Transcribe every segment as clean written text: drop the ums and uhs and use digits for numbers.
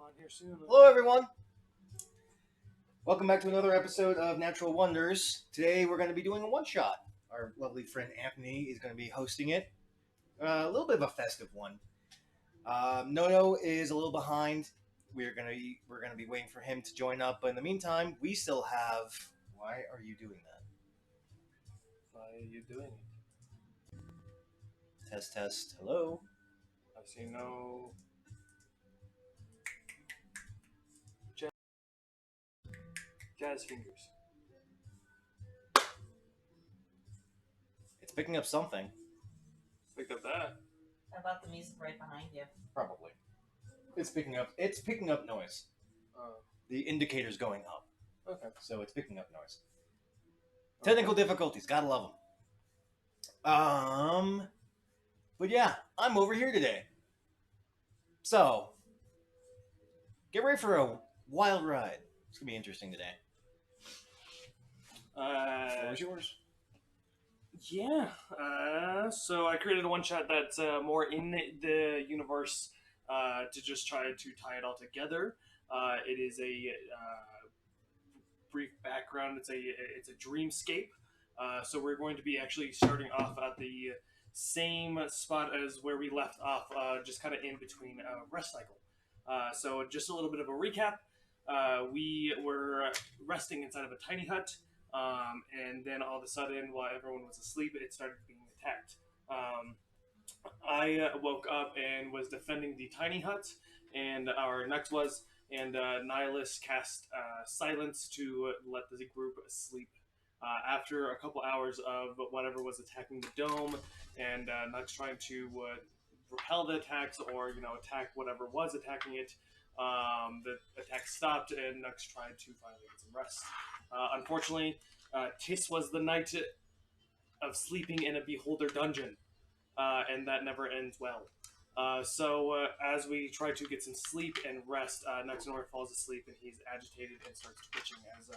on here soon. Hello, everyone. Welcome back to another episode of Natural Wonders. Today, we're going to be doing a one-shot. Our lovely friend Anthony is going to be hosting it. A little bit of a festive one. Nono is a little behind. We're going to be waiting for him to join up. But in the meantime, we still have. Why are you doing that? Why are you doing it? Test, test. Hello. I see no. Jazz fingers. It's picking up something. Picked up that. How about the music right behind you? Probably. It's picking up. It's picking up noise. The indicator's going up. Okay. So it's picking up noise. Technical difficulties, gotta love them. But yeah, I'm over here today. So, get ready for a wild ride. It's gonna be interesting today. What was yours? Yeah. So I created a one shot that's more in the universe to just try to tie it all together. It is a brief background. It's a dreamscape. So we're going to be actually starting off at the same spot as where we left off, just kind of in between rest cycle. So just a little bit of a recap. We were resting inside of a tiny hut, and then all of a sudden, while everyone was asleep, it started being attacked. I woke up and was defending the tiny hut, and our Nux was, and Nihilus cast silence to let the group sleep. After a couple hours of whatever was attacking the dome, and Nux trying to repel the attacks or attack whatever was attacking it, the attack stopped, and Nux tried to finally get some rest. Unfortunately, Tis was the night of sleeping in a beholder dungeon, and that never ends well. So as we try to get some sleep and rest, Nuxanor falls asleep and he's agitated and starts twitching as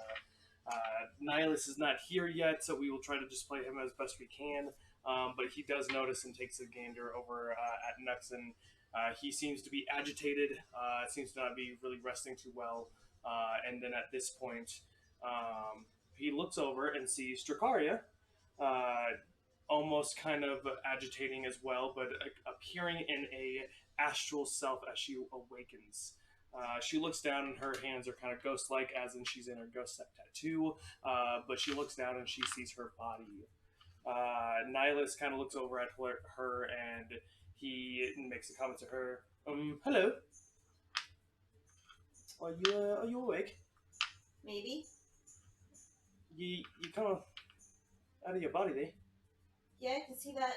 Nihilus is not here yet, so we will try to display him as best we can. But he does notice and takes a gander over at Nux, and he seems to be agitated, seems to not be really resting too well. And then at this point, he looks over and sees Dracaria, almost kind of agitating as well, but appearing in a astral self as she awakens. She looks down and her hands are kind of ghost-like, as in she's in her ghost tattoo, but she looks down and she sees her body. Nihilus kind of looks over at her and he makes a comment to her. Hello. Are you awake? Maybe. You kind of out of your body there. Yeah, I can see that.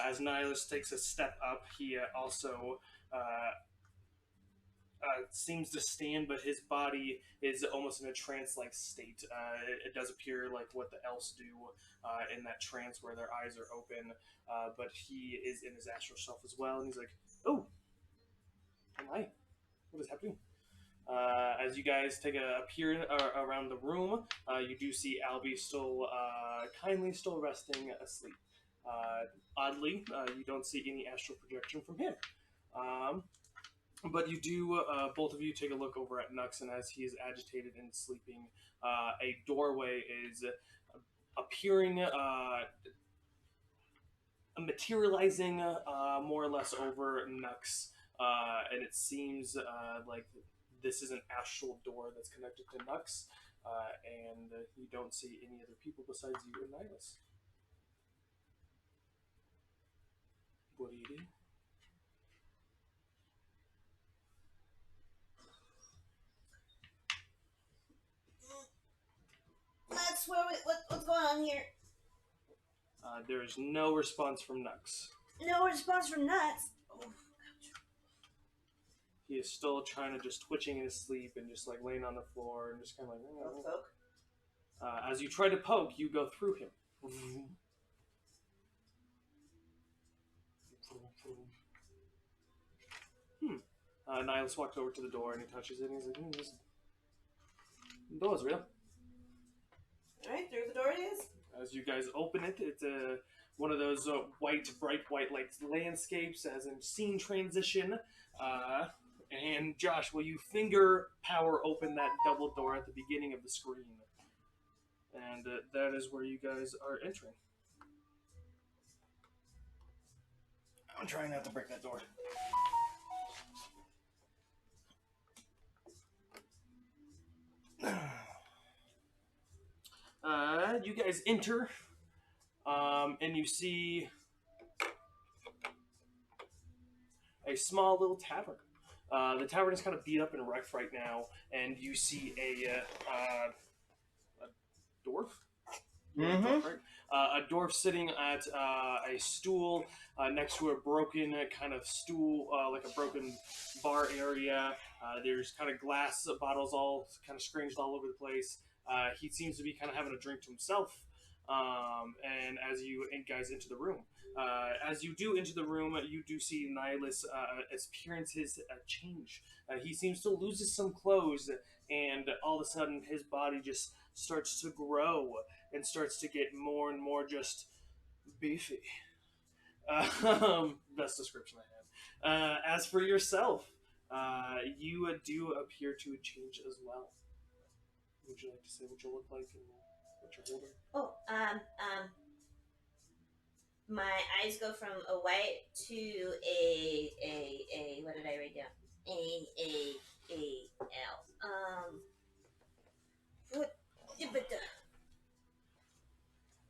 As Nihilus takes a step up, he also seems to stand, but his body is almost in a trance-like state. It does appear like what the elves do in that trance where their eyes are open, but he is in his astral self as well, and he's like, oh, hi, what is happening? As you guys take a peer around the room, you do see Albie still kindly still resting asleep. Oddly, you don't see any astral projection from him. But you do, both of you take a look over at Nux, and as he is agitated and sleeping, a doorway is appearing, materializing more or less over Nux, and it seems like this is an astral door that's connected to Nux, and you don't see any other people besides you and Nihilus. What do you do? That's what's going on here? There is no response from Nux. No response from Nuts. Oh, He is still trying to just twitching in his sleep and just like laying on the floor and just kind of like. poke. As you try to poke, you go through him. Nihilus walks over to the door and he touches it and he's like, this door's real. Alright, through the door it is. As you guys open it, it's one of those bright white like landscapes as in scene transition. And Josh, will you finger power open that double door at the beginning of the screen? And that is where you guys are entering. I'm trying not to break that door. You guys enter, and you see a small little tavern. The tavern is kind of beat up and wrecked right now, and you see a dwarf. Mm-hmm. A dwarf sitting at a stool next to a broken kind of stool, like a broken bar area. There's kind of glass bottles all kind of scringed all over the place. He seems to be kind of having a drink to himself. And as you guys enter the room, as you do enter the room, you do see Nihilus' appearances change. He seems to lose some clothes, and all of a sudden his body just starts to grow and starts to get more and more just beefy. Best description I have. As for yourself, you do appear to change as well. Would you like to say what you look like and what you're holding? Oh, my eyes go from a white to a what did I write down? A L. What?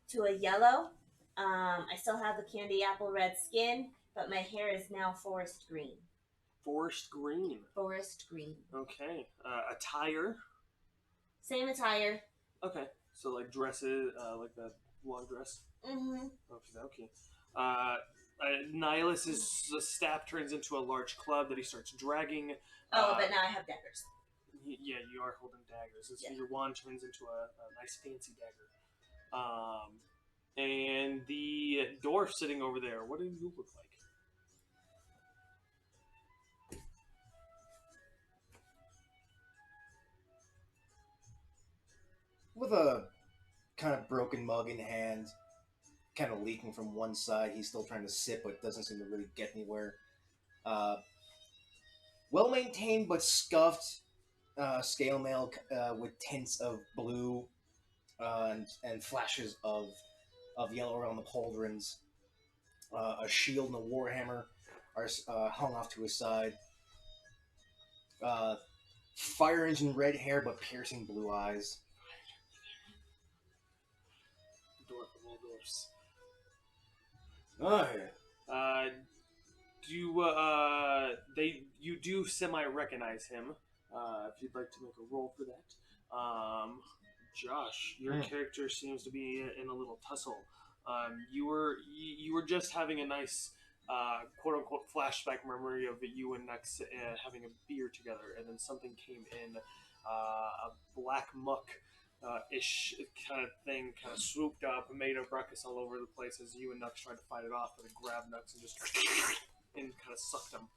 To a yellow. I still have the candy apple red skin, but my hair is now forest green. Forest green. Forest green. Okay. Attire. Same attire. Okay. So like dresses, like that long dress. Mm-hmm. Okay. Nihilus' staff turns into a large club that he starts dragging. But now I have daggers. Yeah, you are holding daggers. Yeah. Your wand turns into a nice fancy dagger. And the dwarf sitting over there, what do you look like? With a kind of broken mug in hand, kind of leaking from one side. He's still trying to sip, but doesn't seem to really get anywhere. Well maintained but scuffed scale mail with tints of blue and flashes of yellow around the pauldrons. A shield and a warhammer are hung off to his side. Fire engine red hair but piercing blue eyes. Dwarf of all dwarfs. Oh, yeah. You do semi-recognize him, if you'd like to make a roll for that. Josh, your character seems to be in a little tussle. You were just having a nice quote unquote flashback memory of you and Nux having a beer together, and then something came in, a black muck ish kind of thing, kind of swooped up and made a ruckus all over the place as you and Nux tried to fight it off, but it grabbed Nux and just and kind of sucked him.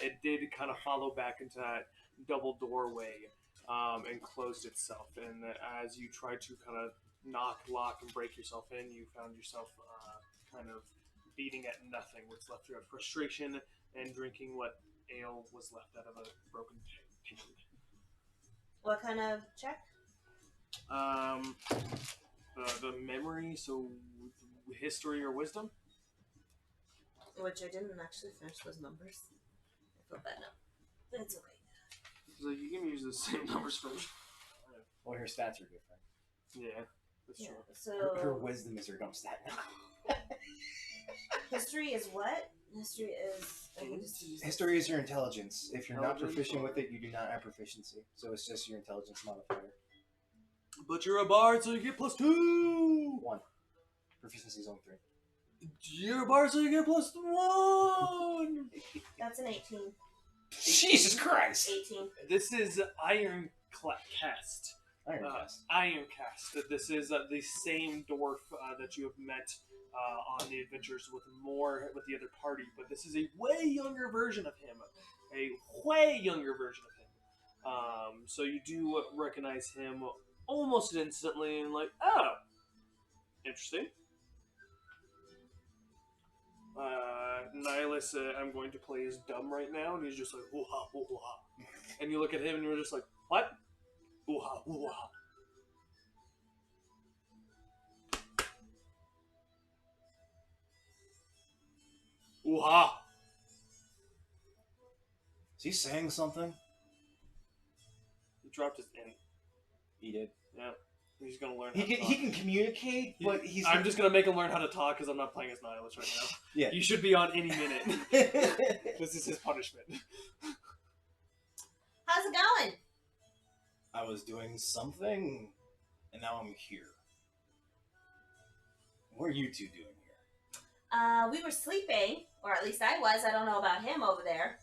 It did kind of follow back into that double doorway and closed itself. And as you tried to kind of knock, lock, and break yourself in, you found yourself kind of beating at nothing, which left you at frustration and drinking what ale was left out of a broken pan. What kind of check? The memory, so history or wisdom? Which I didn't actually finish those numbers. I feel bad now. But it's okay. So you can use the same numbers for me. Well, her stats are different. Yeah, that's true. So Her wisdom is her dumb stat now. history is what? History History is your intelligence. If you're not Intelligence proficient or- with it, you do not have proficiency. So it's just your intelligence modifier. But you're a bard, so you get +2! 1. Proficiency is only 3. You're a bard, so you get +1! That's an 18. Jesus Christ! 18. This is Iron Cast. Iron Cast. Iron Cast. This is the same dwarf that you have met on the adventures with the other party, but this is a way younger version of him. A way younger version of him. So you do recognize him almost instantly and like, oh, interesting. Nihilus, I'm going to play as dumb right now, and he's just like, ooh-ha, ooh-ha. And you look at him, and you're just like, what? Ooh-ha, ooh-ha. Ooh-ha. Is he saying something? He dropped his N. He did. Yeah. He's going to learn He how to can, talk. he can communicate, but he's... I'm just going to make him learn how to talk because I'm not playing as Nihilus right now. Yeah. You should be on any minute. This is his punishment. How's it going? I was doing something, and now I'm here. What are you two doing here? We were sleeping, or at least I was. I don't know about him over there.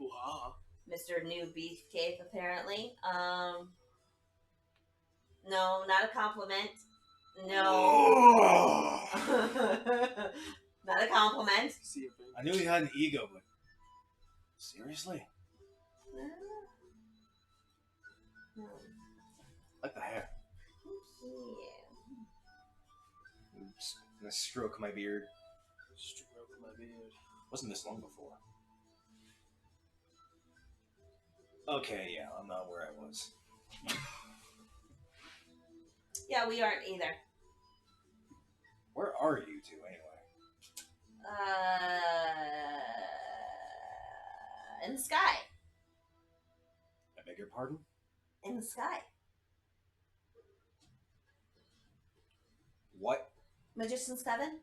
Ooh-ha. Mr. New Beefcake, apparently. No, not a compliment. No. Not a compliment. See you, babe. I knew he had an ego, but... Seriously? No. Like the hair. Yeah. Oops. I'm gonna stroke my beard. Stroke my beard. Wasn't this long before. Okay, yeah, I'm not where I was. Yeah, we aren't either. Where are you two, anyway? In the sky. I beg your pardon? In the sky. What? Magician's Coven?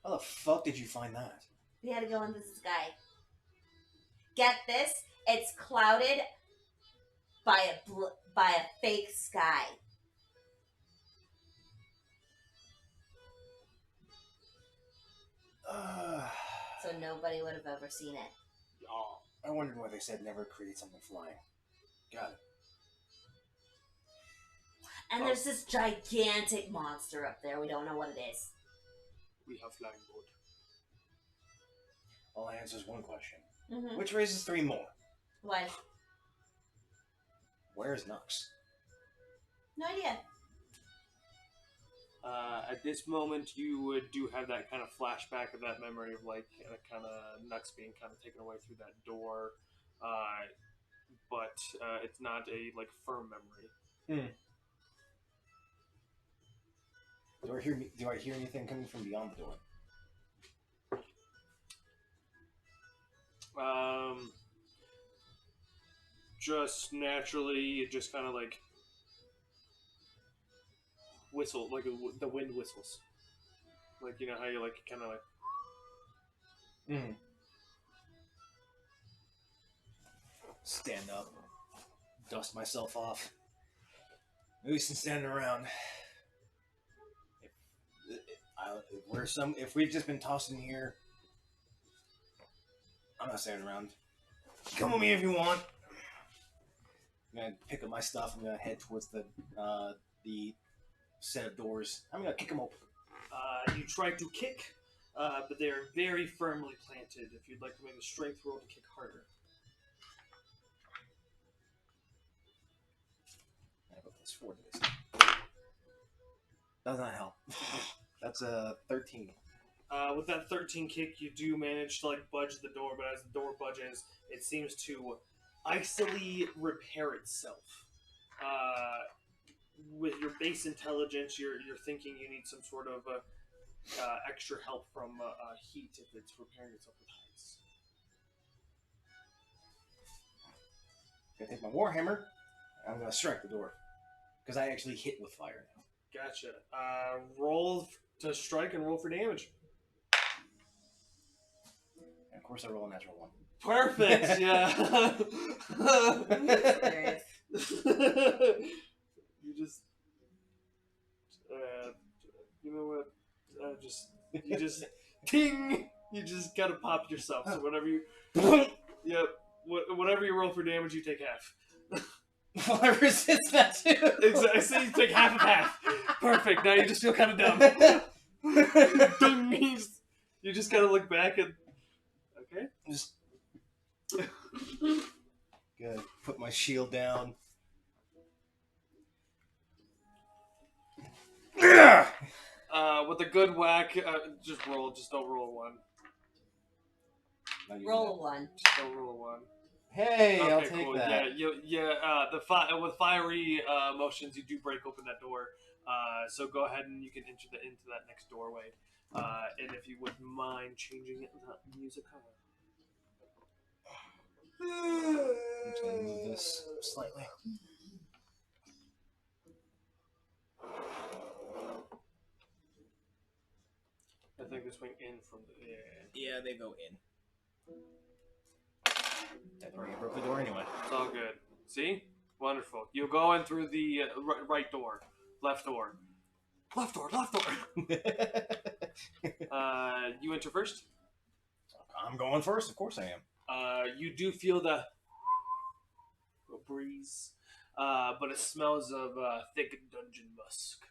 How the fuck did you find that? We had to go into the sky. Get this? It's clouded by a fake sky. So nobody would have ever seen it. Oh, I wondered why they said never create something flying. Got it. And there's this gigantic monster up there. We don't know what it is. We have flying boat. All that answers one question. Mm-hmm. Which raises three more. Why? Where's Nux? No idea. At this moment, you do have that kind of flashback of that memory of like kind of Nux being kind of taken away through that door, but it's not a like firm memory. Do I hear anything coming from beyond the door? Just naturally, it just kind of like whistle, like the wind whistles. Like, you know how you like kind of like. Stand up, dust myself off. Maybe some standing around. If we've just been tossed in here, I'm not standing around. Come with me if you want. I'm gonna pick up my stuff. I'm gonna head towards the set of doors. I'm gonna kick them open. You try to kick, but they are very firmly planted. If you'd like to make a strength roll to kick harder. I have a +4 to this. Does not help. That's a 13. With that 13 kick, you do manage to like budge the door, but as the door budges, it seems to icily repair itself. With your base intelligence, you're thinking you need some sort of extra help from heat if it's repairing itself with ice. I'm gonna take my warhammer. I'm gonna strike the door because I actually hit with fire now. Gotcha. Roll to strike and roll for damage. And of course, I roll a natural 1. Perfect. Yeah. Hilarious. You just, you know what? You just, ting! You just gotta pop yourself. So whatever you, yep. Whatever you roll for damage, you take half. Well, I resist that too. Exactly. So you take half of half. Perfect. Now you just feel kind of dumb. You just gotta look back and. Okay. Just. Good. Put my shield down. with a good whack, just roll. Just don't roll a 1. Not using Roll a that. 1. Just don't roll a 1. Hey, Okay, I'll take cool. that. Yeah. With fiery motions, you do break open that door. So go ahead and you can enter into that next doorway. And if you wouldn't mind changing the music. I'm just gonna move this slightly. I think this went in from the. Yeah, they go in. That already broke the door anyway. It's all good. See? Wonderful. You go in through the right door, left door. Left door. You enter first. I'm going first. Of course I am. You do feel the breeze, but it smells of thick dungeon musk.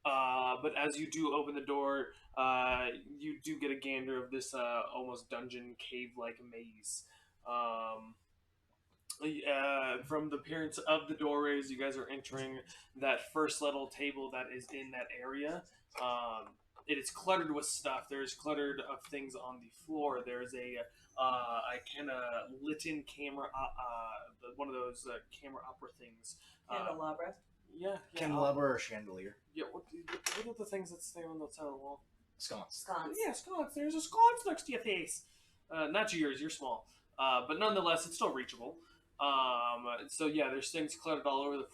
But as you do open the door, you do get a gander of this almost dungeon cave-like maze. From the appearance of the doorways, you guys are entering that first little table that is in that area. It is cluttered with stuff. There's cluttered of things on the floor. There's a kind of lit-in camera, one of those camera opera things. Candelabra. Yeah. Candelabra or chandelier? Yeah, what are the things that stay on the side of the wall? Sconce. Sconce. Yeah, sconce. There's a sconce next to your face. Not yours, you're small. But nonetheless, it's still reachable. So yeah, there's things cluttered all over the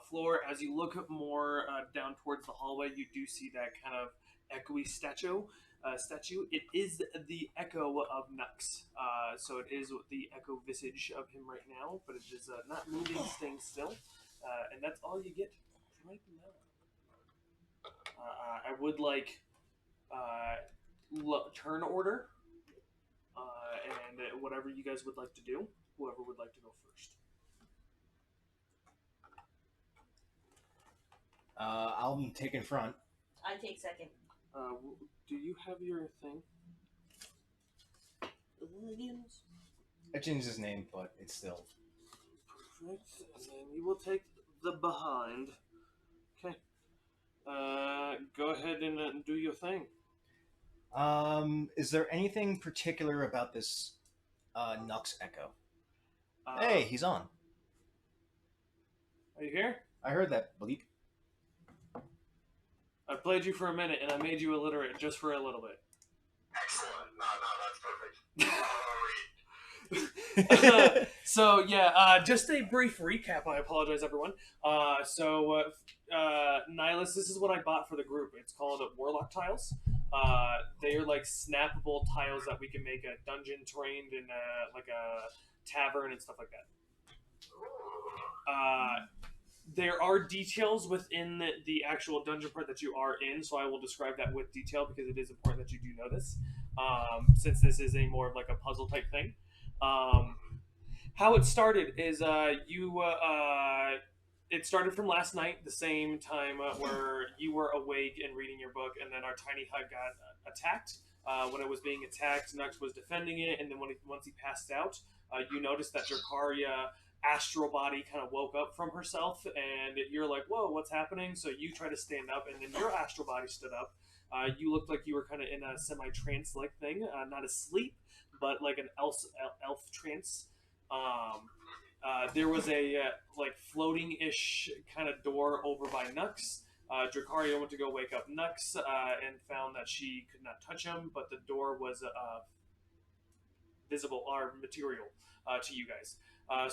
floor. As you look more down towards the hallway, you do see that kind of echoey statue. It is the echo of Nux. So it is the echo visage of him right now, but it is not moving, staying still. And that's all you get right now. I would like turn order, and whatever you guys would like to do. Whoever would like to go first. I'll take in front. I take second. Do you have your thing? I changed his name, but it's still. Perfect. And then you will take the behind. Okay. Go ahead and do your thing. Is there anything particular about this Nux Echo? Hey, he's on. Are you here? I heard that bleep. I played you for a minute, and I made you illiterate just for a little bit. Excellent. No, that's perfect. So yeah, just a brief recap. I apologize, everyone. Nihilus, this is what I bought for the group. It's called Warlock tiles. They are like snappable tiles that we can make a dungeon terrain and like a tavern and stuff like that. There are details within the actual dungeon part that you are in, so I will describe that with detail because it is important that you do know this, since this is a more of like a puzzle type thing. How it started is it started from last night, the same time where you were awake and reading your book, and then our tiny hut got attacked. When it was being attacked, Nux was defending it, and then once he passed out, you noticed that Dracaria astral body kind of woke up from herself, and you're like, whoa, what's happening? So you try to stand up, and then your astral body stood up. You looked like you were kind of in a semi-trance like thing, not asleep, but like an elf trance. There was a like floating-ish kind of door over by Nux. Dracaria went to go wake up Nux and found that she could not touch him, but the door was visible or material to you guys.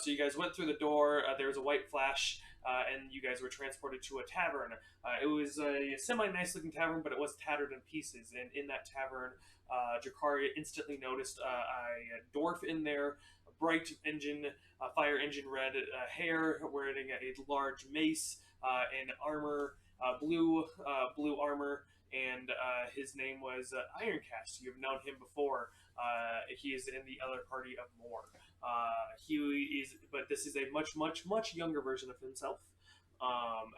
So you guys went through the door. There was a white flash, and you guys were transported to a tavern. It was a semi-nice looking tavern, but it was tattered in pieces. And in that tavern, Dracaria instantly noticed a dwarf in there, bright fire engine red hair, wearing a large mace and armor, blue armor, and his name was Ironcast. You've known him before. He is in the other party of Moore. But this is a much younger version of himself.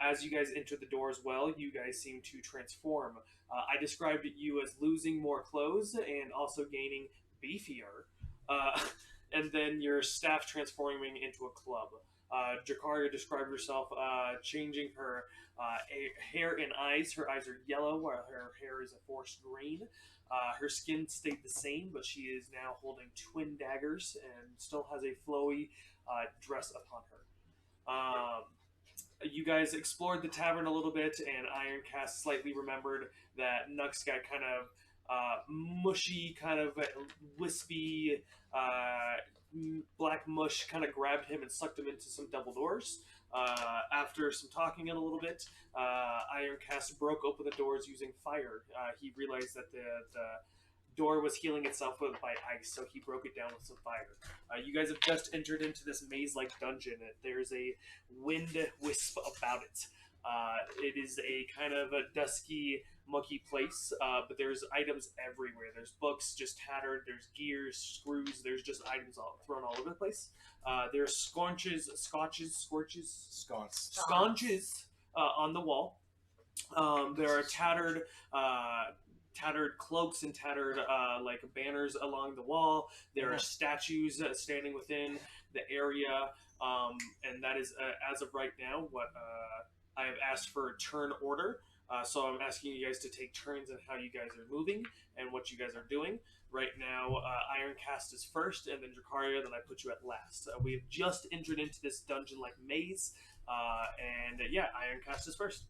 As you guys enter the door as well, you guys seem to transform. I described you as losing more clothes and also gaining beefier, and then your staff transforming into a club. Jakaria described herself changing her hair and eyes. Her eyes are yellow, while her hair is a forest green. Her skin stayed the same, but she is now holding twin daggers and still has a flowy dress upon her. You guys explored the tavern a little bit, and Ironcast slightly remembered that Nux got kind of mushy, kind of wispy, black mush kind of grabbed him and sucked him into some double doors. After some talking in a little bit, Ironcast broke open the doors using fire. He realized that the door was healing itself by ice, so he broke it down with some fire. You guys have just entered into this maze-like dungeon. There's a wind wisp about it. It is a kind of a dusky, mucky place, but there's items everywhere. There's books just tattered. There's gears, screws. There's just items thrown all over the place. There's sconches on the wall. There are tattered cloaks and tattered like banners along the wall. There are statues standing within the area, and that is as of right now what I have asked for a turn order. So I'm asking you guys to take turns on how you guys are moving and what you guys are doing. Right now, Ironcast is first, and then Dracaria, then I put you at last. We have just entered into this dungeon-like maze, and yeah, Ironcast is first.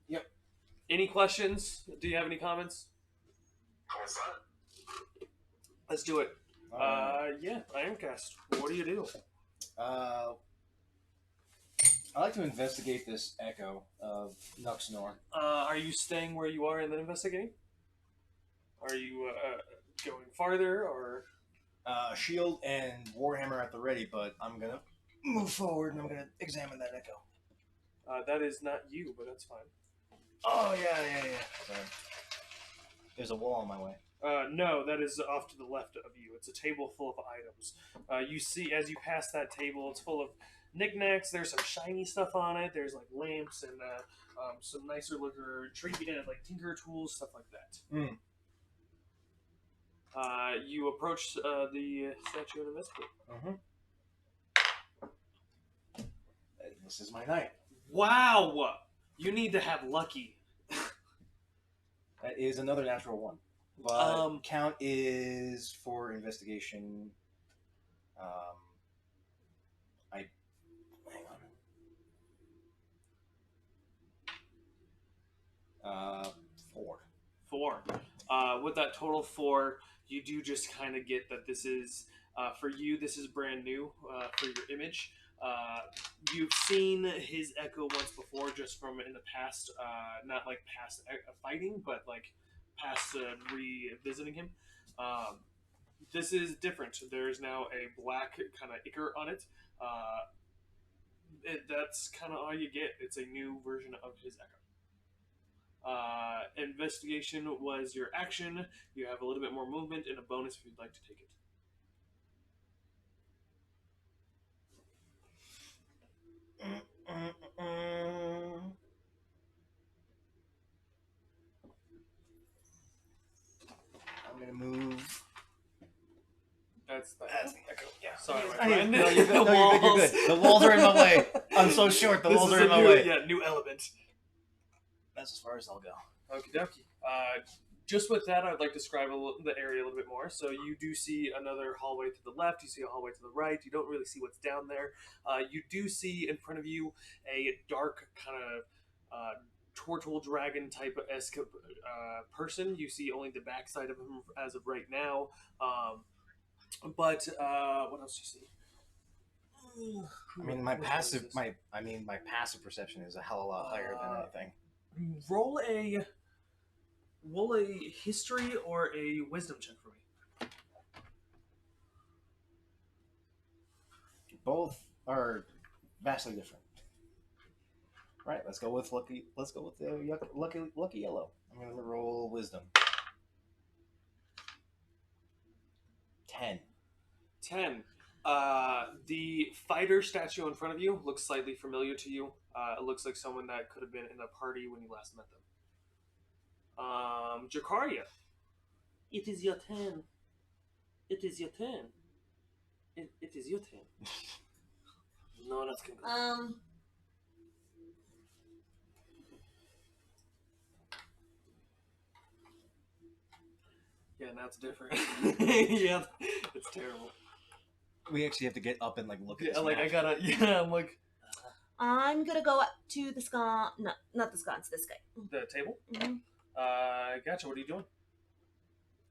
Yep. Any questions? Do you have any comments? Let's do it. Yeah, Ironcast. What do you do? I like to investigate this echo of Nuxanor. Are you staying where you are and then investigating? Are you going farther, or? Shield and Warhammer at the ready, but I'm gonna move forward and I'm gonna examine that echo. That is not you, but that's fine. Oh, yeah. Sorry. There's a wall on my way. No, that is off to the left of you. It's a table full of items. You see, as you pass that table, it's full of knickknacks. There's some shiny stuff on it. There's like lamps and some nicer looker like tinker tools, stuff like that. Mm. You approach the statue and investigate. Mm-hmm. This is my night. Wow! You need to have lucky. That is another natural one. But count is for investigation. Hang on. 4. 4. With that total 4, you do just kind of get that this is for you. This is brand new for your image. You've seen his echo once before, just from in the past, not like past fighting, but like past revisiting him. This is different. There's now a black kind of ichor on it. That's kind of all you get. It's a new version of his echo. Investigation was your action. You have a little bit more movement and a bonus if you'd like to take it. I'm gonna move. That's the echo. Yeah. Sorry, my No, friend. you're good. You're good. The walls are in my way. I'm so short. The walls are in my way. Yeah, new element. That's as far as I'll go. Okie dokie. Just with that, I'd like to describe the area a little bit more. So you do see another hallway to the left. You see a hallway to the right. You don't really see what's down there. You do see in front of you a dark kind of turtle dragon type of person. You see only the backside of him as of right now. But what else do you see? I mean, my passive perception is a hell of a lot higher than anything. Roll a history or a wisdom check for me. Both are vastly different. Right, let's go with lucky. Let's go with the lucky yellow. I'm gonna roll wisdom. 10. 10. The fighter statue in front of you looks slightly familiar to you. It looks like someone that could have been in the party when you last met them. Jakaria. It is your turn. It is your turn. It is your turn. No one else can go. Yeah, now it's different. Yeah, it's terrible. We actually have to get up and like look at Yeah, this like map. I gotta. Yeah, I'm like I'm gonna go up to the scone. No, not the sconce. This guy. the table. Mm-hmm. Gotcha. What are you doing?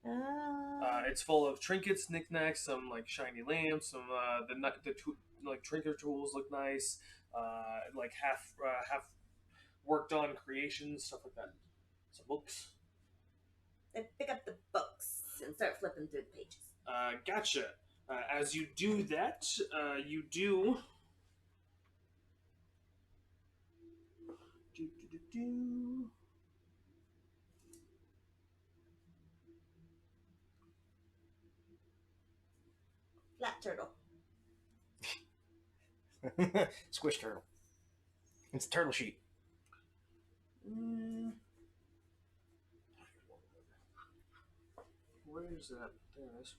Uh, It's full of trinkets, knickknacks, some like shiny lamps, some like trinket tools look nice, like half worked on creations, stuff like that. Some books. I pick up the books and start flipping through the pages. Gotcha. As you do that, you do. Do. Flat turtle. Squish turtle. It's a turtle sheet. Where is that? There it is.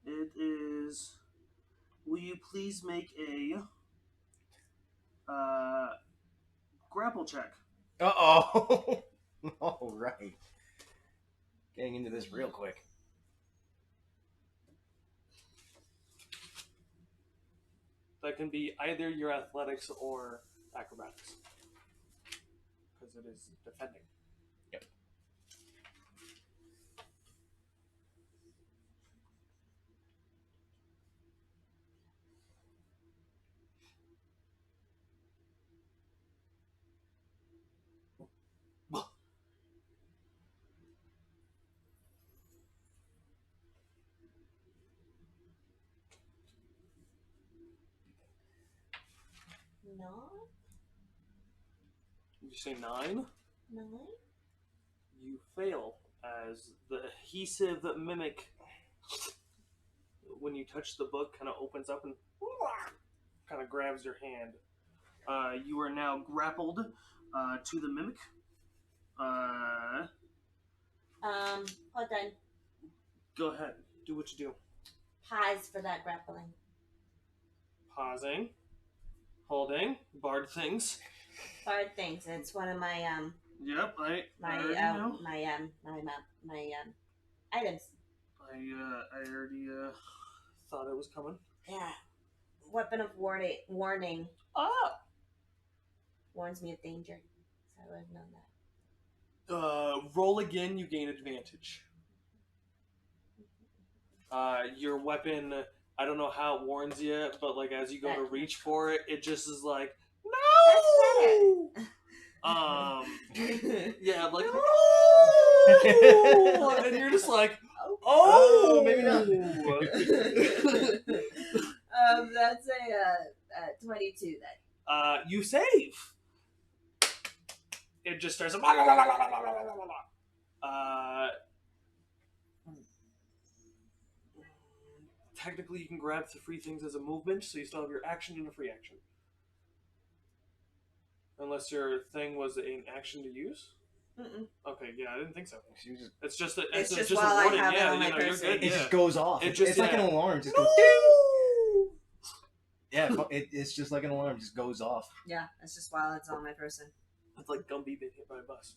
It is. Will you please make a grapple check? Uh-oh. All right. Getting into this real quick. That can be either your athletics or acrobatics. Because it is defending. Yep. No. Did you say 9? 9. You fail as the adhesive mimic, when you touch the book, kind of opens up and kind of grabs your hand. You are now grappled to the mimic. Hold on. Go ahead. Do what you do. Pause for that grappling. Pausing. Holding. Bard things. Bard things. It's one of my Yep, I already know. my items. I already thought it was coming. Yeah. Weapon of warning. Ah! Warns me of danger. So I would have known that. Roll again, you gain advantage. Your weapon, I don't know how it warns you, but like as you go to reach for it, it just is like, no! Yeah, like, no! And you're just like, oh! Maybe not. That's a 22 then. You save. It just starts. Technically, you can grab the free things as a movement, so you still have your action and a free action. Unless your thing was an action to use. Mm-mm. Okay, yeah, I didn't think so. It's just a, It's just a while I warning. have it Yeah, on my you're person. good. It Yeah. just goes off. It It's just- like yeah. an alarm. It just No! goes ding! Yeah, it's just like an alarm. It just goes off. Yeah, it's just while it's on my person. It's like Gumby being hit by a bus.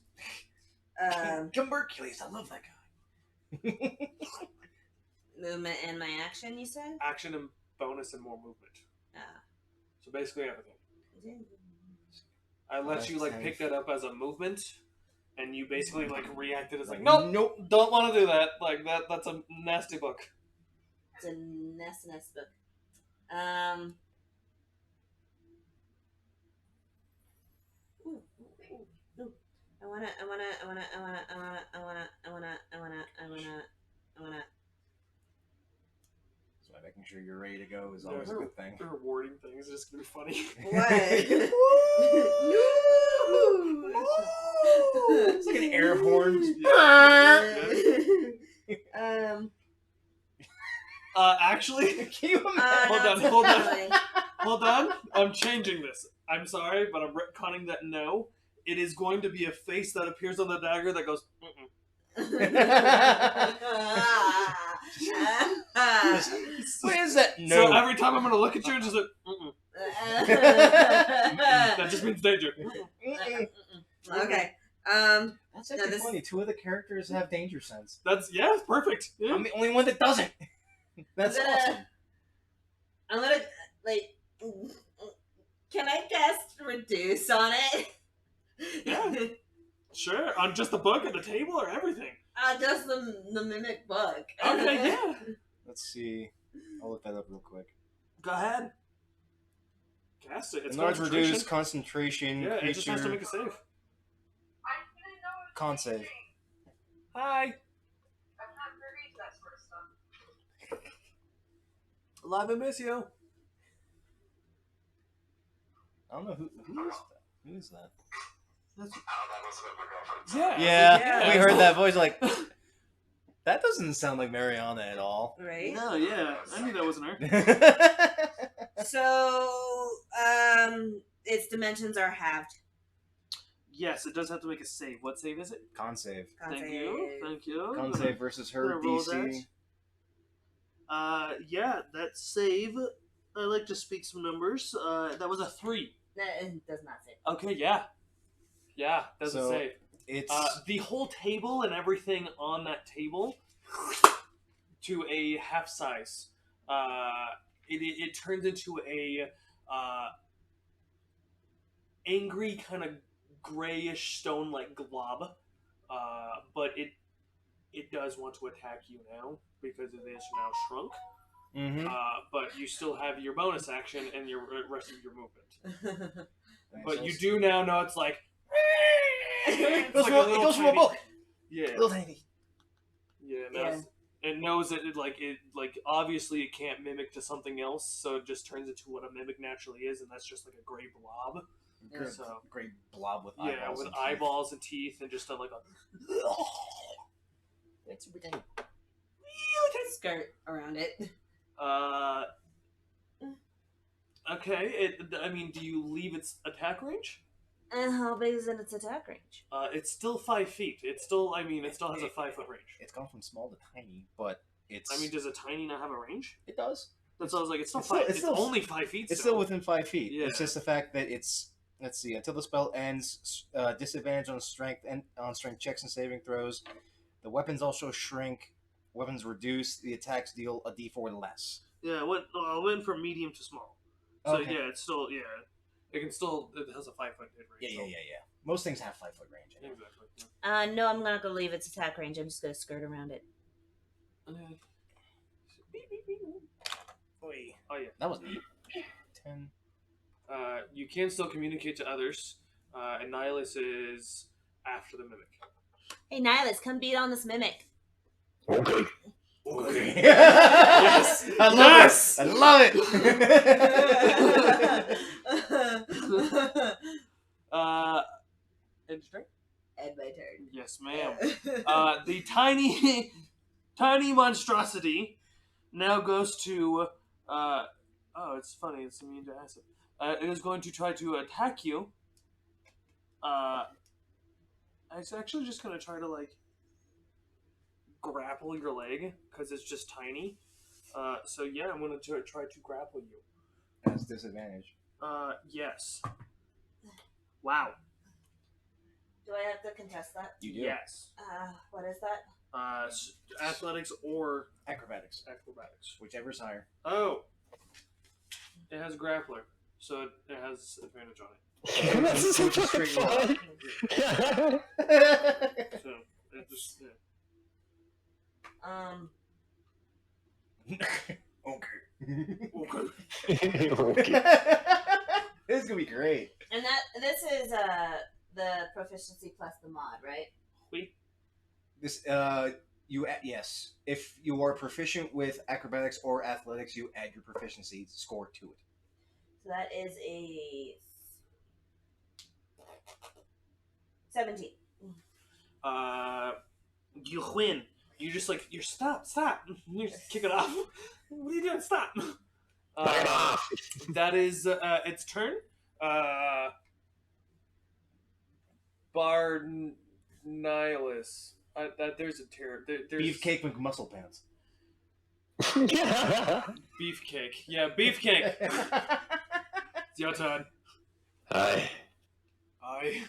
Gumbercules, I love that guy. Movement and my action, you said? Action and bonus and more movement. So basically everything. I let you like pick that up as a movement, and you basically like reacted as like, nope, don't want to do that. Like that's a nasty book. It's a nest book. I wanna. So making sure you're ready to go is always a good thing. The rewarding thing is just gonna be funny. What? It's like an air horn. Actually, Can you imagine? Hold on. I'm changing this. I'm sorry, but I'm retconning that. No, it is going to be a face that appears on the dagger that goes. The time I'm gonna look at you and just like, mm-mm. That just means danger. Okay. That's actually funny. Two of the characters have danger sense. That's perfect. Yeah. I'm the only one that doesn't. That's awesome. I'm gonna like. Can I cast reduce on it? Yeah. Sure. On just the book at the table or everything? Just the mimic book. Okay. Yeah. Let's see. I'll look that up real quick. Go ahead. Cast it. It's Enlarge, concentration. reduce, concentration. Yeah, it just has to make a save. Con save. Hi. Love and miss you. I don't know who is that. Who is that? Yeah. We heard that voice like. That doesn't sound like Mariana at all. Right. No, yeah, I knew that wasn't her. So, its dimensions are halved. Yes, it does have to make a save. What save is it? Con save. Thank you. Con save versus her DC. Yeah, that save. I like to speak some numbers. That was a 3. It does not save. Okay, yeah. Yeah, doesn't So, save. It's The whole table and everything on that table to a half size. It turns into a angry kind of grayish stone-like glob, but it does want to attack you now because it is now shrunk. Mm-hmm. But you still have your bonus action and your rest of your movement. Nice. But you do now know it's like. It goes from a book. Yeah. Little tiny. Yeah. It knows that it obviously it can't mimic to something else, so it just turns into what a mimic naturally is, and that's just like a gray blob. Great, So great blob with eyeballs. yeah, with and eyeballs and teeth, and just like a. It's super tiny. Skirt around it. Okay. Do you leave its attack range? And how big is its attack range? It's still 5 feet. It still has a 5-foot range. It's gone from small to tiny, but it's. Does a tiny not have a range? It does. That's what I was like. It's still It's 5. still- It's only 5 feet. It's still within 5 feet. Yeah. It's just the fact that it's. Let's see. Until the spell ends, disadvantage on strength and on strength checks and saving throws. The weapons also shrink. Weapons reduce. The attacks deal a d4 less. Yeah. I went from medium to small. So Okay. yeah, it's still It can still. It has a 5-foot hit range. Yeah. Most things have 5-foot range. Anyway. Exactly. Yeah. No, I'm not gonna leave its attack range. I'm just gonna skirt around it. Oh yeah. That was neat. 10. You can still communicate to others, and Nihilus is after the mimic. Hey, Nihilus, come beat on this mimic. Okay. Okay. Yes! I love Yes! it. I love it. End turn? End my turn. Yes, ma'am. The tiny monstrosity now goes to. It's funny. It's immune to acid. It is going to try to attack you. It's actually just going to try to grapple your leg because it's just tiny. So yeah, I'm going to try to grapple you. That's disadvantage. Yes. Wow. Do I have to contest that? You do. Yes. What is that? Athletics or Acrobatics. acrobatics. Whichever's higher. Oh. It has grappler, so it has advantage on it. That's So it's a straight roll. So it just Okay. okay. Okay. This is gonna be great. And this is the proficiency plus the mod, right? Wait. This yes. If you are proficient with acrobatics or athletics, you add your proficiency score to it. So that is a 17. You win. You just you stop. You just kick it off. What are you doing? Stop. Knock it off. That is its turn. Bar Nihilus. There's a terror. There's Beefcake McMuscle Pants. Beefcake. Yeah, beefcake. It's your turn. Hi. I.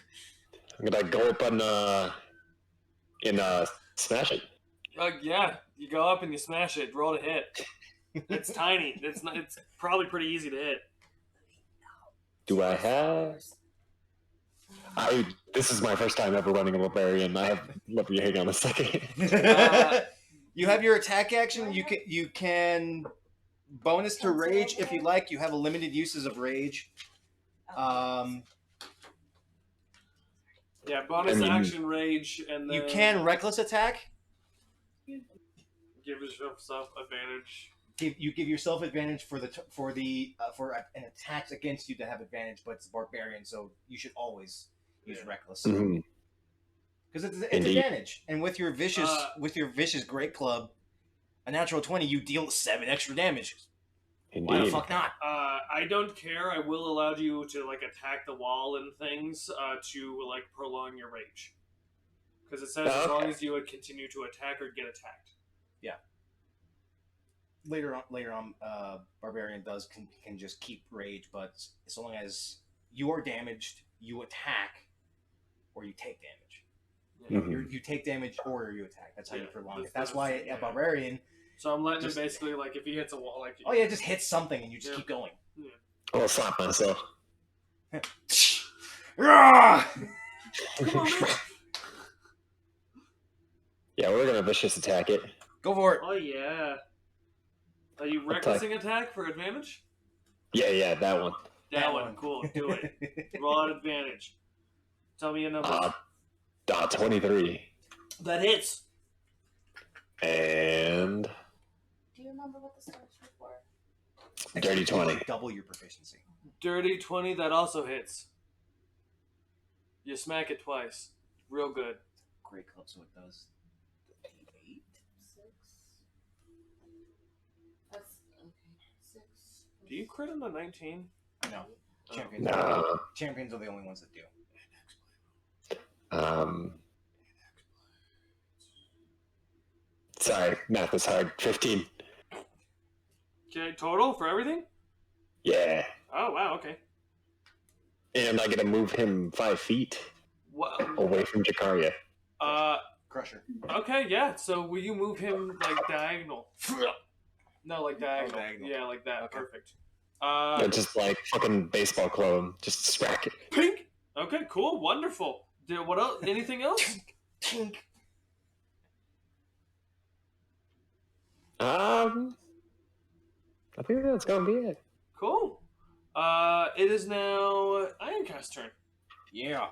I'm gonna go up and smash it. Yeah, you go up and you smash it. Roll to hit. It's tiny. It's not. It's probably pretty easy to hit. Do I have? This is my first time ever running a barbarian. Let me hang on a second. You have your attack action. You can bonus to rage if you like. You have a limited uses of rage. Yeah, bonus action rage, and then You can reckless attack. give yourself advantage. You give yourself advantage for an attack against you to have advantage, but it's a barbarian, so you should always use reckless Mhm. because it's Indeed. advantage. And with your vicious great club, a natural 20, you deal 7 extra damage. Why the Indeed. fuck not? I don't care. I will allow you to like attack the wall and things to like prolong your rage, because it says as long as you would continue to attack or get attacked. Yeah. Later on, barbarian can just keep rage, but as long as you are damaged, you attack or you take damage. Mhm. You take damage or you attack. That's how you prolong it. That's that's- why yeah. a barbarian. So I'm letting Just- him basically like if he hits a wall, like Oh yeah, just hit something and you just Yeah. keep going. I'll slap myself. Rah! Come on, man. Yeah, we're gonna vicious attack it. Go for it. Oh yeah. Are you recklessing attack for advantage? Yeah, that one. That one, cool. Do it. Roll out advantage. Tell me a number. 23 That hits. and Do you remember what the stars were for? dirty 20. Double your proficiency. Dirty 20. That also hits. You smack it twice. Real good. Great club, so it does. 8. 6. That's okay. 6. Do you crit on the 19? No. Oh. Champions are the only ones that do. Sorry, math is hard. 15. Okay, total for everything? Yeah. Oh, wow, okay. And I gotta move him 5 feet What? away from Jakaria. Crusher. Okay, yeah. So will you move him like diagonal? No, like diagonal. diagonal. Yeah, like that. Okay. Perfect. Just like fucking baseball club him. Just smack it. Pink. Okay, cool, wonderful. What else? Anything else? Tink. I think that's gonna be it. Cool. It is now Ironcast's turn. Yeah.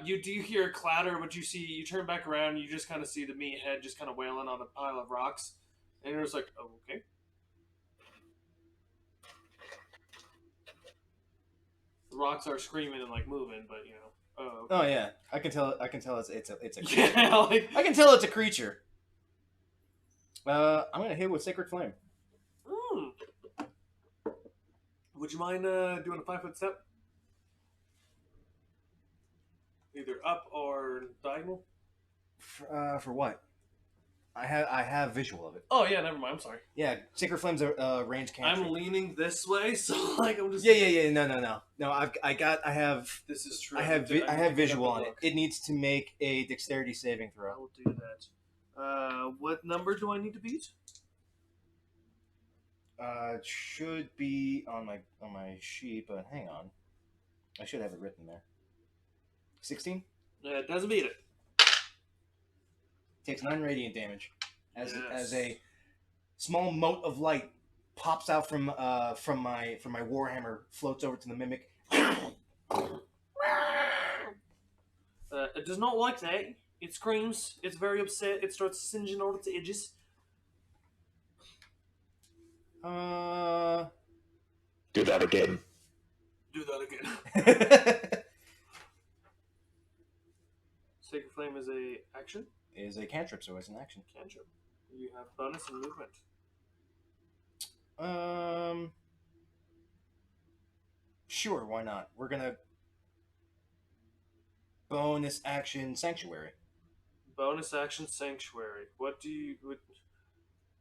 You hear a clatter, but you turn back around, and you just kind of see the meathead just kind of wailing on a pile of rocks, and you're just like, oh, okay. The rocks are screaming and like moving, but you know. Oh. Okay. Oh yeah. I can tell it's a creature. Yeah, like. I can tell it's a creature. I'm gonna hit with Sacred Flame. Would you mind doing a 5-foot step? Either up or diagonal? For what? I have visual of it. Oh yeah, never mind. I'm sorry. Yeah, Sacred Flame's a range cantrip. I'm leaning this way, so like I'm just. Yeah. No. I have. This is true. I have visual on it. It needs to make a dexterity saving I throw. will do that. What number do I need to beat? It should be on my sheet, but hang on. I should have it written there. 16? It doesn't beat it. Takes 9 radiant damage. As Yes. a small mote of light pops out from my warhammer, floats over to the mimic. It does not like that. It screams. It's very upset. It starts singeing all its edges. Do that again. Do that again. Sacred Flame is a action. Is a cantrip, so it's an action. Cantrip. You have bonus and movement. Sure, why not? We're gonna bonus action Sanctuary. Bonus action Sanctuary. What do you?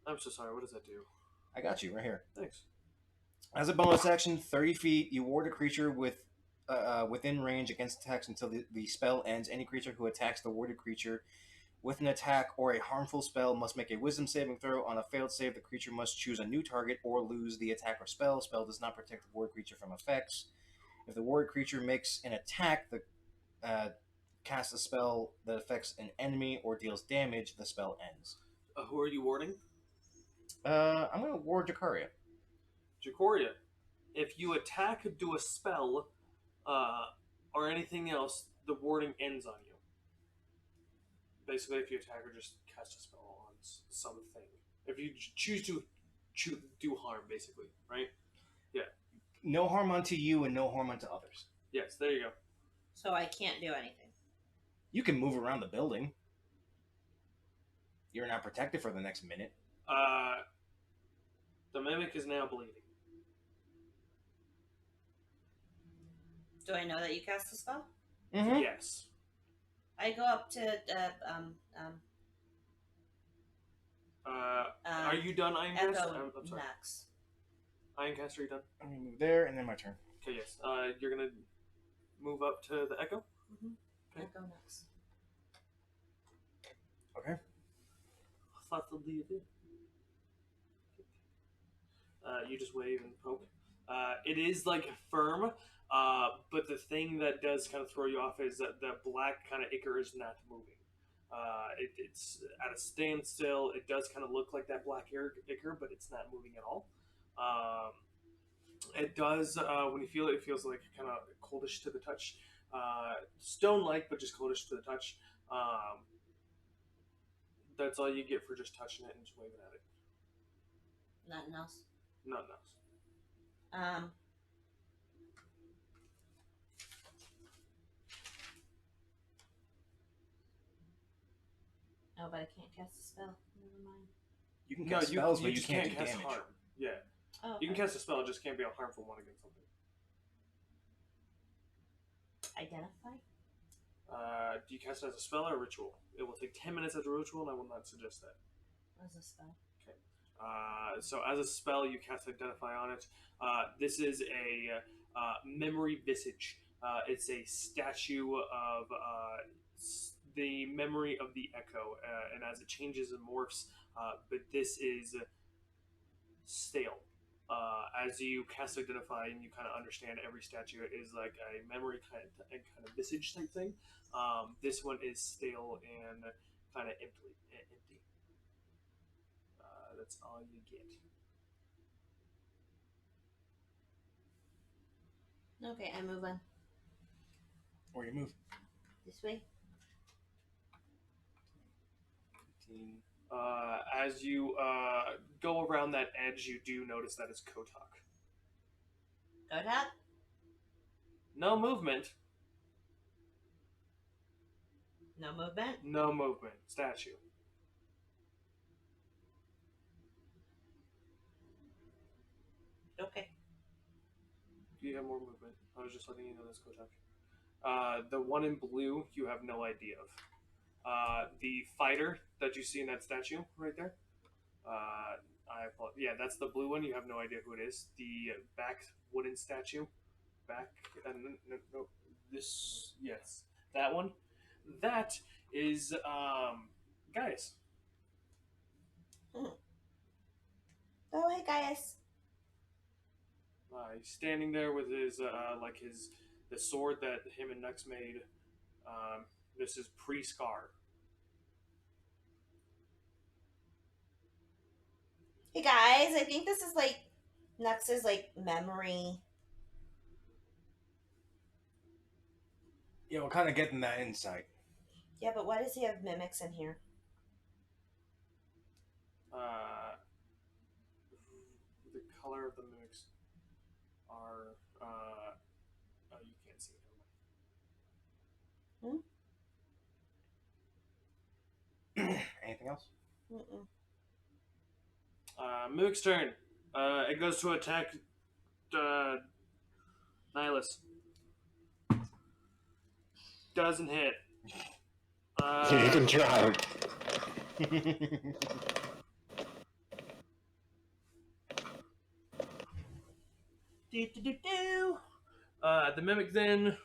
I'm so sorry. What does that do? I got you right here. Thanks. As a bonus action, 30 feet, you ward a creature within range against attacks until the spell ends. Any creature who attacks the warded creature with an attack or a harmful spell must make a wisdom saving throw. On a failed save, the creature must choose a new target or lose the attack or spell. Spell does not protect the ward creature from effects. If the ward creature makes an attack, the casts a spell that affects an enemy or deals damage, the spell ends. Who are you warding? I'm going to ward Jacaria. Jacoria. If you attack, do a spell, or anything else, the warding ends on you. Basically, if you attack or just cast a spell on something. If you choose to do harm, basically, right? Yeah. No harm unto you and no harm unto others. Yes, there you go. So I can't do anything. You can move around the building. You're not protected for the next minute. The mimic is now bleeding. Do I know that you cast a spell? Mm-hmm. Yes. I go up to Are you done, Ironcast? Echo I'm sorry. Nux. Ironcast, are you done? I'm going to move there, and then my turn. Okay, yes. You're gonna move up to the Echo? Mm-hmm. Okay. Echo Nux. Okay. You just wave and poke. It is like firm, but the thing that does kind of throw you off is that the black kind of ichor is not moving. It's at a standstill. It does kind of look like that black ichor, but it's not moving at all. It does, when you feel it, it feels like kind of coldish to the touch. Stone-like, but just coldish to the touch. That's all you get for just touching it and just waving at it. Nothing else. Nothing else. Oh, but I can't cast a spell. Never mind. You can cast spells, but you just can't do cast damage. harm. Yeah. Oh, You can cast a spell, it just can't be a harmful one against something. Identify? Do you cast it as a spell or a ritual? It will take 10 minutes as a ritual, and I will not suggest that. As a spell. So as a spell, you cast Identify on it. This is a memory visage. It's a statue of the memory of the Echo, and as it changes and morphs, but this is stale. As you cast Identify and you kind of understand every statue is like a memory kind of visage type thing. This one is stale and kind of empty. That's all you get. Okay, I move on. Or you move. This way? As you go around that edge, you do notice that it's Kotak. Go down? No movement. No movement? No movement. Statue. Okay. Do you have more movement? I was just letting you know that's Kotak. The one in blue, you have no idea of. The fighter that you see in that statue right there. Yeah, that's the blue one. You have no idea who it is. The back wooden statue. No, this, yes, that one. That is, Gaius. Oh, hey, guys. He's standing there with his the sword that him and Nux made. This is pre-scar. Hey, guys. I think this is like Nux's like memory. Yeah, we're kind of getting that insight. Yeah, but why does he have mimics in here? The color of the mimics are oh, you can't see Hmm? Anything else? Mm-mm. Mimic's turn. It goes to attack Nihilus. Doesn't hit. You can try. The mimic then.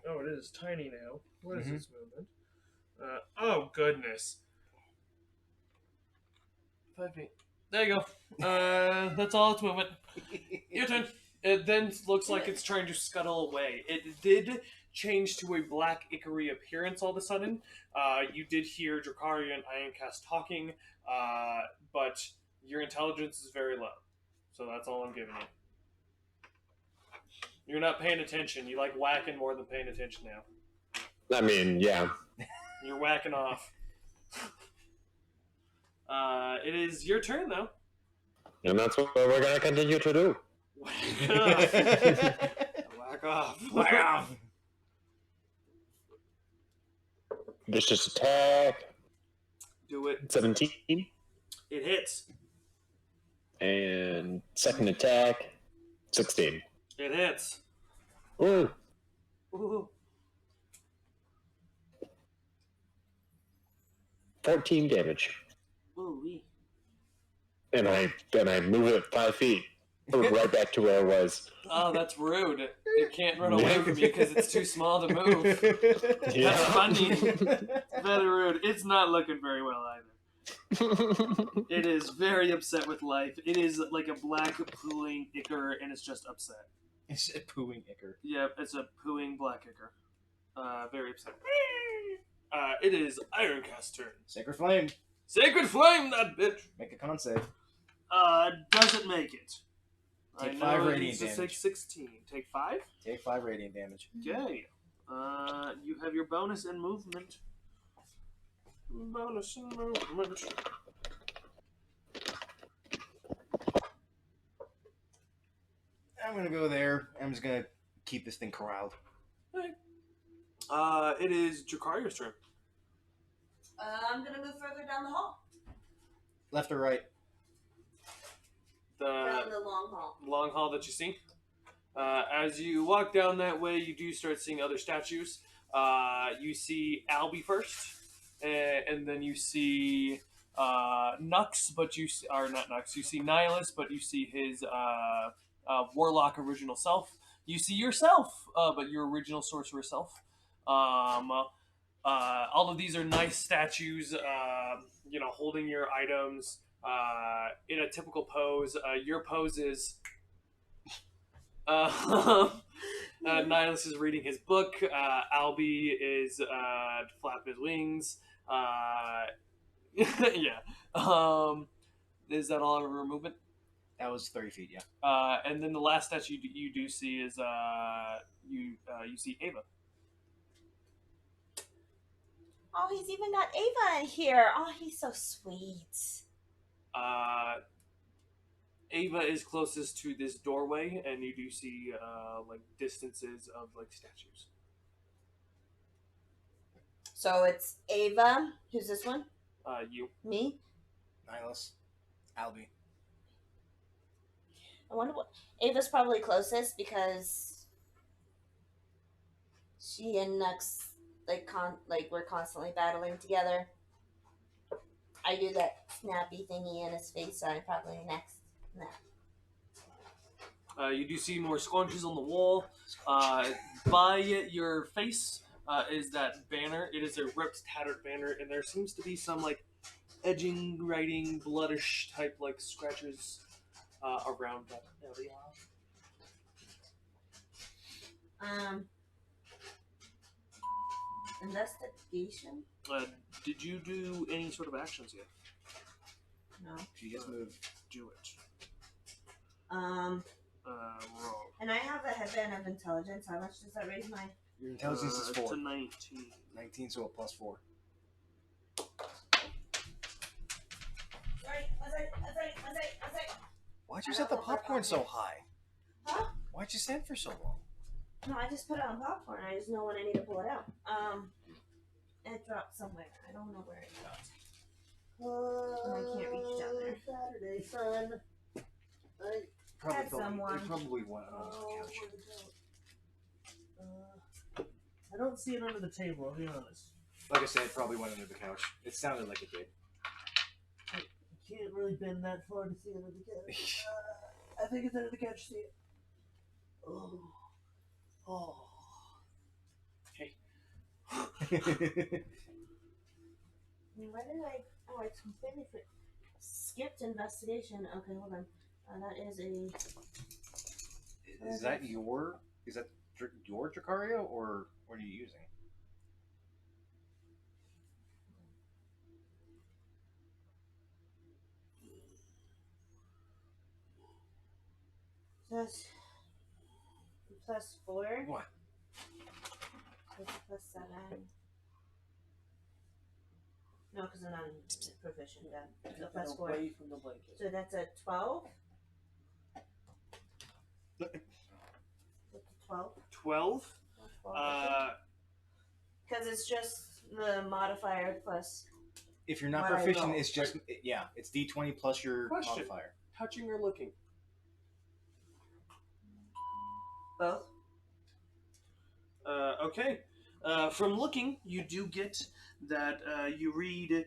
Oh, it is tiny now. What is its movement? Oh goodness. 5 feet. There you go. That's all its movement. Your turn. It then looks like it's trying to scuttle away. It did change to a black ichor appearance all of a sudden. You did hear Drakari and Ironcast talking, but your intelligence is very low. So that's all I'm giving you. You're not paying attention. You like whacking more than paying attention now. I mean, yeah. You're whacking off. It is your turn, though. And that's what we're going to continue to do. Whack off. Whack off. Whack off. Vicious attack. Do it. 17. It hits. And second attack. 16. It hits. Ooh. Ooh. 14 damage. Ooh-wee. And I move it 5 feet. Right back to where I was. Oh, that's rude. It can't run away from you because it's too small to move. Yeah. That's funny. Very rude. It's not looking very well either. It is very upset with life. It is like a black pooing ichor, and it's just upset. It's a pooing ichor. Yeah, it's a pooing black ichor. Very upset. It is Ironcast's turn. Sacred Flame. Sacred Flame, that bitch! Make a con save. Doesn't make it. Take I 5 know it radiant needs to damage. take 16. Take 5? Take 5 radiant damage. Okay. You have your bonus in movement. Bonus in movement. I'm gonna go there. I'm just gonna keep this thing corralled. Okay. It is Jakaria's turn. I'm gonna move further down the hall. Left or right? Down the long hall. Long hall that you see. As you walk down that way, you do start seeing other statues. You see Albie first, and then you see Nux, but you are not Nux. You see Nihilus, but you see his warlock original self. You see yourself, but your original sorcerer self. All of these are nice statues. Holding your items. In a typical pose. Your pose is Nihilus is reading his book. Albie is flapping his wings. Yeah. Is that all of your movement? That was 30 feet, yeah. And then the last statue you do see is you see Ava. Oh, he's even got Ava in here. Oh, he's so sweet. Ava is closest to this doorway, and you do see distances of statues. So it's Ava. Who's this one? You. Me? Nihilus. Albie. I wonder what Ava's probably closest because she and Nux we're constantly battling together. I do that snappy thingy in his face, so I'm probably next. You do see more squanches on the wall. By your face is that banner. It is a ripped, tattered banner, and there seems to be some edging, writing, bloodish type scratches around that area. Investigation? Did you do any sort of actions yet? No. She just moved. Do it. Roll. Roll. And I have a headband of intelligence. How much does that raise my? Your intelligence is 4. To 19. 19, so a +4. Sorry, one sec. Why'd you set the popcorn so high? Huh? Why'd you set for so long? No, I just put it on popcorn. I just know when I need to pull it out. It dropped somewhere. I don't know where it dropped. And I can't reach down there. Saturday, son. Had someone. They probably went on the couch. I don't see it under the table, I'll be honest. Like I said, it probably went under the couch. It sounded like it did. I can't really bend that far to see it under the couch. I think it's under the couch, see it. Oh. Hey. Why did I? Oh, I completely skipped investigation. Okay, hold on. That is a. Is that your Dracario, or what are you using? Plus 4. What? Plus 7. No, because I'm not proficient yet. So plus 4. Away from the blanket. So that's a 12. Look. What's a 12? 12. Because it's just the modifier plus. If you're not What I proficient, roll. it's just it's D20 plus your Question. modifier. Touching or looking? Both. Okay. From looking, you do get that you read,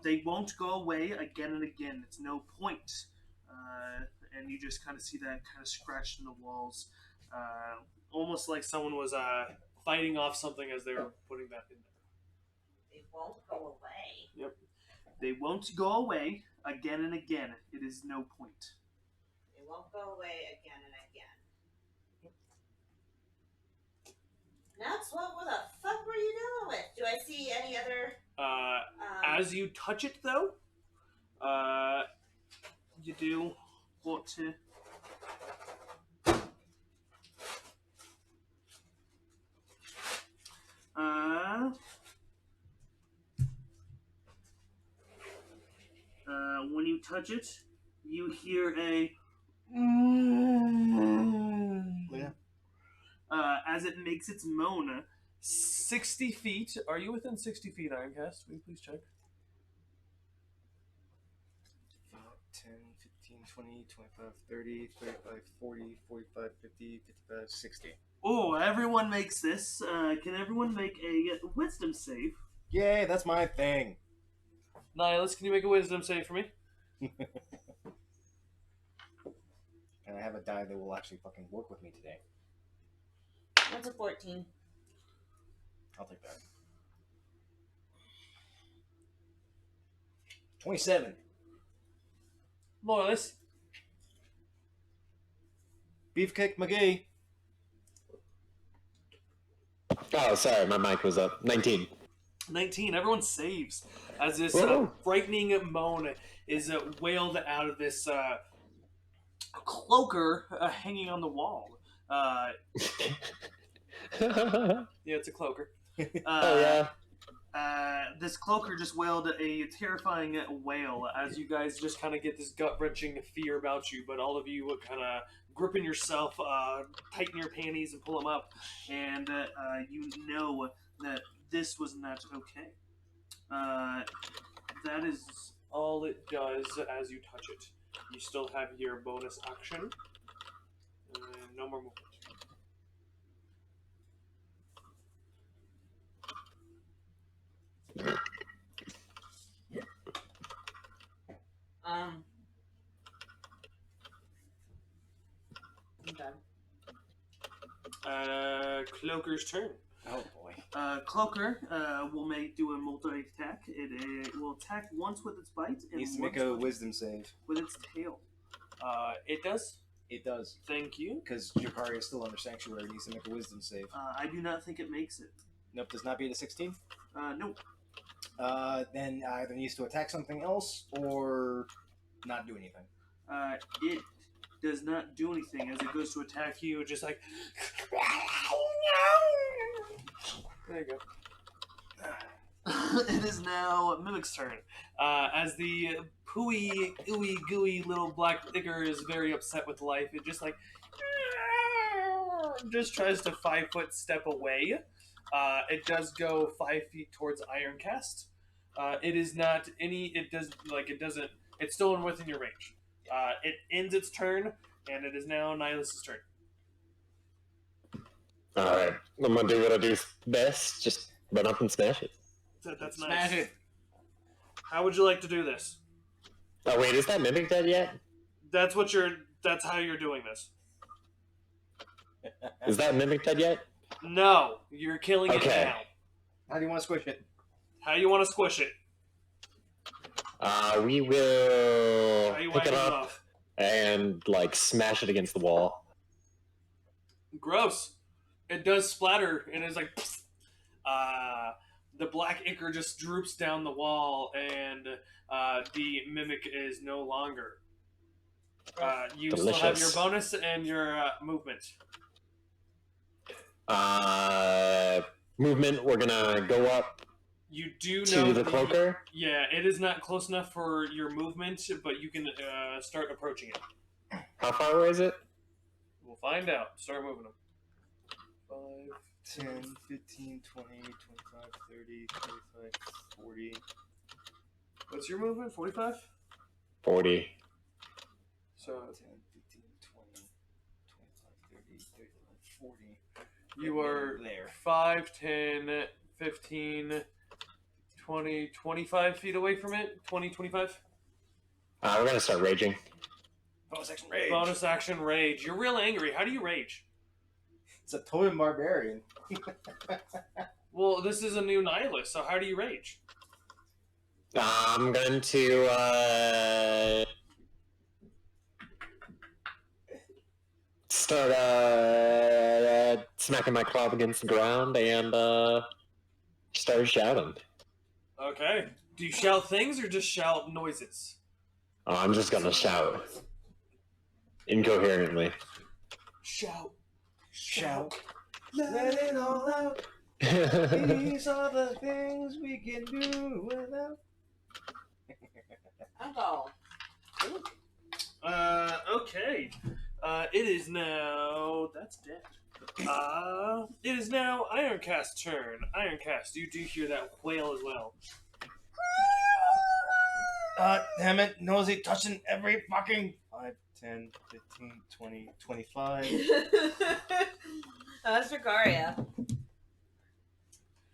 they won't go away again and again. It's no point. And you just kind of see that kind of scratched in the walls. Almost like someone was fighting off something as they were putting that in there. They won't go away. Yep. They won't go away again and again. It is no point. They won't go away again and again. Nuts, what the fuck were you dealing with? Do I see any other... As you touch it, though, you do want to... when you touch it, you hear a... Yeah. As it makes its moan. 60 feet. Are you within 60 feet, Ironcast? Will you please check? 10, 15, 20, 25, 30, 35, 40, 45, 50, 55, 60. Oh, everyone makes this. Can everyone make a wisdom save? Yay, that's my thing. Nihilus, can you make a wisdom save for me? And I have a die that will actually fucking work with me today. That's a 14. I'll take that. 27. Nihilus. Beefcake McGee. Oh, sorry, my mic was up. 19. 19. Everyone saves as this Whoa. frightening moan is wailed out of this cloaker hanging on the wall. Yeah, it's a cloaker. Oh, yeah. This cloaker just wailed a terrifying wail as you guys just kind of get this gut-wrenching fear about you, but all of you kind of gripping yourself, tighten your panties and pull them up, and you know that this was not okay. That is all it does as you touch it. You still have your bonus action. No more movement. I'm done. Cloaker's turn. Oh boy. Cloaker will do a multi-attack. It will attack once with its bite and Needs to once make a wisdom save. with its tail. It does. It does. Thank you. Because Jakari is still under sanctuary. Needs to make a wisdom save. I do not think it makes it. Nope, does not beat a 16. Nope. Then either needs to attack something else or not do anything. It does not do anything as it goes to attack you. Just like there you go. It is now Mimic's turn. As the pooey, ooey, gooey little black figure is very upset with life, it just like just tries to 5-foot step away. It does go 5 feet towards Ironcast. It is not any. It does like it doesn't. It's still within your range. It ends its turn, and it is now Nihilus' turn. Alright, I'm gonna do what I do best. Just run up and smash it. That's Smash nice. it. How would you like to do this? Oh, wait, is that Mimic dead yet? That's how you're doing this. Is that mimic dead yet? No, you're killing Okay. it now. How do you want to squish it? How you want to squish it? We will How you pick it whacking it up off? and like smash it against the wall. Gross. It does splatter, and it's like, the black ichor just droops down the wall, and the mimic is no longer. You still have your Delicious. bonus and your movement. Movement. We're gonna go up You do to know the cloaker. Yeah, it is not close enough for your movement, but you can start approaching it. How far away is it? We'll find out. Start moving them. 5, 10, 15, 20, 25, 30, 35, 40. What's your movement? 45? 40. So 10, 15, 20, 25, 30, 35, 40. you are there. 5, 10, 15, 20, 25 feet away from it? 20, 25? We're gonna start raging. Bonus action rage. Bonus action rage. You're real angry. How do you rage? It's a totem barbarian. Well, this is a new nihilist, so how do you rage? I'm going to start smacking my club against the ground and start shouting. Okay. Do you shout things or just shout noises? I'm just gonna shout incoherently. Shout. Shout. Let it all out. These are the things we can do without. Alcohol. Okay. It is now... That's dead. It is now Ironcast's turn. Ironcast, you do hear that wail as well. Damn it. Nosy touching every fucking 5, 10, 15, 20, 25. That's Dracaria.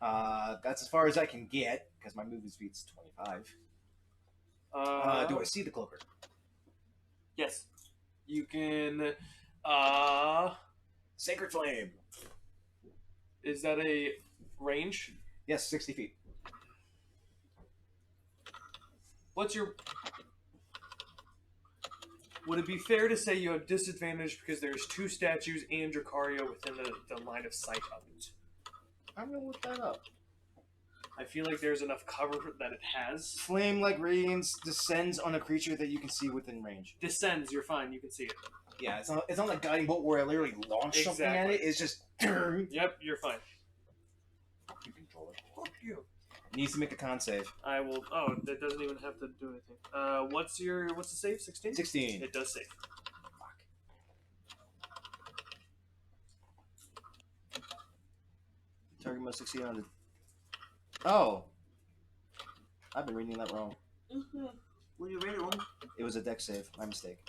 That's as far as I can get, because my movement speed's 25. Do I see the cloaker? Yes. You can... Sacred Flame. Is that a range? Yes, 60 feet. What's your... Would it be fair to say you have disadvantage because there's 2 statues and Dracaria within the line of sight of it? I'm gonna look that up. I feel like there's enough cover that it has. Flame like radiance descends on a creature that you can see within range. Descends, you're fine, you can see it. Yeah, it's not like guiding bolt where I literally launch something at Exactly. it. It's just Yep, you're fine. you control it. Fuck you. Needs to make a con save. I will... Oh, that doesn't even have to do anything. What's the save? 16? 16. It does save. Target must succeed on the. Oh, I've been reading that wrong. Will you read it wrong? It was a dex save. My mistake.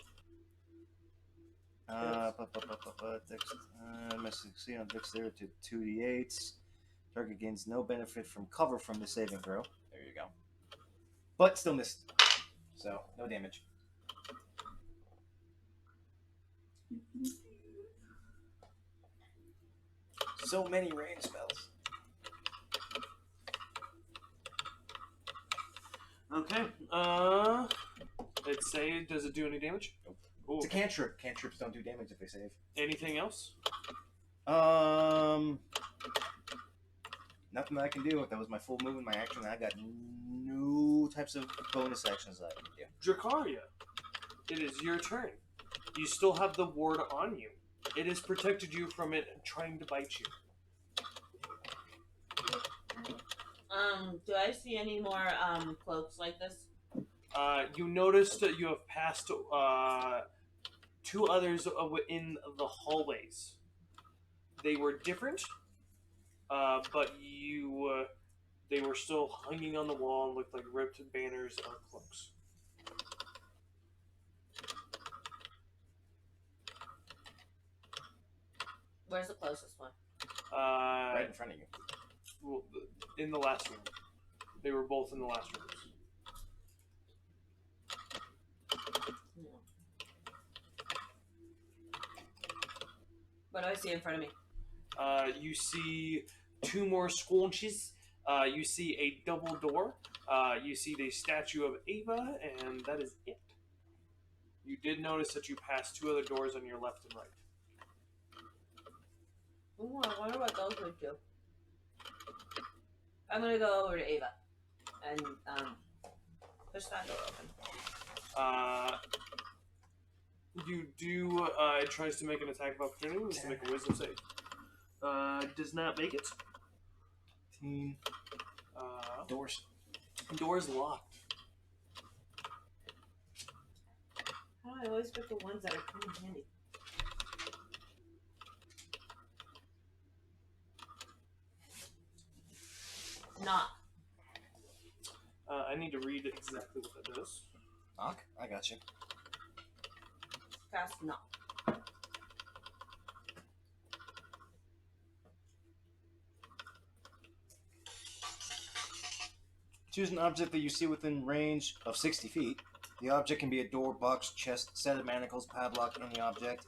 Dex, must succeed on dexterity to 2d8s. Target gains no benefit from cover from the saving throw. There you go. But still missed. So, no damage. So many range spells. Okay. Let's say, does it do any damage? Nope. Ooh. It's a cantrip. Cantrips don't do damage if they save. Anything else? Nothing that I can do. That was my full movement, my action. I got new types of bonus actions that I can do. Dracaria, it is your turn. You still have the ward on you. It has protected you from it trying to bite you. Do I see any more cloaks like this? You noticed that you have passed 2 others in the hallways. They were different, but they were still hanging on the wall and looked like ripped banners or cloaks. Where's the closest one? Right in front of you. Well, in the last room. They were both in the last rooms. What do I see in front of me? You see 2 more squanches. You see a double door. You see the statue of Ava, and that is it. You did notice that you passed 2 other doors on your left and right. Ooh, I wonder what those would do. I'm gonna go over to Ava and push that door open. You do. It tries to make an attack of opportunity. Needs to make a wisdom save. Does not make it. Team. Doors. Door's locked. How do I always pick the ones that are kind of handy? Knock. I need to read exactly what that does. Knock? I got you. Cast knock. Choose an object that you see within range of 60 feet. The object can be a door, box, chest, set of manacles, padlock, any object.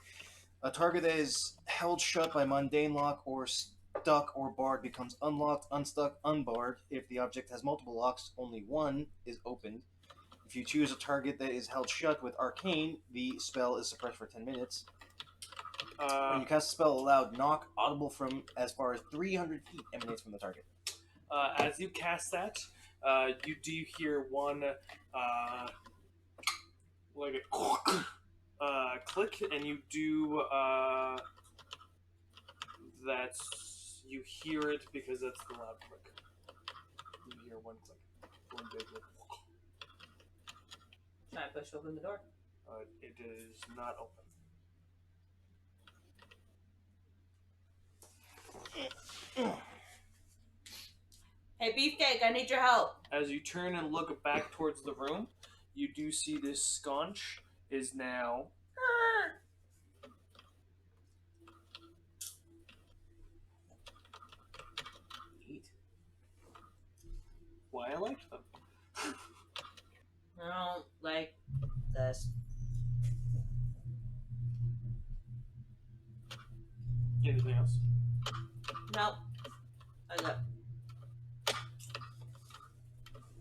A target that is held shut by mundane lock or stuck or barred becomes unlocked, unstuck, unbarred. If the object has multiple locks, only one is opened. If you choose a target that is held shut with arcane, the spell is suppressed for 10 minutes. When you cast a spell aloud, knock, audible from as far as 300 feet, emanates from the target. As you cast that, you do hear one like a click, and you do that's you hear it because that's the loud click. You hear one click, one big click. Should I push open the door? It is not open. Hey, Beefcake, I need your help. As you turn and look back towards the room, you do see this sconch is now. Neat. Why I liked them. I don't like this. Anything else? Nope. I got.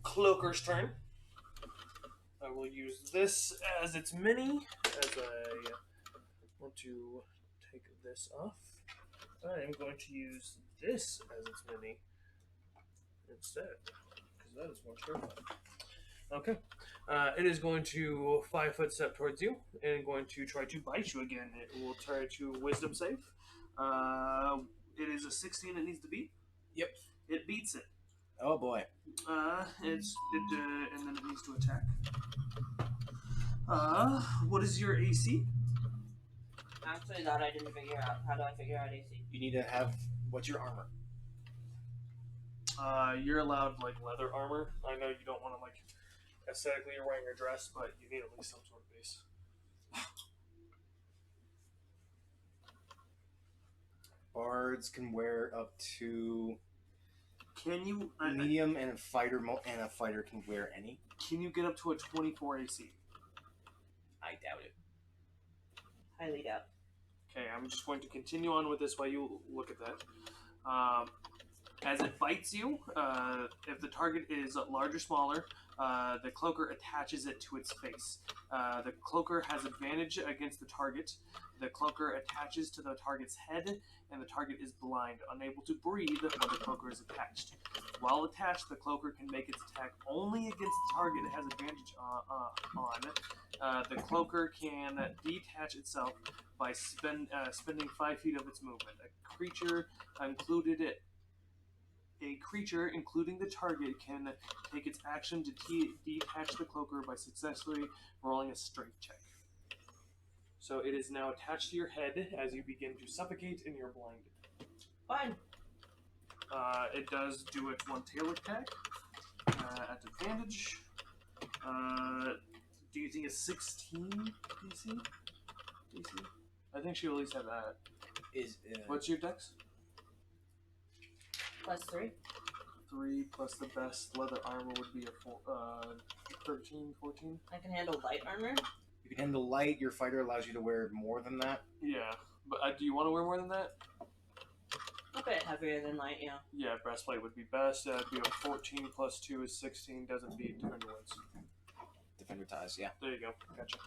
Cloaker's turn. I will use this as its mini, as I want to take this off. I am going to use this as its mini instead, because that is more terrifying. Okay. It is going to 5-foot step towards you, and going to try to bite you again. It will try to wisdom save. It is a 16 it needs to beat. Yep. It beats it. Oh boy. And then it needs to attack. What is your AC? Actually, that I didn't figure out. How do I figure out AC? You need to have. What's your armor? You're allowed like leather armor. I know you don't want to like aesthetically you're wearing a dress, but you need at least some sort of base. Bards can wear up to Can you medium, and a fighter can wear any. Can you get up to a 24 AC? I doubt it. Highly doubt. Okay, I'm just going to continue on with this while you look at that. As it bites you, if the target is large or smaller, the cloaker attaches it to its face. The cloaker has advantage against the target. The cloaker attaches to the target's head, and the target is blind, unable to breathe while the cloaker is attached. While attached, the cloaker can make its attack only against the target it has advantage on. The cloaker can detach itself by spending 5 feet of its movement. A creature, including the target, can take its action to detach the cloaker by successfully rolling a strength check. So it is now attached to your head as you begin to suffocate and you're blinded. Fine. It does do its one tail attack at advantage. Do you think a 16 DC? I think she'll at least have that. What's your dex? +3. 3 plus the best leather armor would be a 13, 14. I can handle light armor. You can handle light. Your fighter allows you to wear more than that. Yeah, but do you want to wear more than that? A bit heavier than light, yeah. Yeah, breastplate would be best. That'd be a 14 plus 2 is 16. Doesn't beat Defender wins. Defender ties, yeah. There you go. Gotcha.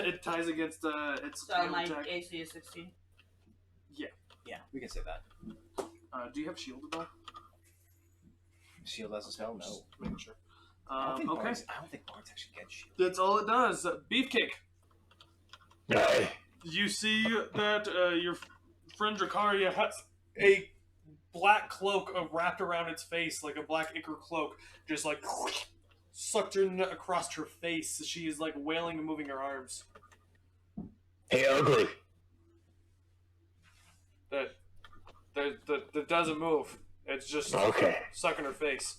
It ties against its So my attack. AC is 16. Yeah, we can say that. Do you have shield at all? Shield as a spell? No. Just making sure. I don't think Okay. Bards actually get shield. That's all it does. Beefcake. Aye. You see that your friend Dracaria has a black cloak wrapped around its face, like a black ichor cloak, just like sucked her across her face. She is like wailing and moving her arms. Hey, ugly. That doesn't move. It's just Okay. sucking her face.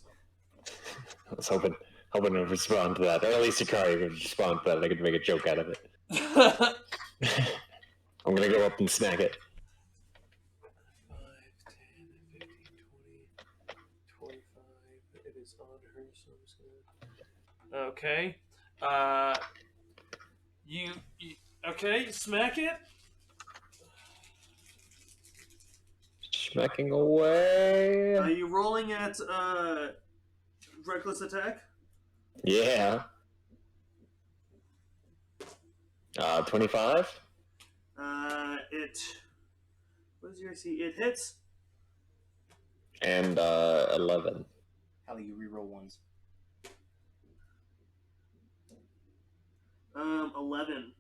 I was hoping to respond to that. Or at least Ikari would respond to that. And I could make a joke out of it. I'm gonna go up and smack it. 5, 10, 15, 20, 25. It is on her, so I'm just gonna. Okay. You okay? Smack it. Smacking away. Are you rolling at reckless attack? Yeah. 25. It. What is your AC? It hits. And 11. Hallie, you reroll ones. 11.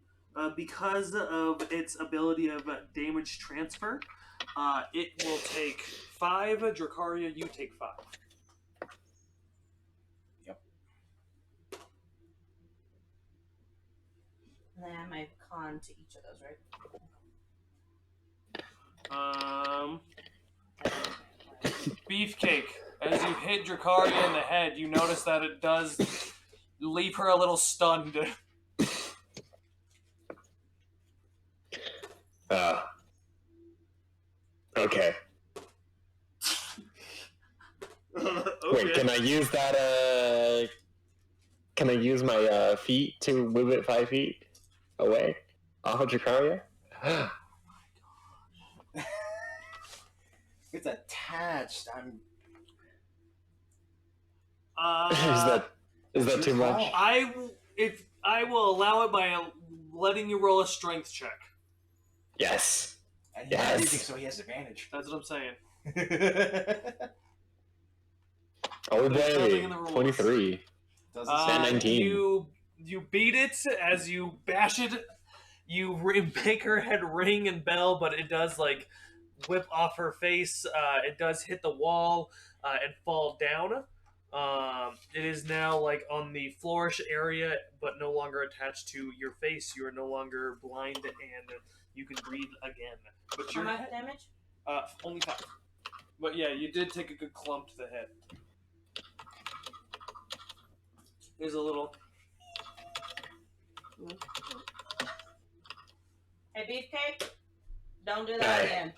Because of its ability of damage transfer, it will take 5. Dracaria, you take 5. And then I have my con to each of those, right? Beefcake. As you hit Dracaria in the head, you notice that it does leave her a little stunned. Okay. Wait, can I use that, can I use my, feet to move it 5 feet away? Off of Dracaria? It's attached. I'm. Is that too much? I will allow it by letting you roll a strength check. Yes. And Yes. he's so he has advantage. That's what I'm saying. Oh, There's nothing baby. in the rules. 23. Doesn't Uh, say 19. You beat it as you bash it. You make her head ring and bell, but it does like whip off her face. It does hit the wall and fall down. It is now like on the flourish area, but no longer attached to your face. You are no longer blind and you can breathe again. But How your much head, damage? only 5. But yeah, you did take a good clump to the head. Here's a little. Hey, Beefcake, don't do that Aye. again.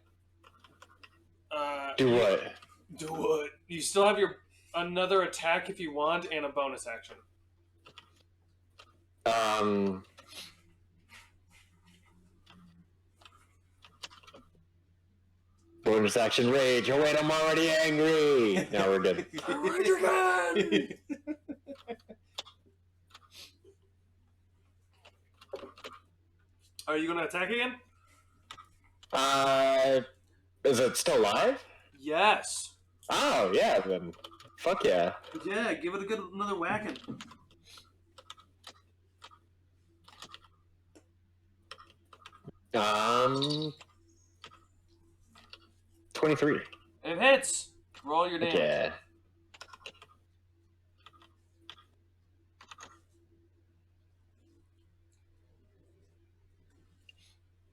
Do what? Do what? You still have your another attack if you want, and a bonus action. Bonus action rage. Oh wait, I'm already angry. Now we're good. Rage again! Are you gonna attack again? Is it still live? Yes. Oh yeah, then. Fuck yeah. Yeah, give it a good another whacking. Um. 23. It hits. Roll your damage. Yeah.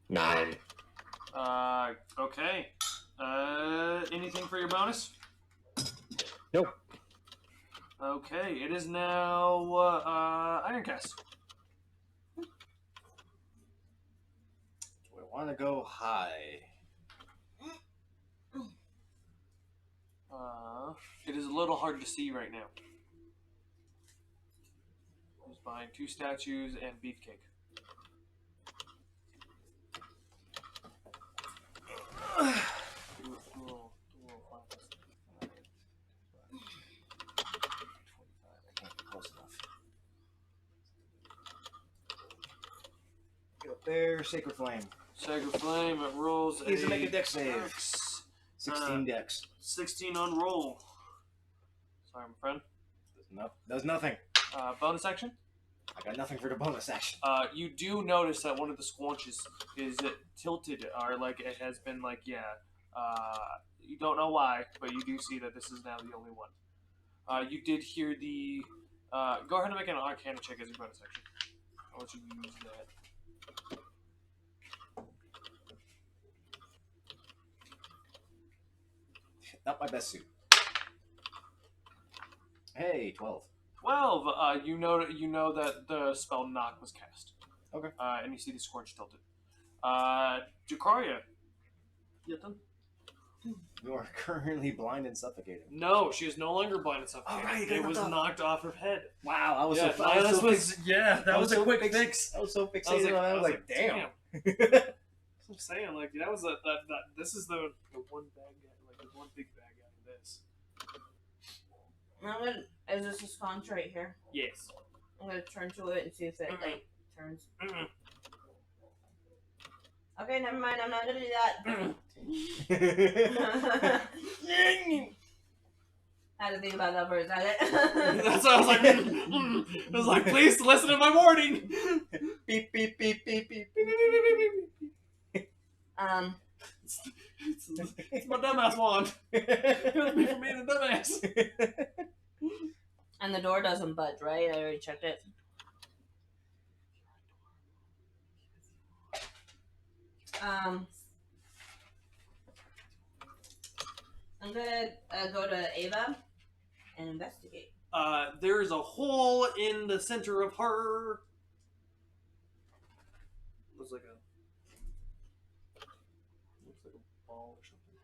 Nine. Okay. Anything for your bonus? Nope. Okay, it is now Ironcast. Do I want to go high? It is a little hard to see right now. buying 2 statues and beefcake. Get up there, Sacred Flame. Sacred Flame, it rolls He's make a dex save. Dex. 16 dex. 16 on roll. Sorry, my friend. Does nothing. Bonus action? I got nothing for the bonus action. You do notice that one of the squanches is tilted, or like it has been like, you don't know why, but you do see that this is now the only one. You did hear the, go ahead and make an Arcana check as your bonus action. I'll let you use that. Not my best suit. Hey, 12. 12. You know that the spell knock was cast. Okay. And you see the scorch tilted. Jacaria. You done? You are currently blind and suffocating. No, she is no longer blind and suffocated. Oh, right, it was knocked off her head. Wow, I was Yeah, so I was so fix- that was a so quick fix- fix. I was so fixated on that. I was like, damn. I'm saying, like, that was that this is the one bad guy, like the one big bad guy in this. Is this a sconce right here? Yes. I'm gonna turn to it and see if it like turns. Okay, never mind. I'm not gonna do that. I had to think about that for a second. That's why I was like, I was like, please listen to my warning. Beep beep beep beep beep beep beep beep. It's my dumbass wand. It was me for being a dumbass. And the door doesn't budge, right? I already checked it. I'm gonna go to Ava and investigate. There is a hole in the center of her. Looks like a ball or something.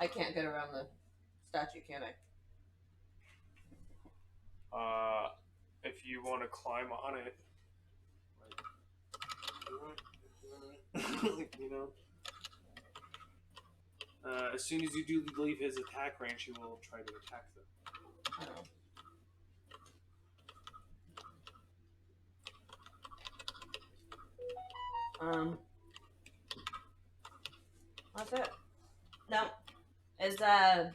I can't get around the statue, can I? If you want to climb on it, like, you know. As soon as you do leave his attack range, he will try to attack them. What's it? No. Is the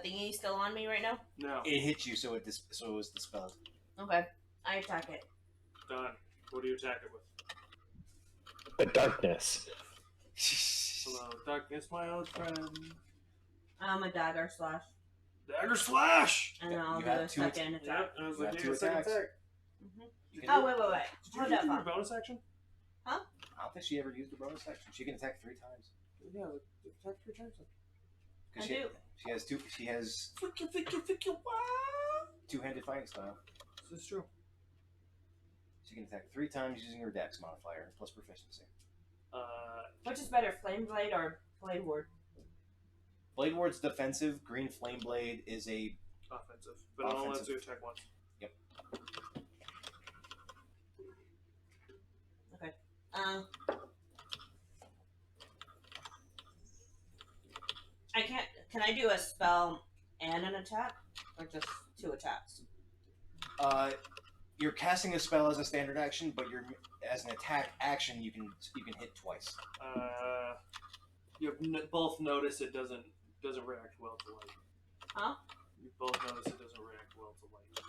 thingy still on me right now? No. It hit you, so it was dispelled. Okay. I attack it. Done. What do you attack it with? The darkness. Hello, darkness, my old friend. A dagger slash. Dagger slash! And then I'll You do have a two second attack. Yep, I was You like, have you two get a second attacks. attack. Oh, wait. Did Hold you up, do your Mom. bonus action? I don't think she ever used a bonus action. She can attack 3 times. Yeah, attack 3 times. I do. She has two. She has Frick you, wow! two-handed fighting style. This is true. She can attack 3 times using her dex modifier plus proficiency. Which is better, Flame Blade or Blade Ward? Blade Ward's defensive. Green Flame Blade is a Offensive. But it only lets you attack once. Yep. Okay. I can't. Can I do a spell and an attack, or just 2 attacks? You're casting a spell as a standard action, but as an attack action, you can hit twice. You have both notice it doesn't react well to light. Huh? You both notice it doesn't react well to light.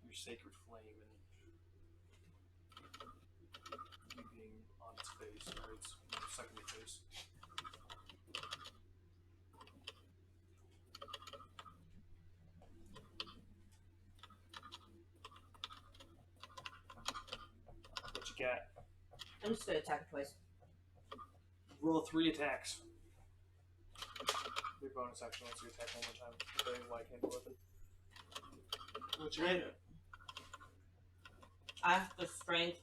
Your sacred flame and you being on its face, or its sucking your face. What you got? I'm just gonna attack it twice. Roll 3 attacks. Your bonus action lets you attack one more time with a white-handed weapon. What you hit? I have the strength.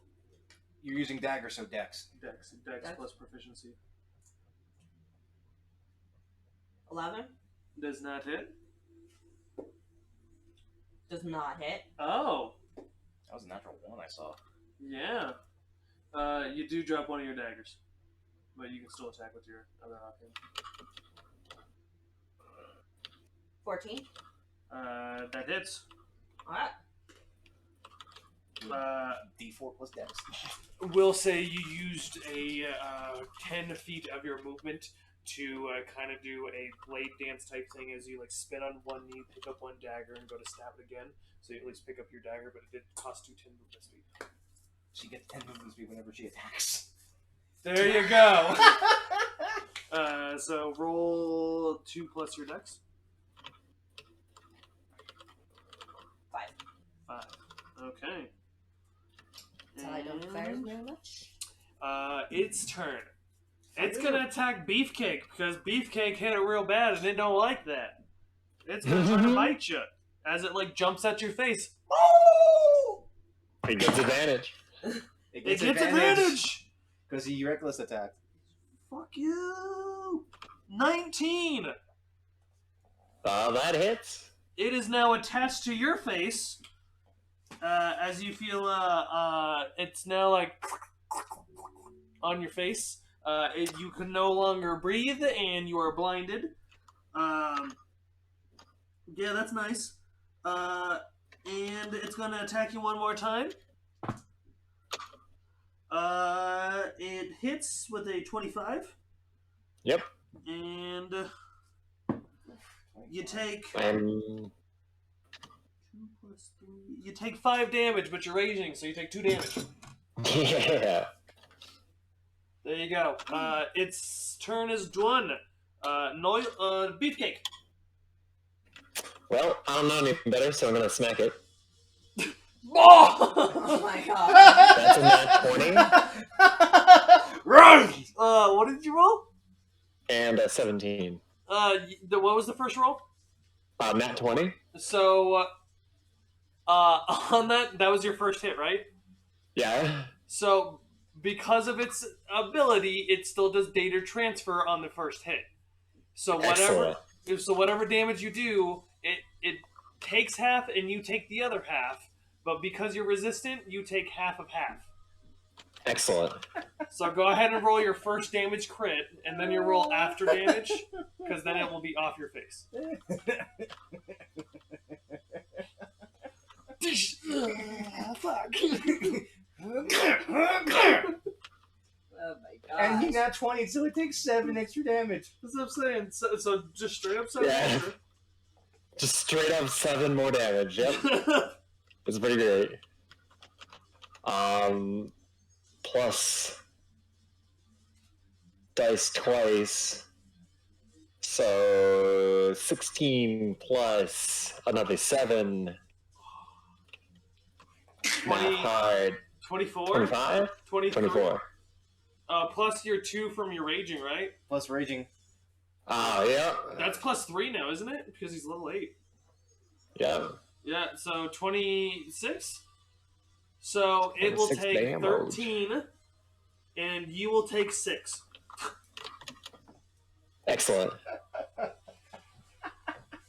You're using dagger, so dex. Dex plus proficiency. 11 Does not hit. does not hit. Oh, That was a natural 1 I saw. yeah. You do drop one of your daggers, but you can still attack with your other offhand. 14. That hits. Alright. D4 plus dex. We'll say you used a 10 feet of your movement to kind of do a blade dance type thing as you like spin on one knee, pick up one dagger, and go to stab it again. So you at least pick up your dagger, but it did cost you 10 movement speed. She gets 10 movement speed whenever she attacks. There you go. So roll 2 plus your dex. 5. Okay. So I don't fire very much. Its turn. It's gonna attack Beefcake because Beefcake hit it real bad and it don't like that. It's gonna try to bite you as it like jumps at your face. Oh! It gets advantage. It gets advantage because he reckless attacked. Fuck you. 19. That hits. It is now attached to your face. As you feel, it's now like on your face. You can no longer breathe, and you are blinded. Yeah, that's nice. And it's going to attack you one more time. It hits with a 25. Yep. And you take... You take 5 damage, but you're raging, so you take 2 damage. Yeah. There you go. Its turn is done. Beefcake. Well, I don't know anything better, so I'm gonna smack it. Oh my god. That's a nat 20. Run! What did you roll? And a 17. What was the first roll? Nat 20. So, on that was your first hit, right? Yeah. So, because of its ability, it still does data transfer on the first hit. So whatever damage you do, it takes half and you take the other half. But because you're resistant, you take half of half. Excellent. So go ahead and roll your first damage crit, and then you roll after damage, because then it will be off your face. Fuck. Oh my god. And he got 20, so it takes 7 extra damage. That's what I'm saying. So just straight up 7 extra. Just straight up 7 more damage. Yep. It's pretty great. Plus dice twice. So 16 plus another 7. 20, hard. 24? 25? 24. Plus your 2 from your raging, right? Plus raging. Yeah. That's plus 3 now, isn't it? Because he's level 8. Yeah. Yeah, so 26. So it will take damage. 13, and you will take 6. Excellent.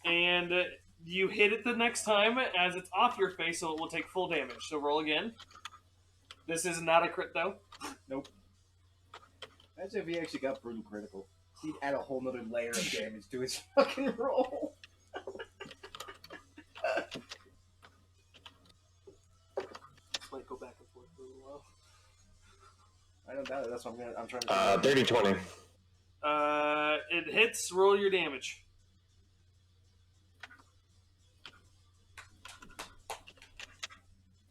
And you hit it the next time as it's off your face, so it will take full damage. So roll again. This is not a crit, though. Nope. Imagine if he actually got brutal critical. He'd add a whole nother layer of damage to his fucking roll. Might go back and forth for a little while. I don't doubt it. That's what I'm trying to. Dirty 20. It hits. Roll your damage.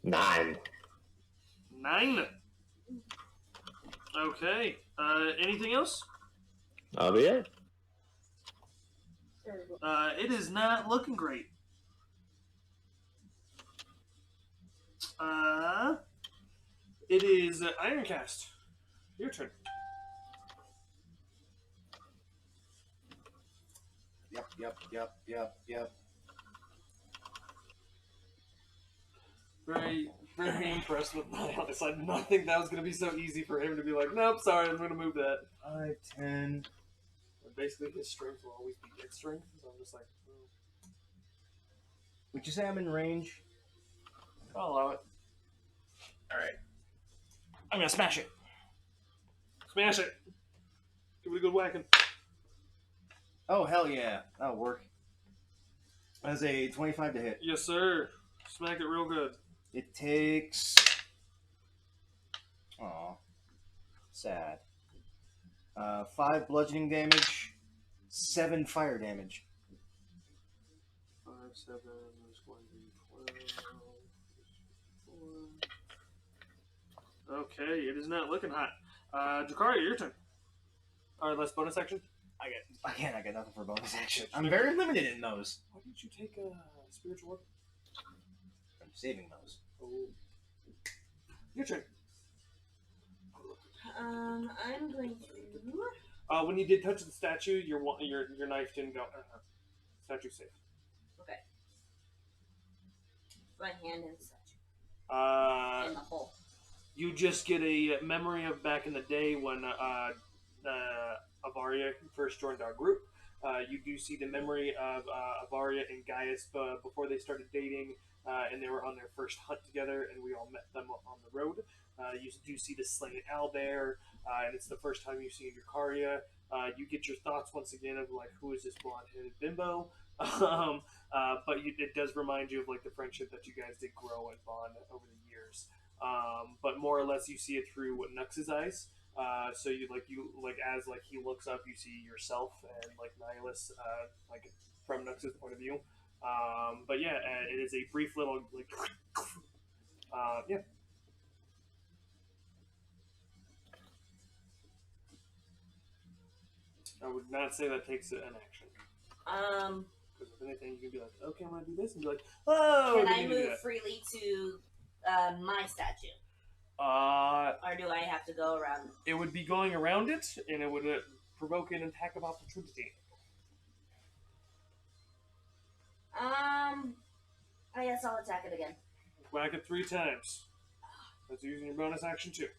Nine. 9. Okay. Anything else? That'll be it. It is not looking great. It is Ironcast. Your turn. Yep. Very, very impressed with Nihilus. I did not think that was going to be so easy for him to be like, nope, sorry, I'm going to move that. 5, 10. And basically, his strength will always be its strength, so I'm just like, Would you say I'm in range? I'll allow it. Alright. I'm going to smash it. Smash it. Give it a good whacking. Oh, hell yeah. That'll work. That's a 25 to hit. Yes, sir. Smack it real good. It takes... Aw. Sad. 5 bludgeoning damage, 7 fire damage. 5, 7, there's 1, 12, 4. Okay, it is not looking hot. Dracaria, your turn. Alright, last bonus action. I get nothing for bonus action. I'm very limited in those. Why didn't you take a spiritual weapon? I'm saving those. Oh. Your turn. I'm going to. When you did touch the statue, your knife didn't go. Statue safe. Okay. My hand in the statue. In the hole. You just get a memory of back in the day when Avaria first joined our group. You do see the memory of Avaria and Gaius before they started dating, and they were on their first hunt together, and we all met them on the road. You do see the slain owlbear, and it's the first time you've seen Dracaria. You get your thoughts once again of like, who is this blonde-headed bimbo? But it does remind you of like the friendship that you guys did grow and bond over the years. But more or less, you see it through Nux's eyes. So you as he looks up, you see yourself and like Nihilus, like from Nux's point of view. But yeah, it is a brief little like, yeah. I would not say that takes an action. Because if anything, you can be like, okay, I'm gonna do this, and be like, oh. Can I move freely to my statue? Or do I have to go around? It would be going around it, and it would provoke an attack of opportunity. I guess I'll attack it again. Whack it 3 times. That's using your bonus action too.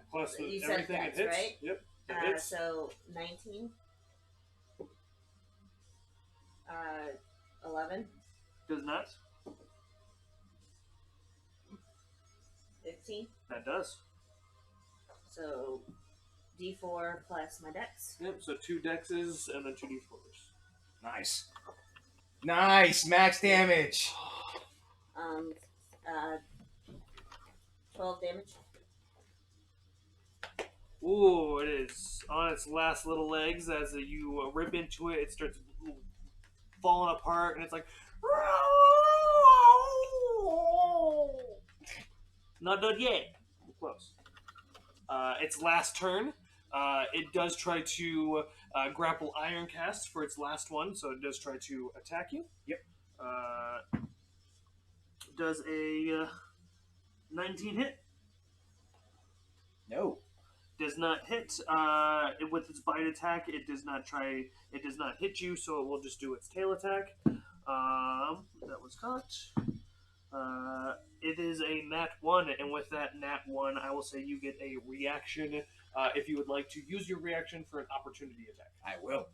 Plus you everything said it hits. Right? Yep. It hits. So 19. 11. Does not. 15. That does. So D4 plus my dex. Yep. So 2 dexes and then 2 d4s. Nice, max damage. 12 damage. Ooh, it is on its last little legs. As you rip into it, it starts falling apart, and it's like, not done yet. Close. Its last turn, it does try to grapple Ironcast for its last one, so it does try to attack you. Yep. Does a 19 hit? No. Does not hit. With its bite attack, it does not hit you, so it will just do its tail attack. That was caught. It is a nat 1, and with that nat 1, I will say you get a reaction if you would like to use your reaction for an opportunity attack. I will.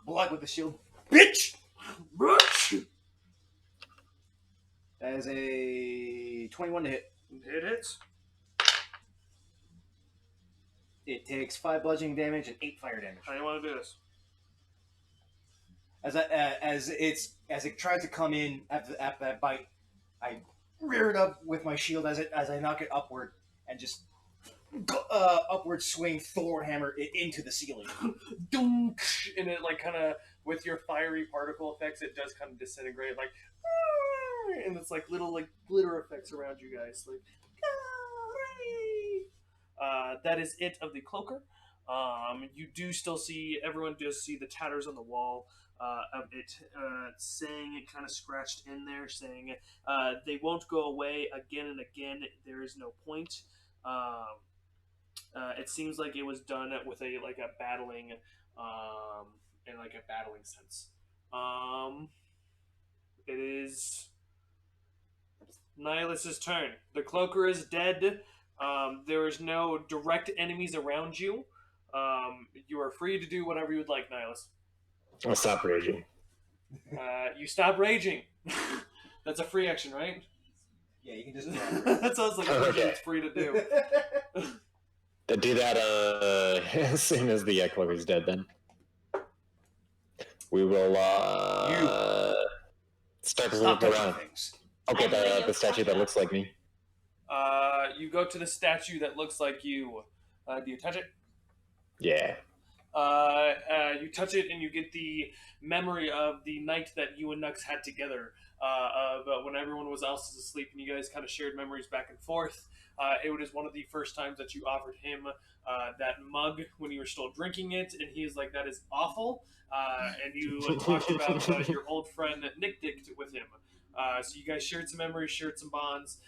Block with the shield. Bitch! Bitch! That is a 21 to hit. It hits. It takes 5 bludgeoning damage and 8 fire damage. How do you want to do this? As it tries to come in after that bite, I rear it up with my shield as I knock it upward and just upward swing Thor hammer it into the ceiling. Dunk! And it like kind of with your fiery particle effects, it does kind of disintegrate like, and it's like little like glitter effects around you guys like. That is it of the cloaker. You do still see, everyone does see the tatters on the wall of it saying, it kind of scratched in there, saying they won't go away again and again. There is no point. It seems like it was done with a battling, in like a battling sense. Um, it is Nihilus's turn. The cloaker is dead. There is no direct enemies around you. You are free to do whatever you would like, Nihilus. I'll stop raging. You stop raging. That's a free action, right? Yeah, you can just. That sounds like something it's free to do. Do that as soon as the cloaker is dead. Then we will start to Stop look touching around. things. Okay, I believe the statue that looks like me. You go to the statue that looks like you. Do you touch it? Yeah. You touch it and you get the memory of the night that you and Nux had together, of when everyone else was asleep and you guys kind of shared memories back and forth. It was one of the first times that you offered him that mug when you were still drinking it, and he was like, "That is awful." And you talked about your old friend Nick Dick with him. So you guys shared some memories, shared some bonds,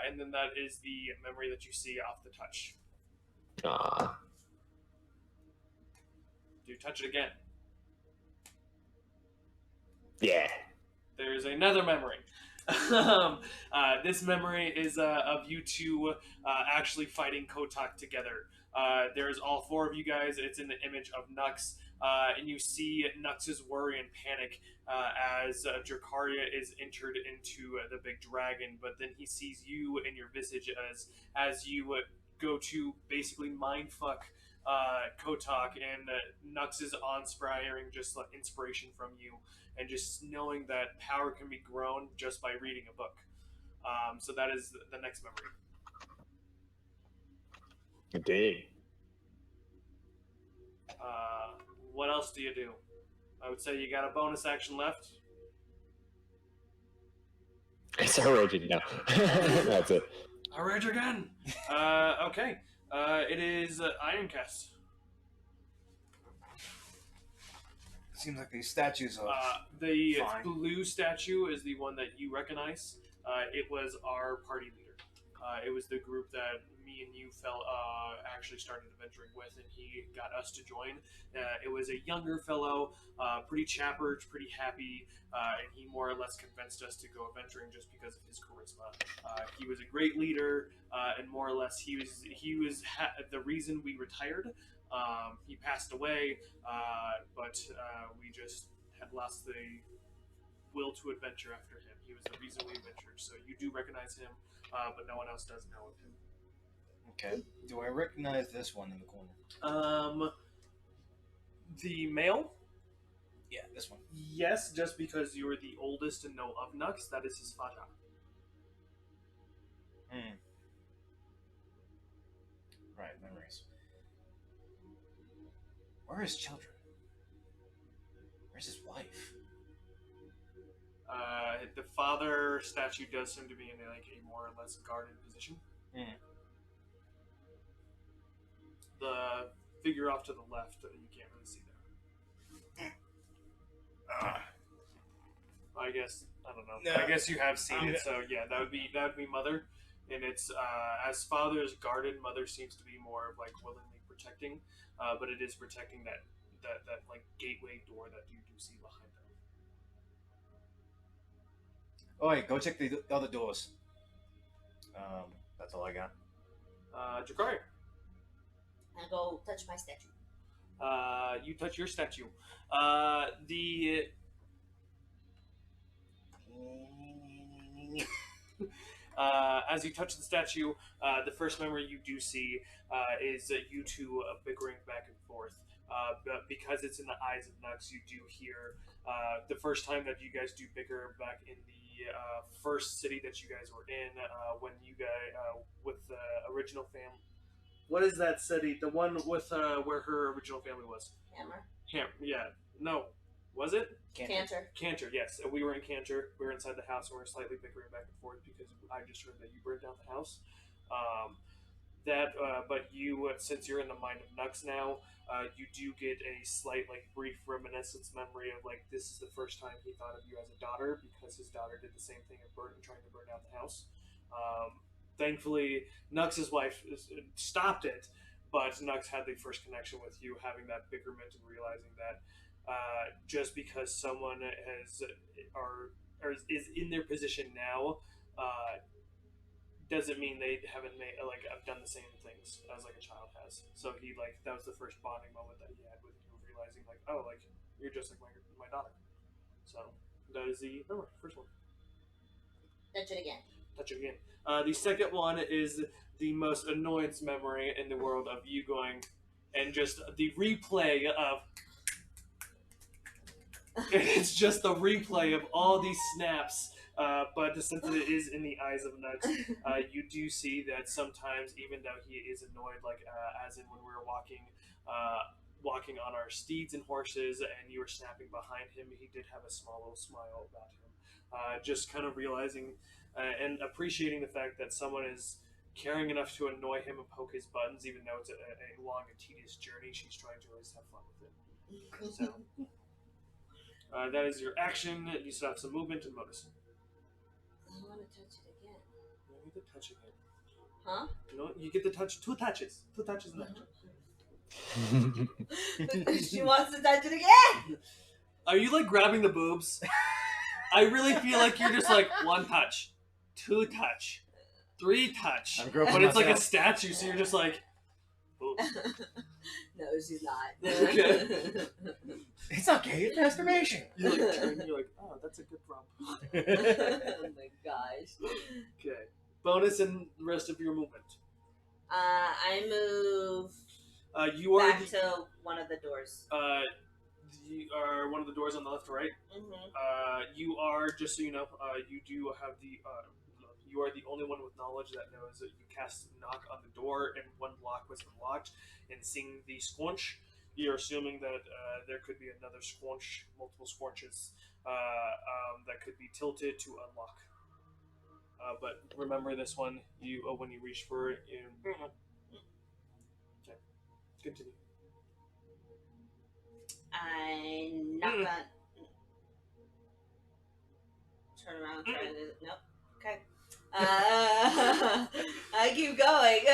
and then that is the memory that you see off the touch. Do you touch it again? Yeah. There's another memory. This memory is of you two actually fighting Kotak together. There's all four of you guys. It's in the image of Nux. And you see Nux's worry and panic as Dracaria is entered into the big dragon. But then he sees you in your visage as you go to basically mindfuck Kotak, and Nux is inspiring just like inspiration from you, and just knowing that power can be grown just by reading a book. So that is the next memory. Indeed. What else do you do? I would say you got a bonus action left. I start raging now. That's it. I rage again. Okay. It is Ironcast. Seems like these statues are. The fine. blue statue is the one that you recognize. It was our party leader. It was the group that me and you actually started adventuring with, and he got us to join. It was a younger fellow, pretty chapper, pretty happy, and he more or less convinced us to go adventuring just because of his charisma. He was a great leader, and more or less he was the reason we retired. He passed away, but we just had lost the will to adventure after him. He was the reason we adventured. So you do recognize him, but no one else does know of him. Okay. Do I recognize this one in the corner? The male? Yeah, this one. Yes, just because you are the oldest and know of Nux, that is his father. Right, memories. Where are his children? Where's his wife? The father statue does seem to be in a more or less guarded position. The figure off to the left, you can't really see there. I guess I don't know. No. I guess you have seen it, so yeah, that would be mother, and it's as father is guarded, mother seems to be more of like willingly protecting, but it is protecting that like gateway door that you do see behind them. Oh, wait, go check the other doors. That's all I got. Dracaria. I go touch my statue. You touch your statue. As you touch the statue, the first memory you do see is you two bickering back and forth. But because it's in the eyes of Nux, you do hear the first time that you guys do bicker back in the first city that you guys were in, when you guys with the original family. What is that city? The one with where her original family was? Hammer. Yeah. No. Was it? Cantor. Cantor, yes. We were in Cantor. We were inside the house and we were slightly bickering back and forth because I just heard that you burned down the house. But you, since you're in the mind of Nux now, you do get a slight, brief reminiscence memory of, this is the first time he thought of you as a daughter because his daughter did the same thing of trying to burn down the house. Thankfully, Nux's wife stopped it, but Nux had the first connection with you, having that bickerment and realizing that just because someone or is in their position now doesn't mean they haven't made like I've done the same things as like a child has. So he like that was the first bonding moment that he had with you, realizing like oh like you're just like my daughter. So that is the first one. Touch it again. Touch it again. The second one is the most annoyance memory in the world of you going and just the replay of. It's just the replay of all these snaps. But since it is in the eyes of Nux, you do see that sometimes, even though he is annoyed, like as in when we were walking on our steeds and horses, and you were snapping behind him, he did have a small little smile about him. Just kind of realizing and appreciating the fact that someone is caring enough to annoy him and poke his buttons, even though it's a long and tedious journey. She's trying to always have fun with it. So. That is your action. You still have some movement and bonus. I want to touch it again. You get to touch again. Huh? No, you get to touch 2 touches. 2 touches an action. She wants to touch it again! Are you like grabbing the boobs? I really feel like you're just like 1 touch, 2 touch, 3 touch. But it's like a statue, so you're just like. Ooh. No, she's not. Okay. It's okay. It's masturbation. You like turn. You're like, oh, that's a good rump. Oh my gosh. Okay. Bonus and the rest of your movement. I move You are back to one of the doors. You are one of the doors on the left or right. Mm-hmm. You are, just so you know, you do have you are the only one with knowledge that knows that you cast knock on the door and 1 block was unlocked, and seeing the squanch, you're assuming that there could be another squanch, multiple squanches that could be tilted to unlock. But remember this one, you when you reach for it. Okay, continue. I knock on. Turn around, try to. Nope. Okay. I keep going.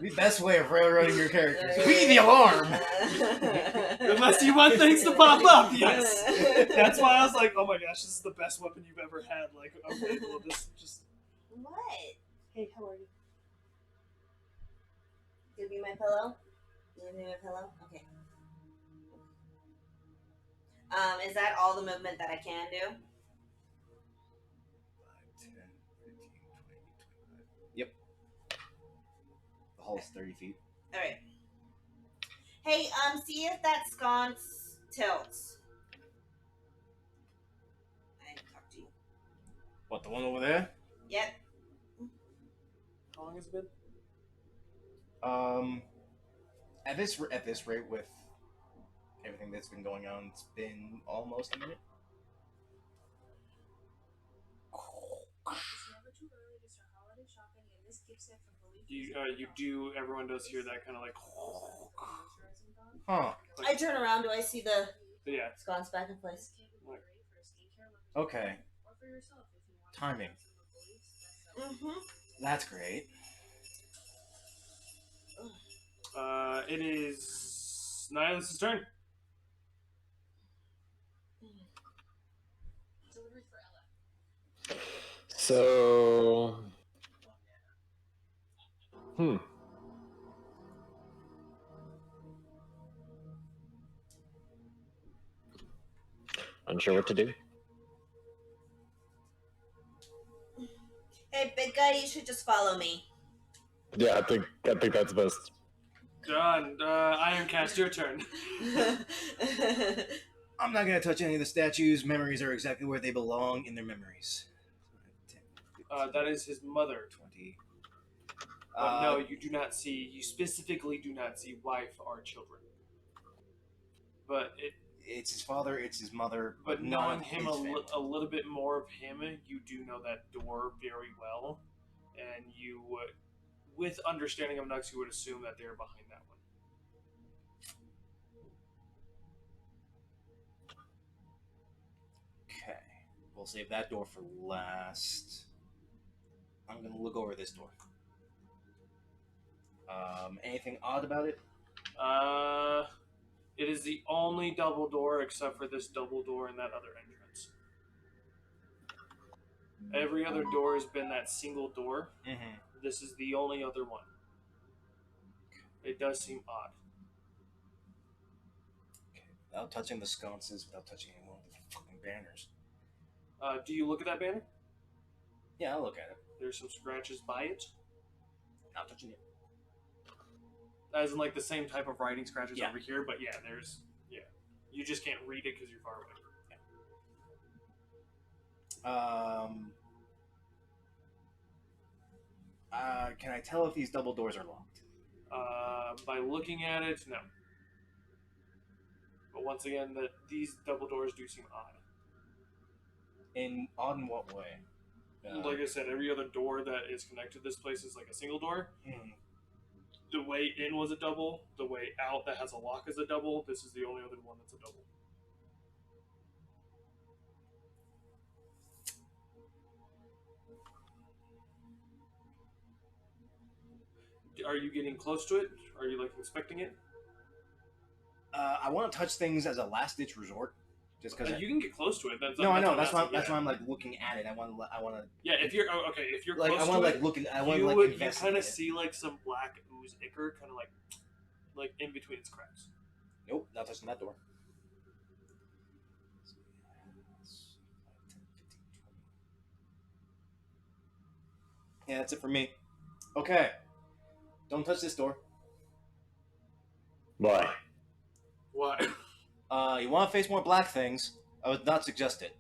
The best way of railroading your characters. Be the alarm! Unless you want things to pop up, yes. That's why I was like, oh my gosh, this is the best weapon you've ever had. Like, okay, well, this just. What? Hey, how are you? Give me my pillow. Give me my pillow. Okay. Is that all the movement that I can do? 5, 10, 15, 20, 25. Yep. The hall's 30 feet. All right. Hey, see if that sconce tilts. I need to talk to you. What, the one over there? Yep. How long has it been? At this rate, with everything that's been going on, it's been almost a minute. You do. Everyone does hear that kind of like. Huh. I turn around. Do I see the Yeah. sconce back in place? Okay. Timing. Mm-hmm. That's great. It is Nihilus' turn. So, unsure what to do. Hey, big guy, you should just follow me. Yeah, I think that's best. Done. Ironcast, your turn. I'm not going to touch any of the statues. Memories are exactly where they belong in their memories. 10, 15, That is his mother. 20. No, you do not see. You specifically do not see wife or children. But it's his father, it's his mother, but none knowing of him his family. a little bit more of him, you do know that door very well, and you would, with understanding of Nux, you would assume that they're behind that one. Okay. We'll save that door for last. I'm going to look over this door. Anything odd about it? It is the only double door except for this double door and that other entrance. Every other door has been that single door. Mm-hmm. This is the only other one. It does seem odd. Okay. Without touching the sconces, without touching any one of the fucking banners. Do you look at that banner? Yeah, I'll look at it. There's some scratches by it. Not touching it. As in, like, the same type of writing scratches Yeah. over here, but yeah, there's... Yeah. You just can't read it because you're far away. Can I tell if these double doors are locked? By looking at it, no. But once again, these double doors do seem odd. Odd in what way? Like I said, every other door that is connected to this place is like a single door. Mm. The way in was a double. The way out that has a lock is a double. This is the only other one that's a double. Are you getting close to it? Are you like inspecting it? I want to touch things as a last-ditch resort, just because. You can get close to it. No, I know. That's That's why I'm like looking at it. I want to. Yeah, if you're if you're like, close I want to to like it, look at. I want to like you investigate kind of it. see like some black ooze ichor, kind of like in between its cracks. Nope, not touching that door. Yeah, that's it for me. Okay. Don't touch this door. Why? What? You want to face more black things? I would not suggest it.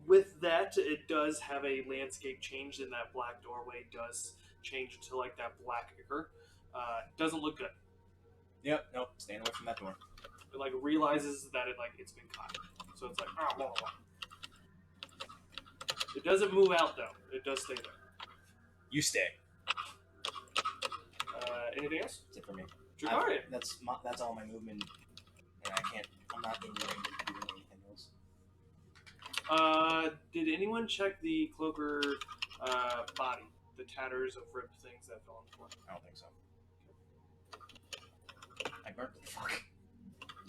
With that, it does have a landscape change, and that black doorway does change to like that black ichor. Doesn't look good. Yep, nope, staying away from that door. It like realizes that it's been caught, so it's like blah, blah, blah. It doesn't move out though. It does stay there. You stay. Anything else? That's it for me. Dragaria. That's all my movement, and I'm not in range of doing anything else. Did anyone check the cloaker body? The tatters of ripped things that fell on the floor? I don't think so. I burnt the fuck.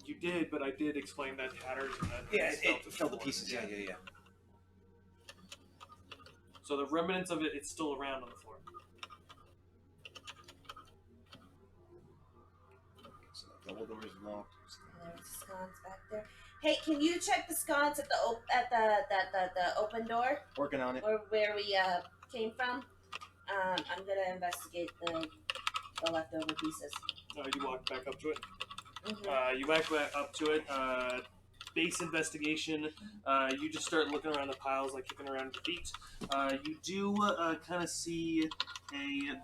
You did, but I did explain that tatters and that it fell to floor. pieces. Yeah. So the remnants of it's still around on the floor. So the double door is locked. There's a sconce back there. Hey, can you check the sconce at the open door, Working on it. or where we came from? I'm gonna investigate the leftover pieces. You walk back up to it. Mm-hmm. You back up to it. Base investigation. You just start looking around the piles, like kicking around your feet. You do kind of see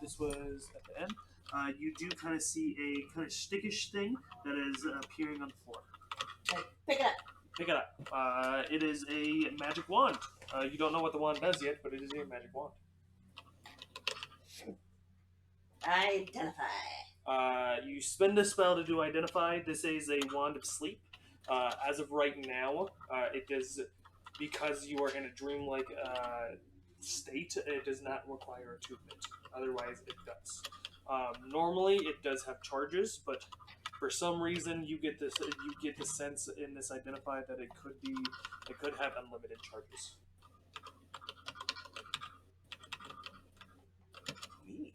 this was at the end. You do kind of see a kind of stickish thing that is appearing on the floor. Okay, pick it up. Pick it up. It is a magic wand. You don't know what the wand does yet, but it is a magic wand. Identify. You spend a spell to do identify. This is a wand of sleep. As of right now, it does, because you are in a dreamlike state, it does not require attunement. Otherwise, it does. Normally, it does have charges, but for some reason, you get the sense in this identify that it could have unlimited charges. Neat.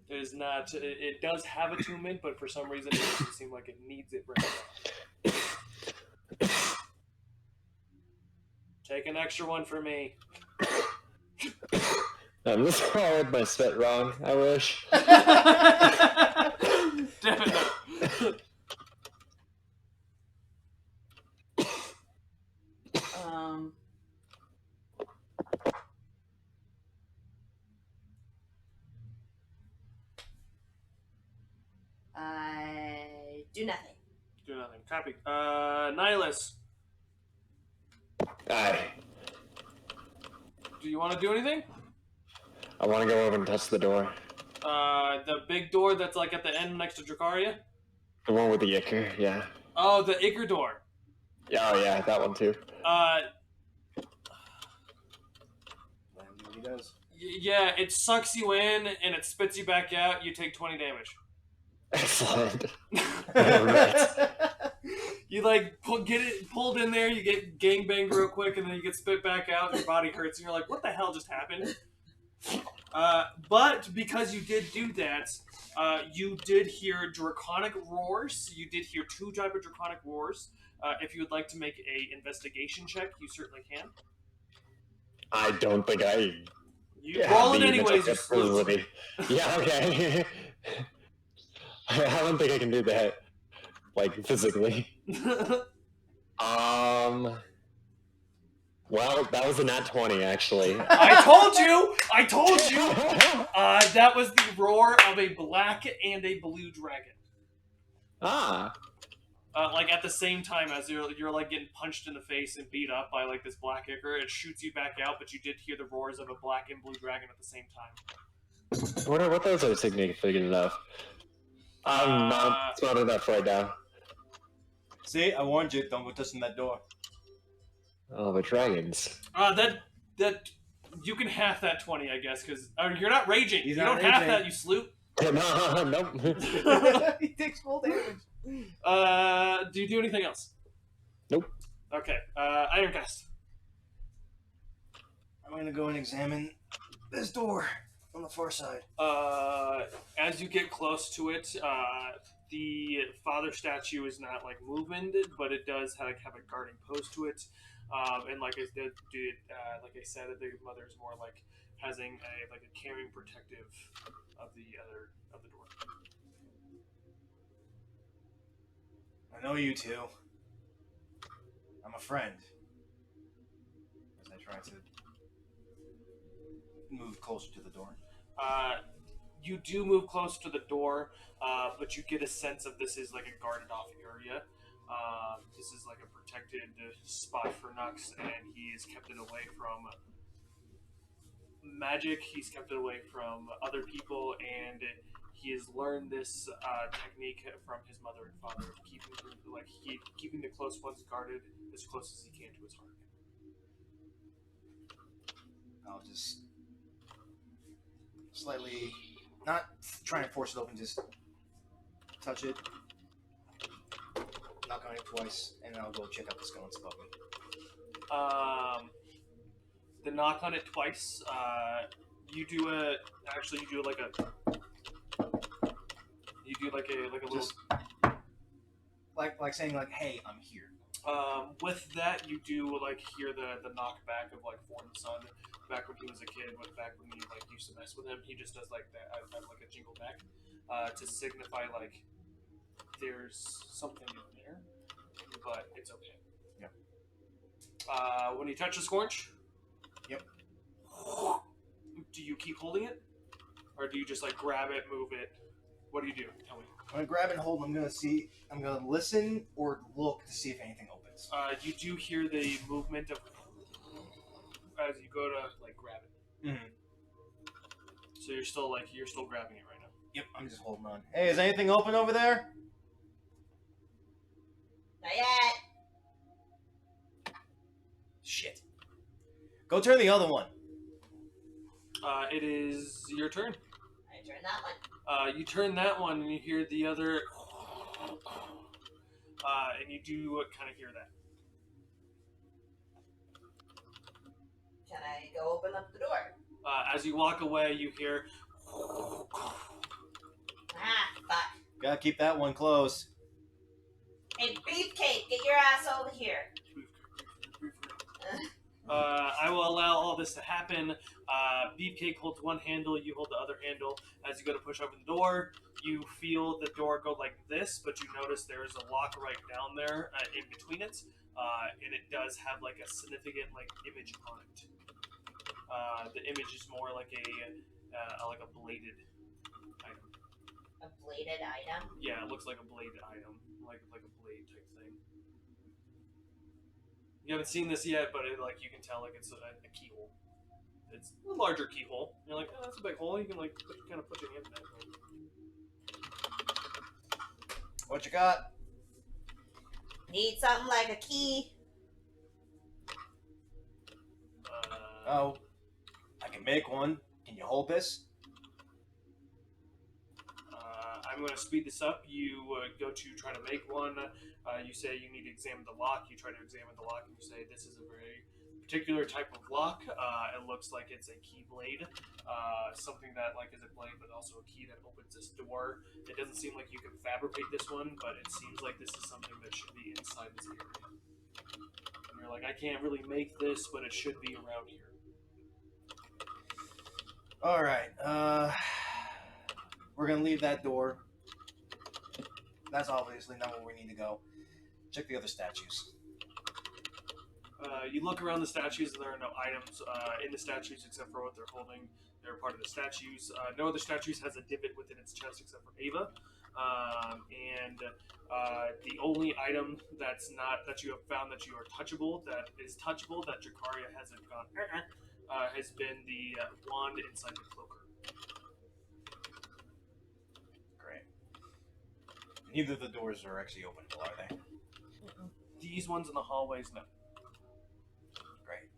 It is not. It does have attunement, but for some reason, it doesn't seem like it needs it right now. Take an extra one for me. I'm just swallowed my spit wrong. I wish. Damn it, no. I do nothing. Do nothing. Copy. Nihilus, Aye. do you want to do anything? I want to go over and touch the door. The big door that's like at the end next to Dragaria? The one with the ichor, yeah. Oh, the ichor door. Oh yeah, that one too. Let him do what he does. Yeah, it sucks you in and it spits you back out. You take 20 damage. Excellent. You like get it pulled in there, you get gangbanged real quick, and then you get spit back out. Your body hurts, and you're like, "What the hell just happened?" But because you did do that, you did hear draconic roars. You did hear 2 type of draconic roars. If you would like to make a investigation check, you certainly can. I don't think I. You roll it anyways. You ability. Yeah. Okay. I don't think I can do that, like physically. Well, that was a nat 20, actually. I told you! That was the roar of a black and a blue dragon. Ah. Like at the same time as you're like getting punched in the face and beat up by like this black ichor, it shoots you back out, but you did hear the roars of a black and blue dragon at the same time. I wonder what those are significant enough. I'm not smart enough right now. See, I warned you. Don't go touching that door. Oh, the dragons. That you can half that 20, I guess, because you're not raging. He's you not don't half raging. that, you sloop. No, nope. He takes full damage. Do you do anything else? Nope. Okay. Ironcast. I'm gonna go and examine this door on the far side. As you get close to it, the father statue is not like moving, but it does have a guarding post to it. And like I said, the mother is more like having a caring, protective of the door. I know you two. I'm a friend. As I try to move closer to the door. You do move close to the door, but you get a sense of this is like a guarded off area. This is like a protected spot for Nux, and he's kept it away from magic. He's kept it away from other people, and he has learned this technique from his mother and father of keeping the close ones guarded as close as he can to his heart. I'll just slightly, not try and force it open, just touch it, knock on it twice, and then I'll go check out the skeletons above me. The knock on it twice. You do like a little. Just like saying like, "Hey, I'm here." With that, you do like hear the knockback of like Ford and Son. Back when he was a kid, back when you like used to mess with him, he just does like that, like a jingle back, to signify like there's something in there, but it's okay. Yep. When you touch the scorch, yep. Do you keep holding it, or do you just like grab it, move it? What do you do? Tell me. I'm gonna grab and hold. I'm gonna listen or look to see if anything opens. You do hear the movement of as you go to like grab it. Mm-hmm. So you're still grabbing it right now. Yep, I'm just holding on. Hey, is anything open over there? Not yet. Shit. Go turn the other one. It is your turn. I turn that one. You turn that one and you hear the other, and you do kind of hear that. Can I go open up the door? As you walk away, you hear. Ah, fuck. Gotta keep that one closed. Hey, Beefcake, get your ass over here. I will allow all this to happen. Beefcake holds one handle, you hold the other handle. As you go to push open the door, you feel the door go like this, but you notice there is a lock right down there in between it, and it does have like a significant like image on it. The image is more like a bladed item. A bladed item? Yeah, it looks like a blade item, like a blade type thing. You haven't seen this yet, but you can tell it's a keyhole. It's a larger keyhole. You're like, oh, that's a big hole. You can kind of put your hand in it. What you got? Need something like a key. Oh, I can make one. Can you hold this? I'm going to speed this up. You go to try to make one. You say you need to examine the lock. You try to examine the lock, and you say this is a very particular type of lock. It looks like it's a key blade, something that like is a blade, but also a key that opens this door. It doesn't seem like you can fabricate this one, but it seems like this is something that should be inside this area. And you're like, I can't really make this, but it should be around here. All right. We're gonna leave that door. That's obviously not where we need to go. Check the other statues. You look around the statues, and there are no items in the statues except for what they're holding. They're part of the statues. No other statues has a divot within its chest except for Ava. The only item that's not that you have found that you are touchable, that is touchable, that Dracaria hasn't gone, has been the wand inside the cloaker. Great. Neither of the doors are actually openable, are they? These ones in the hallways, no. Great.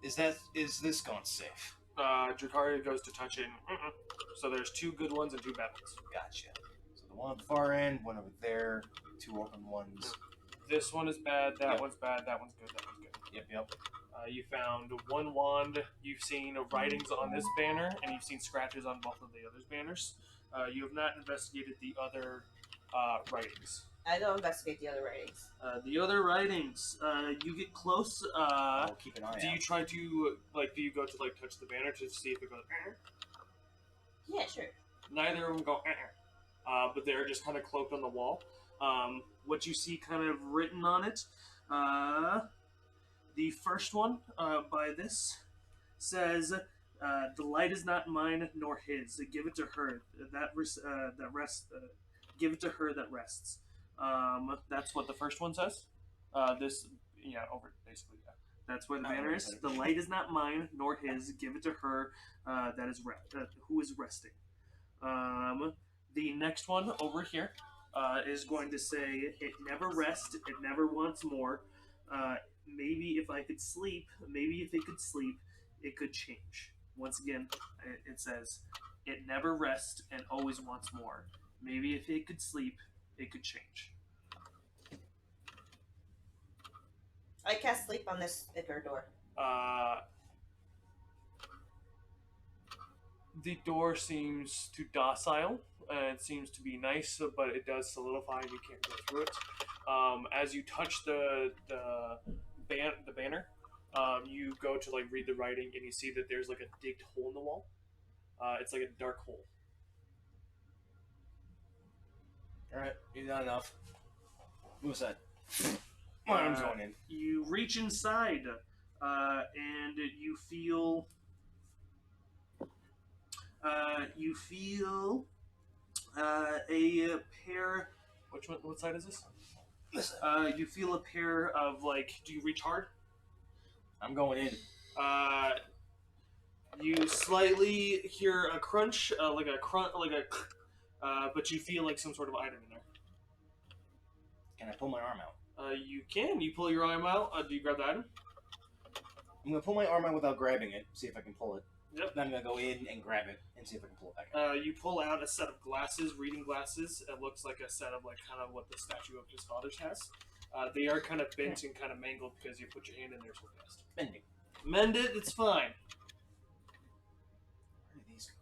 Is this gone safe? Dracaria goes to touch it. So there's two good ones and two bad ones. Gotcha. So the one on the far end, one over there, two open ones. This one is bad, that Yep. one's bad, that one's good, that one's good. Yep. You found one wand, you've seen writings on this banner, and you've seen scratches on both of the others' banners. You have not investigated the other writings. I go investigate the other writings. The other writings, you get close. I'll keep an eye Do you out. try to, do you go to, touch the banner to see if it goes, Yeah, sure. Neither of them go, but they're just kind of cloaked on the wall. What you see kind of written on it, the first one by this says, "The light is not mine nor his. Give it to her. Give it to her that rests." That's what the first one says. Over basically. Yeah. That's where the banner is. The light is not mine nor his. Give it to her that is who is resting. The next one over here is going to say, "It never rests. It never wants more. Maybe if I could sleep, maybe if it could sleep, it could change." Once again, it says, "It never rests and always wants more. Maybe if it could sleep, it could change." I cast sleep on this bigger door. The door seems too docile. It seems to be nice, but it does solidify and you can't go through it. As you touch the banner, you go to read the writing and you see that there's a digged hole in the wall. It's like a dark hole. Alright, you got enough. Move aside. My arm's going in. You reach inside, and you feel a pair. Which one? What side is this? Listen. You feel a pair of do you reach hard? I'm going in. You slightly hear a crunch, but you feel some sort of item in there. Can I pull my arm out? You can. You pull your arm out. Do you grab the item? I'm gonna pull my arm out without grabbing it, see if I can pull it. Yep. Then I'm gonna go in and grab it and see if I can pull it back out. You pull out a set of glasses, reading glasses. It looks like a set of kind of what the statue of his father's has. They are kind of bent and kind of mangled because you put your hand in there so fast. Bending. Mend it. It's fine. Where do these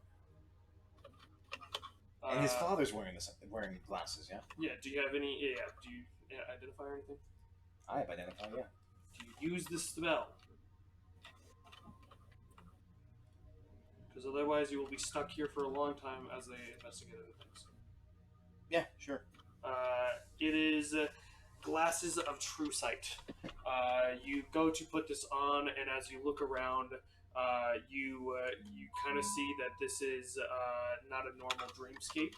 go? And his father's wearing glasses, yeah? Yeah. Do you have any? Yeah. Do you identify or anything? I have identified, yeah. Do you use this spell? Because otherwise you will be stuck here for a long time as they investigate other things. Yeah, sure. It is glasses of true sight. You go to put this on, and as you look around, you kind of see that this is not a normal dreamscape.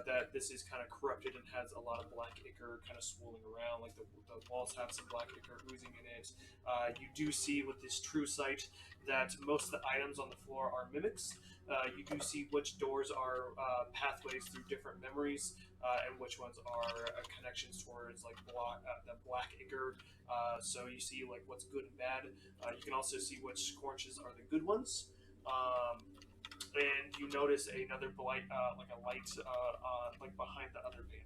That this is kind of corrupted and has a lot of black ichor kind of swirling around, like the walls have some black ichor oozing in it. You do see with this true sight that most of the items on the floor are mimics. You do see which doors are pathways through different memories, and which ones are connections towards like the Black Ichor. So you see like what's good and bad. You can also see which scorches are the good ones. And you notice another blight, like a light, like behind the other banner.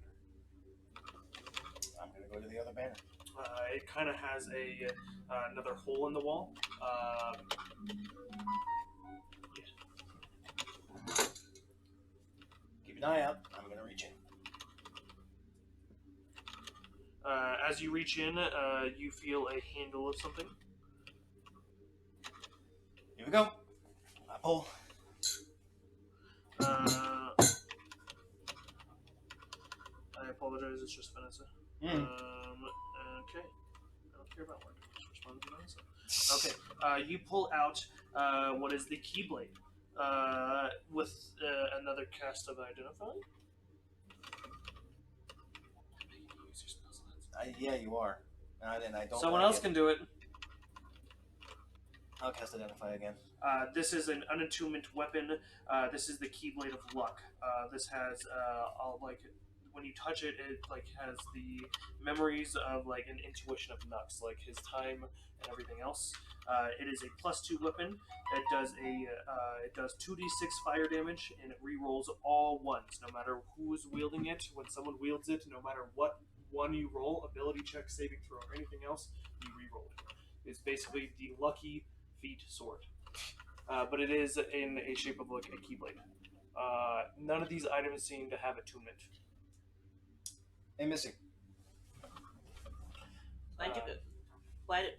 I'm gonna go to the other banner. It kind of has another hole in the wall. Keep an eye out. I'm gonna reach in. As you reach in, you feel a handle of something. Here we go. I pull. I apologize, it's just Vanessa. Okay. I don't care about work. Just respond to Vanessa. Okay. You pull out what is the Keyblade with another cast of Identify. Yeah, you are. And I don't. Someone like else it. can do it. I'll cast Identify again. This is an unattunement weapon. This is the Keyblade of Luck. This has all like when you touch it, it like has the memories of like an intuition of Nux, like his time and everything else. It is a +2 weapon. It does it does 2d6 fire damage, and it rerolls all ones, no matter who is wielding it. When someone wields it, no matter what one you roll, ability check, saving throw, or anything else, you reroll it. It's basically the lucky feat sword. But it is in a shape of like a Keyblade. None of these items seem to have attunement. Hey, Missy. Why'd you? What?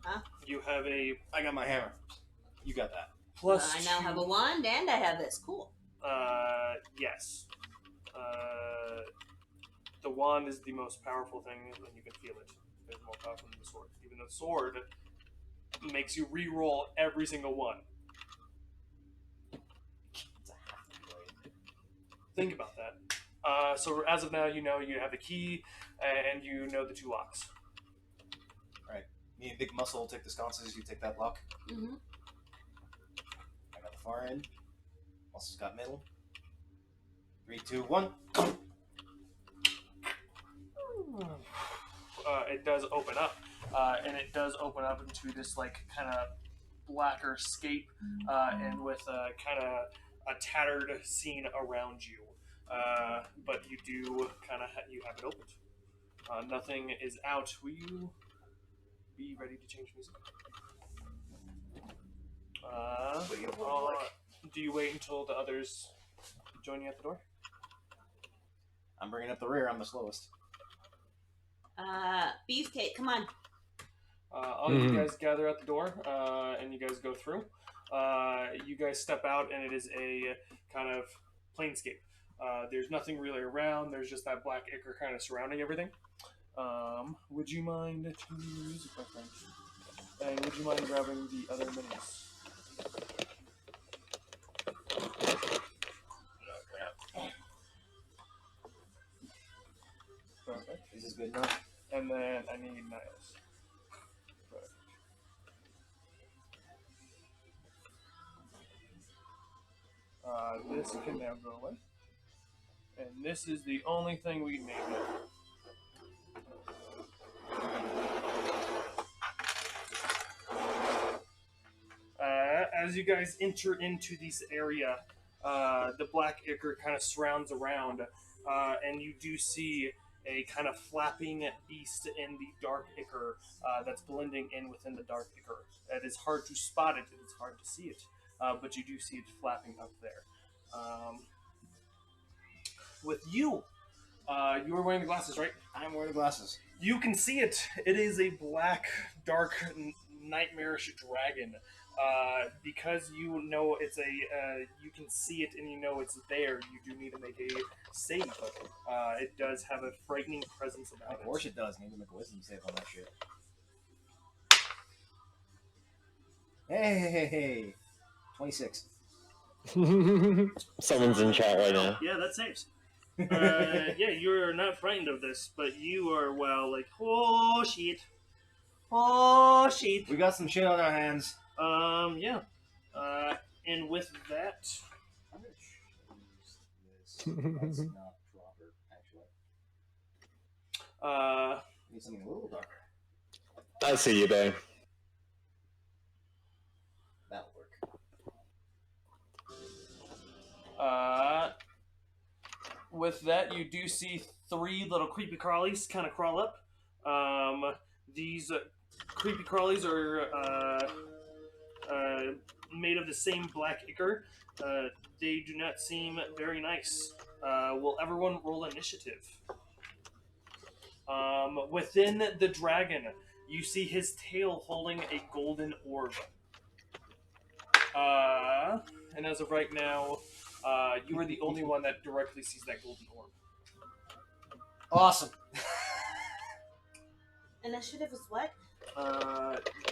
Huh? You have a I got my hammer. You got that. plus. I now have a wand and I have this. Cool. Yes. The wand is the most powerful thing, and you can feel it. It's more powerful than the sword. Even the sword makes you re-roll every single one. It's a half blade. Think about that. So as of now, you know you have the key, and you know the 2 locks. Alright. Me and Big Muscle will take the sconces, you take that lock. Mm-hmm. I got the far end. Muscle's got middle. 3, 2, 1. It does open up, and it does open up into this like kind of blacker scape, and with kind of a tattered scene around you. But you do kind of you have it opened. Nothing is out. Will you be ready to change music? Do you wait until the others join you at the door? I'm bringing up the rear. I'm the slowest. Beefcake, come on. All you guys gather at the door, and you guys go through. You guys step out, and it is a kind of planescape. There's nothing really around. There's just that black ichor kind of surrounding everything. Would you mind changing the music, my friend? And would you mind grabbing the other minis? Perfect. This is good enough. And then I need Niles. This can now go away. And this is the only thing we need. As you guys enter into this area, the black ichor kind of surrounds around, and you do see a kind of flapping beast in the dark ichor that's blending in within the dark ichor. It is hard to spot it, it's hard to see it, but you do see it flapping up there. With you, you are wearing the glasses, right? I'm wearing the glasses. You can see it. It is a black, dark, nightmarish dragon. Because you know it's you can see it and you know it's there, you do need to make a save. It does have a frightening presence about it. Of course it does. Need to make a wisdom save on that shit. Hey. 26. Someone's in chat right now. Yeah, that saves. Yeah, you're not frightened of this, but you are, well, like, oh shit. Oh shit. We got some shit on our hands. Yeah. And with that, I'm gonna choose this. That's not proper, actually. I need something a little darker. I see you there. That'll work. With that, you do see 3 little creepy crawlies kind of crawl up. These creepy crawlies are made of the same black ichor. They do not seem very nice. Will everyone roll initiative? Within the dragon, you see his tail holding a golden orb. And as of right now, you are the only one that directly sees that golden orb. Awesome. Initiative is what?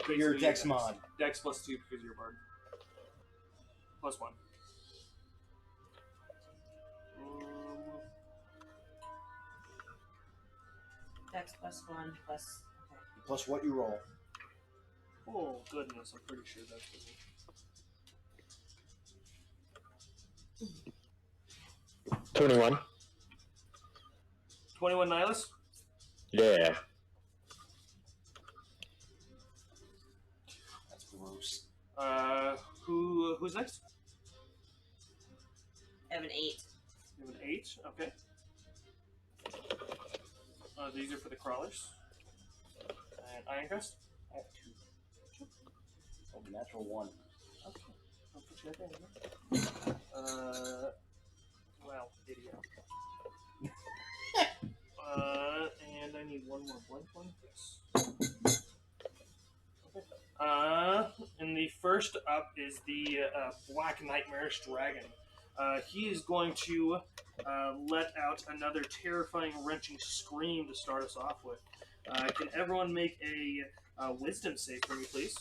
Your Dex mod. Dex plus 2 because you're a bard. Plus 1. Dex plus 1 plus. Okay. Plus what you roll. Oh, goodness. I'm pretty sure that's busy. 21. 21 Nihilus? Yeah. That's gross. Who's next? I have an 8. You have an 8, okay. These are for the crawlers. And Ironcrest? I have 2. Oh, natural 1. Okay. I'll put you right there. Wow, idiot. And I need one more blank one. Yes. Okay. And the first up is the Black Nightmarish Dragon. He is going to let out another terrifying, wrenching scream to start us off with. Can everyone make a wisdom save for me, please?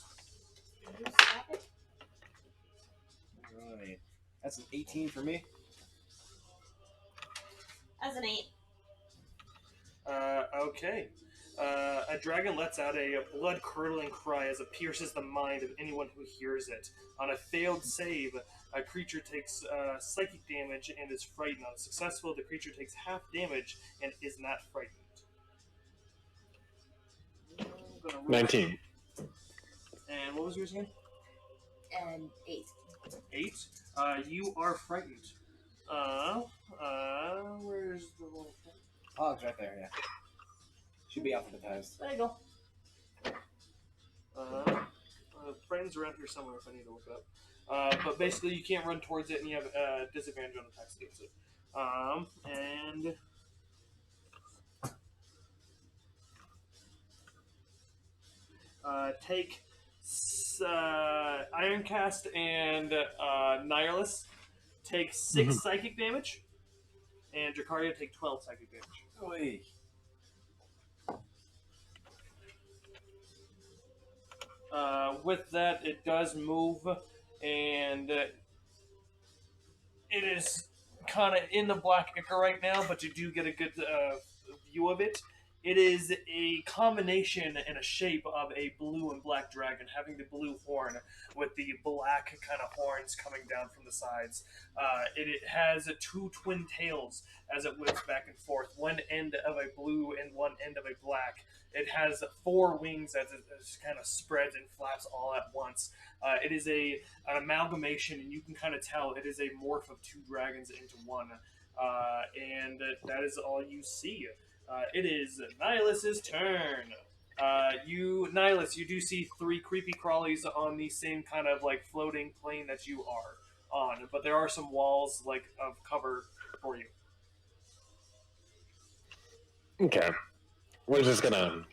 Alright. That's an 18 for me. As an 8. Okay. A dragon lets out a blood-curdling cry as it pierces the mind of anyone who hears it. On a failed save, a creature takes psychic damage and is frightened. On a successful, the creature takes half damage and is not frightened. 19. And what was yours again? And 8. 8. You are frightened. Where's the little thing? Oh, it's right there, yeah. Should be alphabetized. There you go. Friends around here somewhere if I need to look it up. But basically, you can't run towards it, and you have disadvantage on attacks against it. And take Ironcast and Nihilus take 6 psychic damage, and Dracaria take 12 psychic damage. Oy. With that, it does move, and it is kind of in the black ichor right now, but you do get a good view of it. It is a combination and a shape of a blue and black dragon, having the blue horn with the black kind of horns coming down from the sides. It has 2 twin tails as it whips back and forth, one end of a blue and one end of a black. It has 4 wings as it kind of spreads and flaps all at once. It is an amalgamation, and you can kind of tell it is a morph of 2 dragons into one. And that is all you see. It is Nihilus's turn. Nihilus, you do see 3 creepy crawlies on the same kind of like floating plane that you are on, but there are some walls like of cover for you. Okay. We're just gonna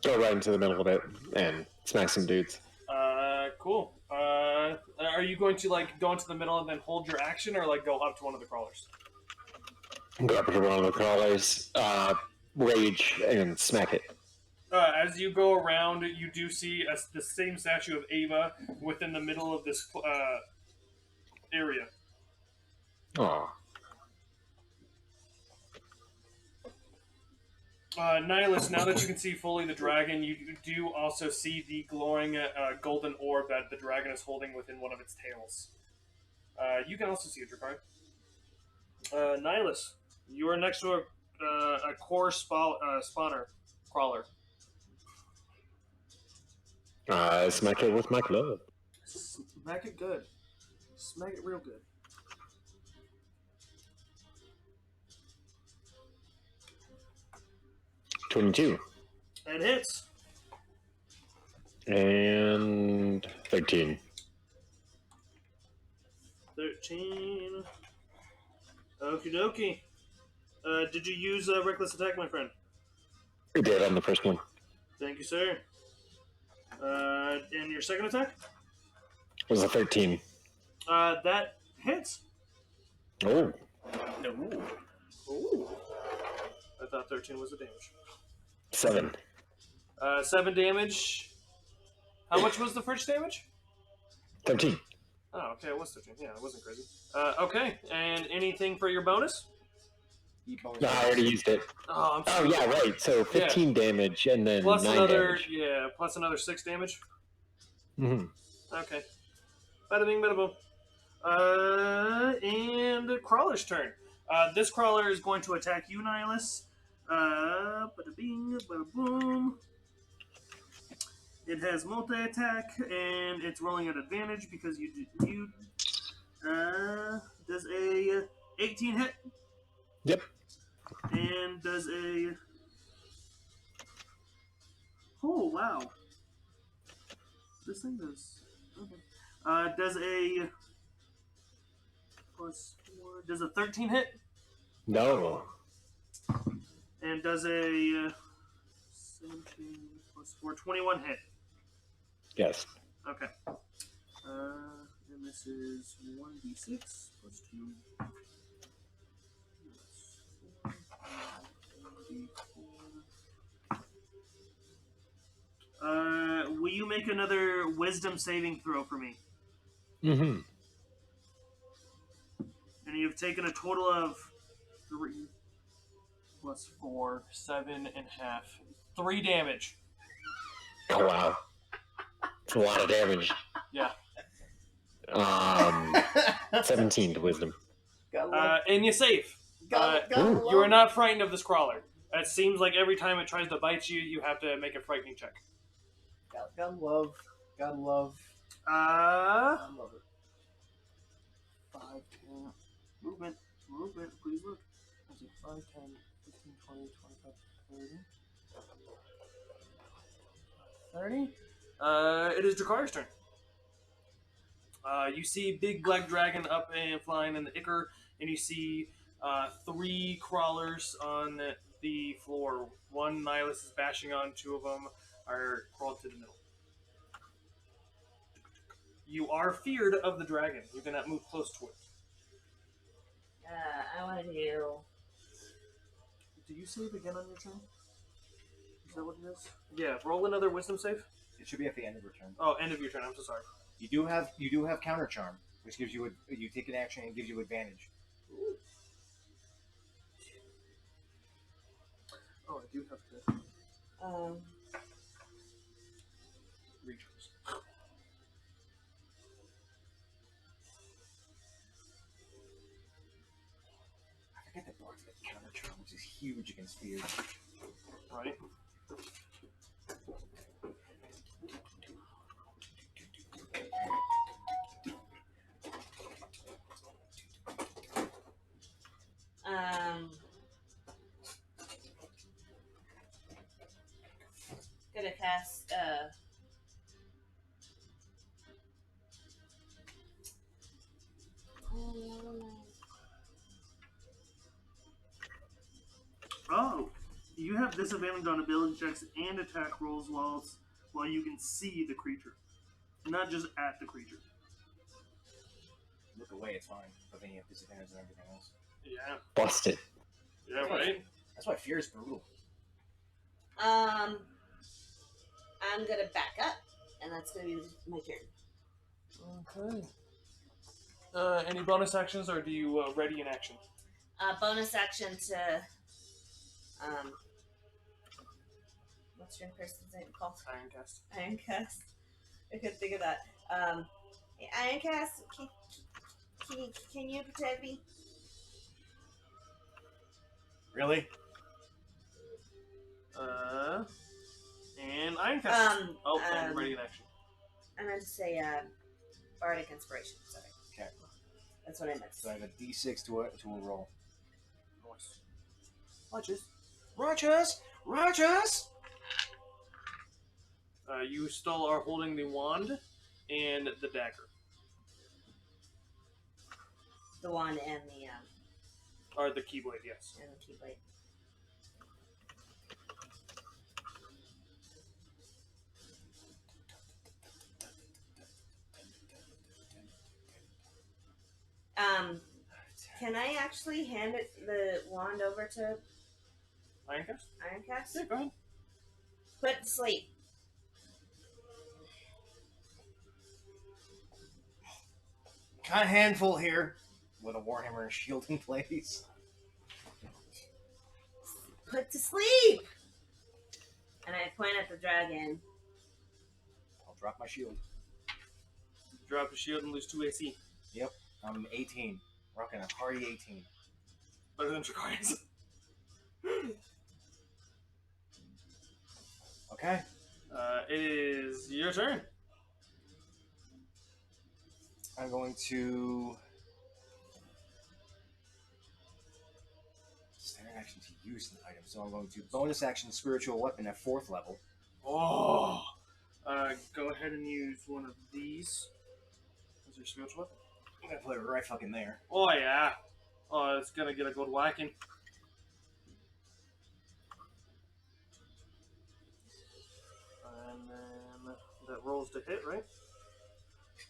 go right into the middle of it and smack some dudes. Cool. Are you going to like go into the middle and then hold your action, or like go up to one of the crawlers? Go up to one of the crawlers, rage, and smack it. As you go around, you do see the same statue of Ava within the middle of this area. Aw. Nihilus, now that you can see fully the dragon, you do also see the glowing golden orb that the dragon is holding within one of its tails. You can also see a Drakari. Nihilus, you are next to a core spawner crawler. Smack it with my club. Smack it good. Smack it real good. $22 That hits. and 13. 13. Okie dokie. Did you use reckless attack, my friend? I did on the first one. Thank you, sir. And your second attack? It was a 13. That hits. Oh, No. Ooh. I thought 13 was the damage. 7. 7 damage. How much was the first damage? 13. Oh, okay, it was 13. Yeah, it wasn't crazy. Okay, and anything for your bonus? No, I already used it. Oh, I'm Oh, sorry. yeah, right. So 15 damage and then Plus 9 another, damage. yeah, plus another 6 damage. Mm-hmm. Okay. Bada bing, bada boom. And Crawler's turn. This Crawler is going to attack you, Nihilus. Bada bing, bada boom. It has multi-attack, and it's rolling at advantage because you does a 18 hit. Yep. And does a... Oh, wow. This thing does... Okay. Does a... Plus 4... Does a 13 hit? No. And does a... 17 plus 4... 21 hit. Yes. Okay. And this is 1d6 plus 2... Will you make another wisdom saving throw for me? Mm-hmm. And you've taken a total of 3 plus 4, 7.5. 3 damage. Oh, wow. It's a lot of damage. Yeah. 17 to wisdom. And you save. You are not frightened of this crawler. It seems like every time it tries to bite you, you have to make a frightening check. Gotta love. Gotta love it. 5, 10. Movement, please look. 5, 10, 15, 20, 25, 30. 30? It is Drakar's turn. You see big black dragon up and flying in the Ichor, and you see 3 crawlers on the floor. One Nihilus is bashing on, 2 of them are crawled to the middle. You are feared of the dragon. You cannot move close to it. I want to do... Do you save again on your turn? Is that what it is? Yeah, roll another wisdom save. It should be at the end of your turn. Oh, end of your turn. I'm so sorry. You do have counter charm, which gives you you take an action and gives you advantage. Oh, I do have to reach first. I forget that Bard's got counter charm, which is huge against fear. Right. Gonna cast Oh, you have disadvantage on ability checks and attack rolls while you can see the creature, not just at the creature. Look away, it's fine. But then you have disadvantage on everything else. Yeah. Busted. Yeah. Right. That's why fear is brutal. I'm gonna back up, and that's gonna be my turn. Okay. Any bonus actions, or do you ready in action? Bonus action to what's your person's name called? Ironcast. Ironcast. I couldn't think of that. Ironcast. Can you protect me? Really? And Iron Cast. And um, ready in action. I meant to say bardic inspiration. Sorry. Okay. That's what I meant. So I have a D6 to a roll. Nice. Watches. Rogers! Rogers! You still are holding the wand and the dagger. The wand and the Or the keyblade, yes. and the keyblade. Can I actually hand the wand over to Ironcast? Ironcast? Yeah, go ahead. Put it to sleep. Kind of handful here with a warhammer and shield in place. Put to sleep! And I point at the dragon. I'll drop my shield. Drop a shield and lose 2 AC. Yep, I'm 18. Rocking a hardy 18. Better than Dracarys. Okay. It is your turn. I'm going to standard action to use an item, so I'm going to bonus action spiritual weapon at 4th level. Oh! Go ahead and use one of these as your spiritual weapon. I'm gonna put it right fucking there. Oh, yeah. Oh, it's gonna get a good whacking. And then that rolls to hit, right?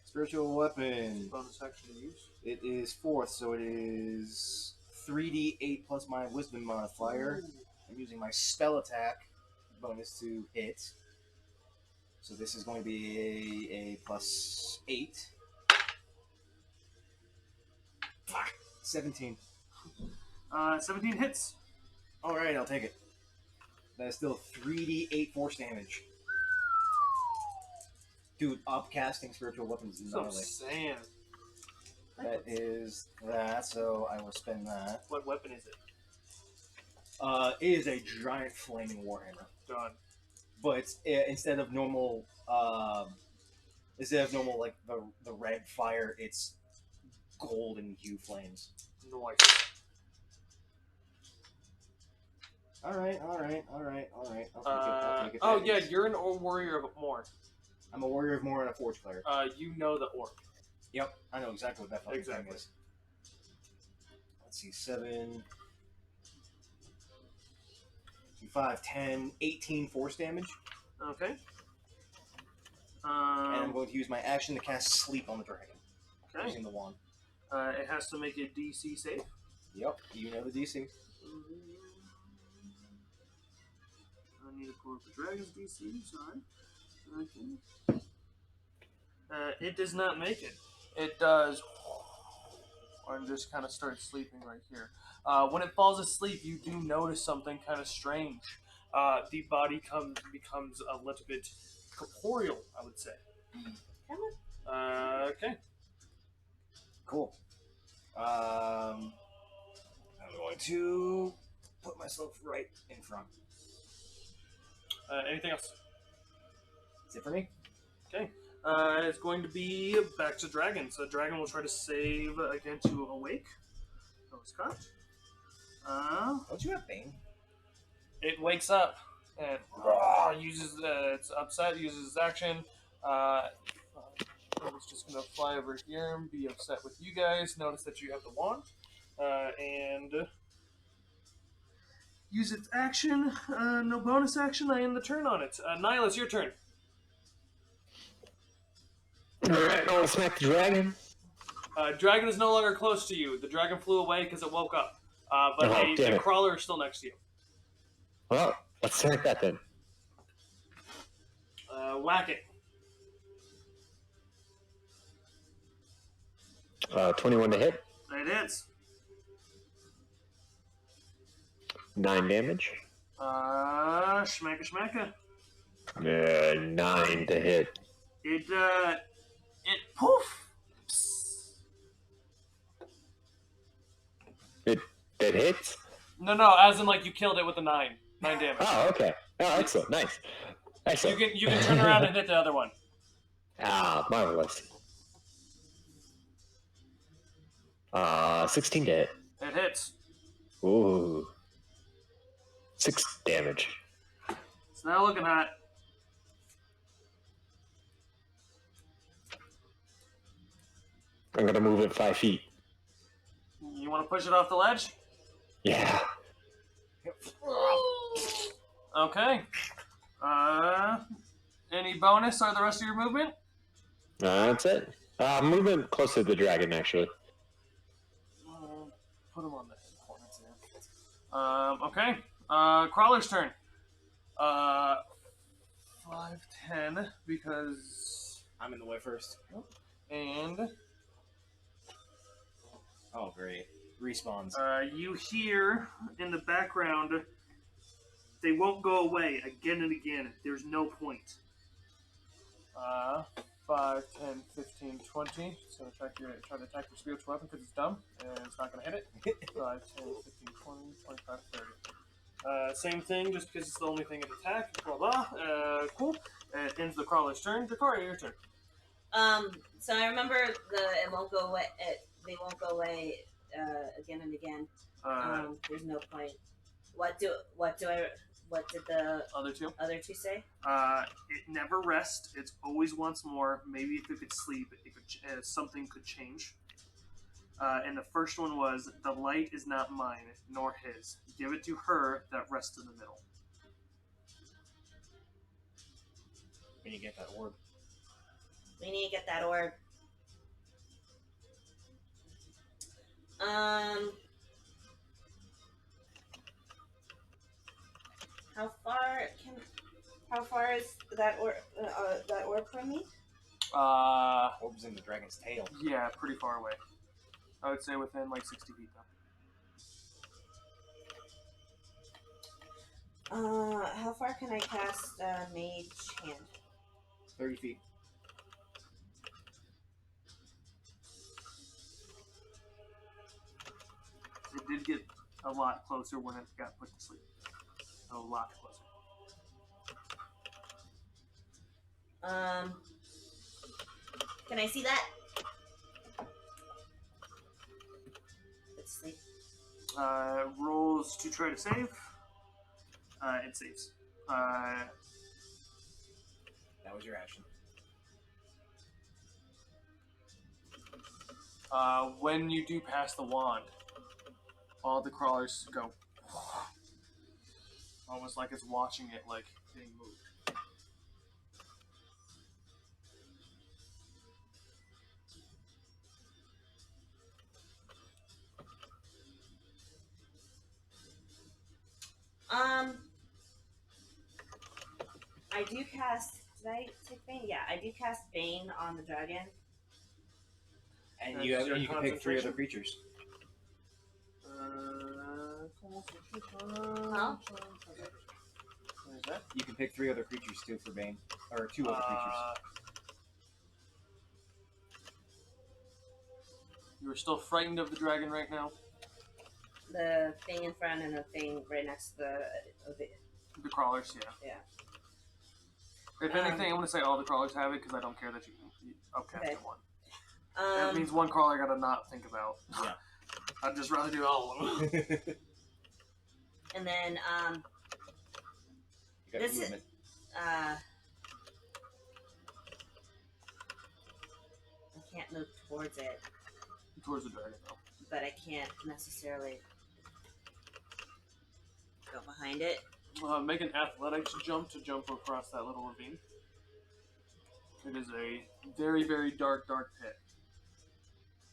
Spiritual weapon. Bonus action to use. It is 4th, so it is 3d8 plus my wisdom modifier. Ooh. I'm using my spell attack bonus to hit. So this is going to be a plus 8. Fuck. 17. 17 hits. Alright, I'll take it. That is still 3d8 force damage. Dude, upcasting spiritual weapons is So I'm gnarly. saying. That is that, so I will spend that. What weapon is it? It is a giant flaming warhammer. Done. But instead of normal, like the red fire, it's golden hue flames. Nice. All right. I'll take it. Oh That yeah, is- you're an warrior of more. I'm a warrior of more and a forge player. You know the orc. Yep, I know exactly what that fucking thing Exactly. is. Let's see, 7, 5, 10, 18 force damage. Okay. And I'm going to use my action to cast Sleep on the dragon. Okay. Using the wand. It has to make a DC save. Yep, you know the DC. I need to pull up the dragon's DC. Sorry. Okay. It does not make it. It does. And just kind of starts sleeping right here. When it falls asleep, you do notice something kind of strange. The body becomes a little bit corporeal, I would say. Okay. Cool. I'm going to put myself right in front. Anything else? Is it for me? Okay. It's going to be back to dragon. So dragon will try to save again to awake. That was caught. Don't you have Bane? It wakes up and uses it's upset. Uses its action. It's just gonna fly over here and be upset with you guys. Notice that you have the wand and use its action. No bonus action. I end the turn on it. Nihilus, your turn. Alright, I'll smack the dragon. Dragon is no longer close to you. The dragon flew away because it woke up. But Oh, damn the it. crawler is still next to you. Well, let's smack that then. Whack it. 21 to hit, It is. 9 damage. Schmacka. 9 to hit. It poof. Psst. That hits? No, as in like you killed it with a 9 damage. Oh, okay. Oh, excellent. Nice. Excellent. You can turn around and hit the other one. Ah, marvelous. 16 to hit. It hits. Ooh. 6 damage. It's not looking hot. I'm gonna move it 5 feet. You want to push it off the ledge? Yeah. Okay. Any bonus or the rest of your movement? That's it. Movement closer to the dragon, actually. Put him on the corners here. Okay. Crawler's turn. 5, 10, because... I'm in the way first. And... Oh, great. Respawns. You hear in the background, they won't go away again and again. There's no point. 5, 10, 15, 20. So try to attack your spiritual weapon because it's dumb and it's not going to hit it. 5, 10, 15, 20, 25, 30. Same thing, just because it's the only thing it attack. Blah blah. Cool. It ends the crawler's turn. Dakari, your turn. So I remember it won't go away. They won't go away again and again. There's no point. What did the Other two? other two say? It never rests. It's always wants more. Maybe if it could sleep, something could change. And the first one was, the light is not mine, nor his. Give it to her that rests in the middle. When you get that orb. We need to get that orb. How far is that orb from me? Orb's in the dragon's tail. Yeah, pretty far away. I would say within like 60 feet though. How far can I cast Mage Hand? 30 feet. It did get a lot closer when it got put to sleep. A lot closer. Can I see that? Let's sleep. Rolls to try to save. It saves. That was your action. When you do pass the wand, all the crawlers go almost like it's watching it, like being moved. I do cast. Did I take Bane? Yeah, I do cast Bane on the dragon. And That's you your can pick 3 other concentration? creatures. Huh? What is that? You can pick 3 other creatures too for Bane. Or 2 other creatures. You are still frightened of the dragon right now? The thing in front and the thing right next to the The crawlers, yeah. Yeah. If anything, I'm going to say all the crawlers have it because I don't care that you outcast Okay. one. That means one crawler I got to not think about. Yeah. I'd just rather do all of them. and then You got this movement. I can't move towards it, Towards the dragon, though. but I can't necessarily go behind it. Make an athletics jump to jump across that little ravine. It is a very, very dark pit.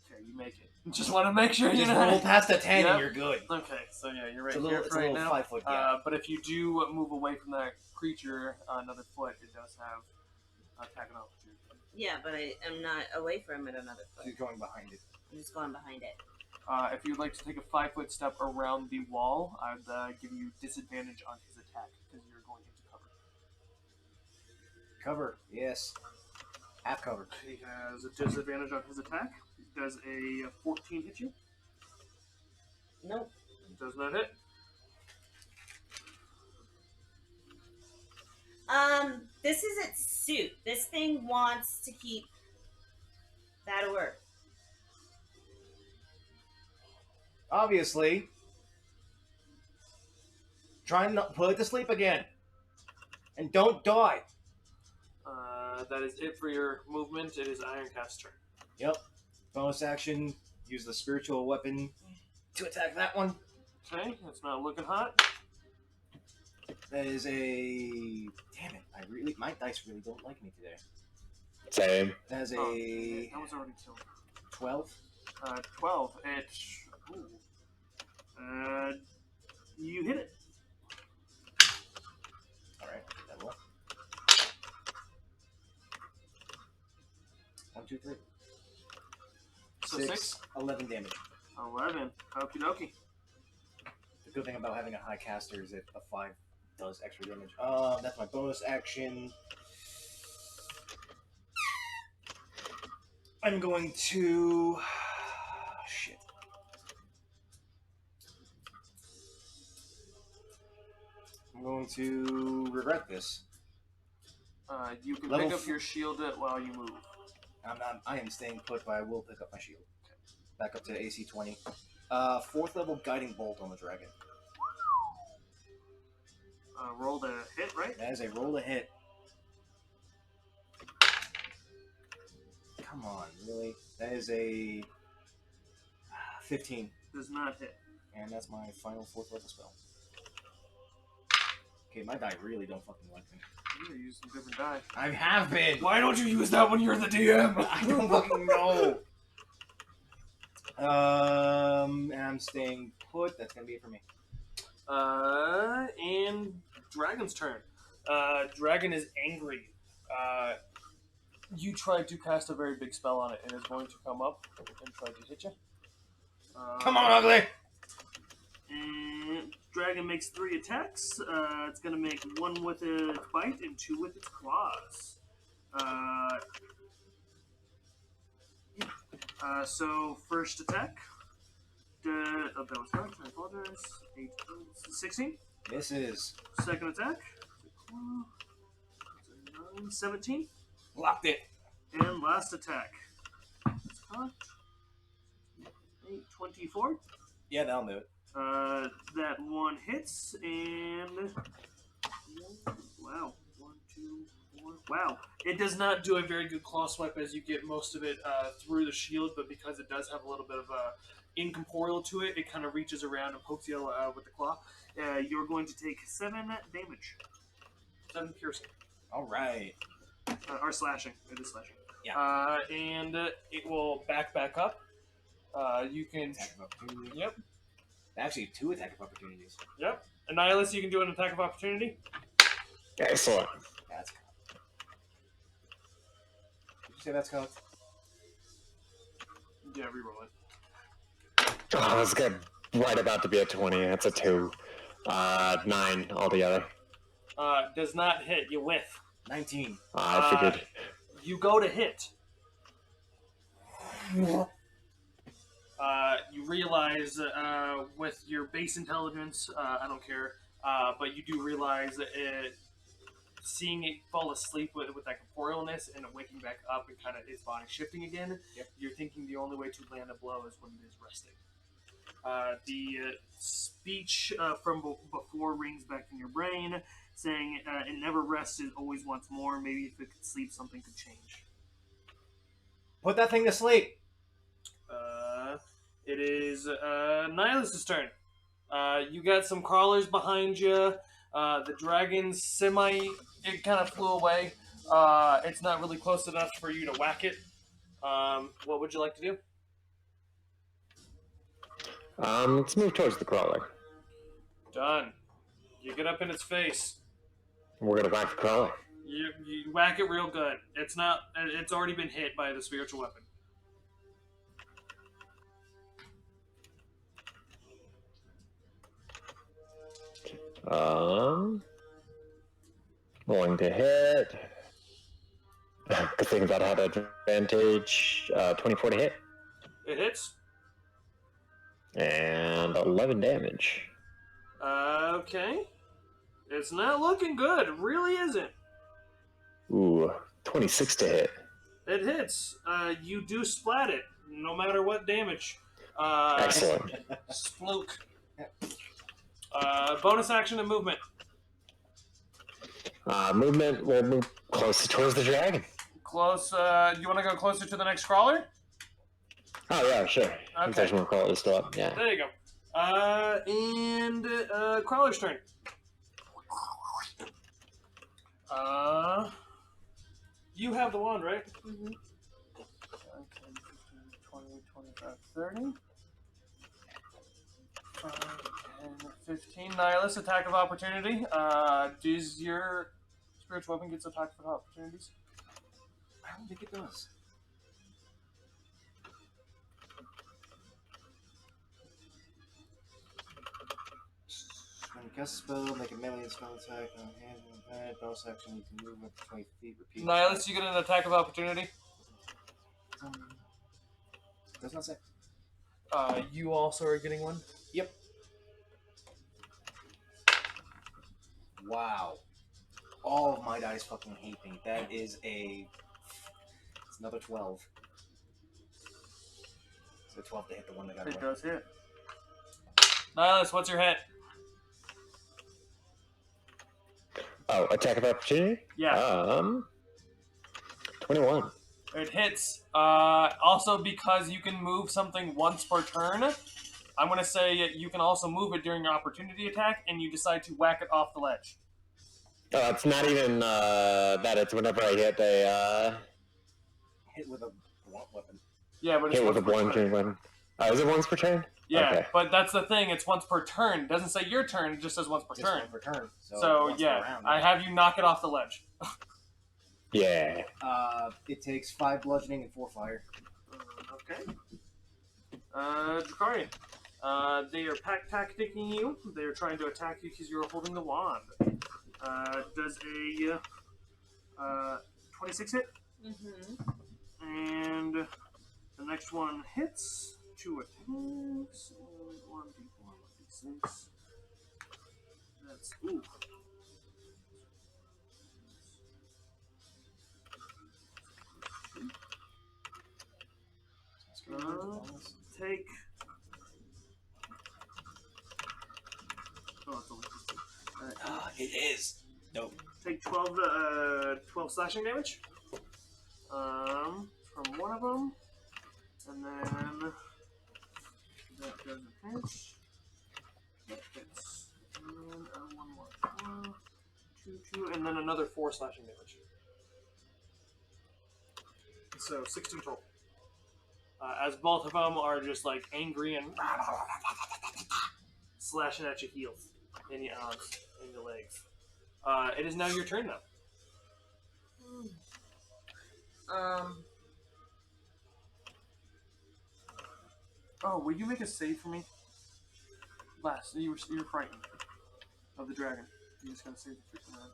Okay, you make it. Just want to make sure you Just know. roll past a 10 Yep. and you're good. Okay, so yeah, you're right It's a here little, for right now. 5-foot gap. But if you do move away from that creature another foot, it does have attack and opportunity. Yeah, but I am not away from it another foot. You're going behind it. I'm just going behind it. If you'd like to take a 5-foot step around the wall, I'd give you disadvantage on his attack because you're going into cover. Cover. Yes. Half cover. He has a disadvantage on his attack. Does a 14 hit you? Nope. Does not hit. This is its suit. This thing wants to keep that orb. Obviously. Try and not put it to sleep again. And don't die. That is it for your movement. It is Ironcast's turn. Yep. Bonus action. Use the spiritual weapon to attack that one. Okay, it's not looking hot. That is a... Damn it. My dice really don't like me today. Same. That is a... that was already killed. 12. 12. You hit it. Alright, that will. 1, 2, 3. So 6, 11 damage. 11. Okie dokie. The good thing about having a high caster is that a 5 does extra damage. That's my bonus action. I'm going to... Shit. I'm going to regret this. You can Level pick up your shield while you move. I am staying put, but I will pick up my shield. Back up to AC 20. 4th level guiding bolt on the dragon. Roll the hit, right? That is a roll to hit. Come on, really? That is a 15. Does not hit. And that's my final 4th level spell. Okay, my die really don't fucking like me. You gotta use some different die. I have been! Why don't you use that when you're the DM? I don't fucking know! And I'm staying put. That's gonna be it for me. And Dragon's turn. Dragon is angry. You tried to cast a very big spell on it, and it's going to come up and try to hit you. Come on, ugly! And Dragon makes 3 attacks. It's going to make 1 with its bite and 2 with its claws. So first attack. That was correct. I apologize. 16. This is... Second attack. 17. Locked it. And last attack. 24. Yeah, that'll do it. That one hits, and wow, 1, 2, 4. Wow, it does not do a very good claw swipe as you get most of it through the shield, but because it does have a little bit of incorporeal to it, it kind of reaches around and pokes you with the claw. You're going to take 7 damage, 7 piercing. All right. Or slashing. It is slashing. Yeah. And it will back up. You can. Attack of opportunity. Yep. Actually, 2 attack of opportunities. Yep. Annihilus, you can do an attack of opportunity. Excellent. That's cocked. Did you say that's cocked? Yeah, reroll it. Oh, that's good. Right about to be a 20. That's a 2. 9 altogether. Does not hit. You whiff. 19. I figured. You go to hit. You realize with your base intelligence, I don't care, but you do realize that seeing it fall asleep with that corporealness and it waking back up and kind of its body shifting again, yep. You're thinking the only way to land a blow is when it is resting. The speech from before rings back in your brain, saying it never rests, it always wants more. Maybe if it could sleep, something could change. Put that thing to sleep. It is Nihilus' turn. You got some crawlers behind you. The dragon's it kind of flew away. It's not really close enough for you to whack it. What would you like to do? Let's move towards the crawler. Done. You get up in its face. We're gonna whack the crawler. You whack it real good. It's already been hit by the spiritual weapon. Rolling to hit. Good thing about had advantage. 24 to hit. It hits. And 11 damage. Okay. It's not looking good. It really isn't. Ooh, 26 to hit. It hits. You do splat it, no matter what damage. Excellent. Splook. Bonus action and movement. Movement will move closer towards the dragon. Close. You want to go closer to the next crawler? Oh, yeah, sure. Okay. There's more crawlers still up, yeah. There you go. And crawler's turn. You have the wand, right? Mm-hmm. 10, 15, 20, 25, 30. 15. Nihilus, attack of opportunity. Does your spiritual weapon get attack of opportunities? I don't think it does. When you cast a spell, make a melee spell attack on hand and pad. Bonus action, you can move up to 20 feet. Repeat. Nihilus, you get an attack of opportunity. Does not say. You also are getting one. Yep. Wow. All of my dice fucking hate me. That is a... It's another 12. It's a 12 to hit the one that got It away. does hit. Nihilus, what's your hit? Oh, attack of opportunity? Yeah. 21. It hits. Also, because you can move something once per turn, I'm going to say you can also move it during your opportunity attack, and you decide to whack it off the ledge. Oh, it's not even that. It's whenever I hit a Hit with a blunt weapon. Yeah, but it's hit with a once per blunt turn. weapon. Is it once per turn? Yeah, Okay. but that's the thing. It's once per turn. It doesn't say your turn. It just says once per Just turn. one per turn. So once per yeah, round, I have you knock it off the ledge. Yeah. It takes 5 bludgeoning and 4 fire. Okay. Drakarian. They are tacticking you. They are trying to attack you because you're holding the wand. Does a 26 hit? Mm-hmm. And the next one hits. 2 attacks. 1d4, 1d6. That's ooh. Take. Oh, it's only 15. It is. Nope. Take 12 slashing damage. From one of them. And then that doesn't hit. That hits. And one more. 2, and then another 4 slashing damage. So 16 total. As both of them are just like angry and slashing at your heels, and your arms, and your legs. It is now your turn now. Oh, will you make a save for me? Last, you were frightened of the dragon. You just gotta save the freaking dragon.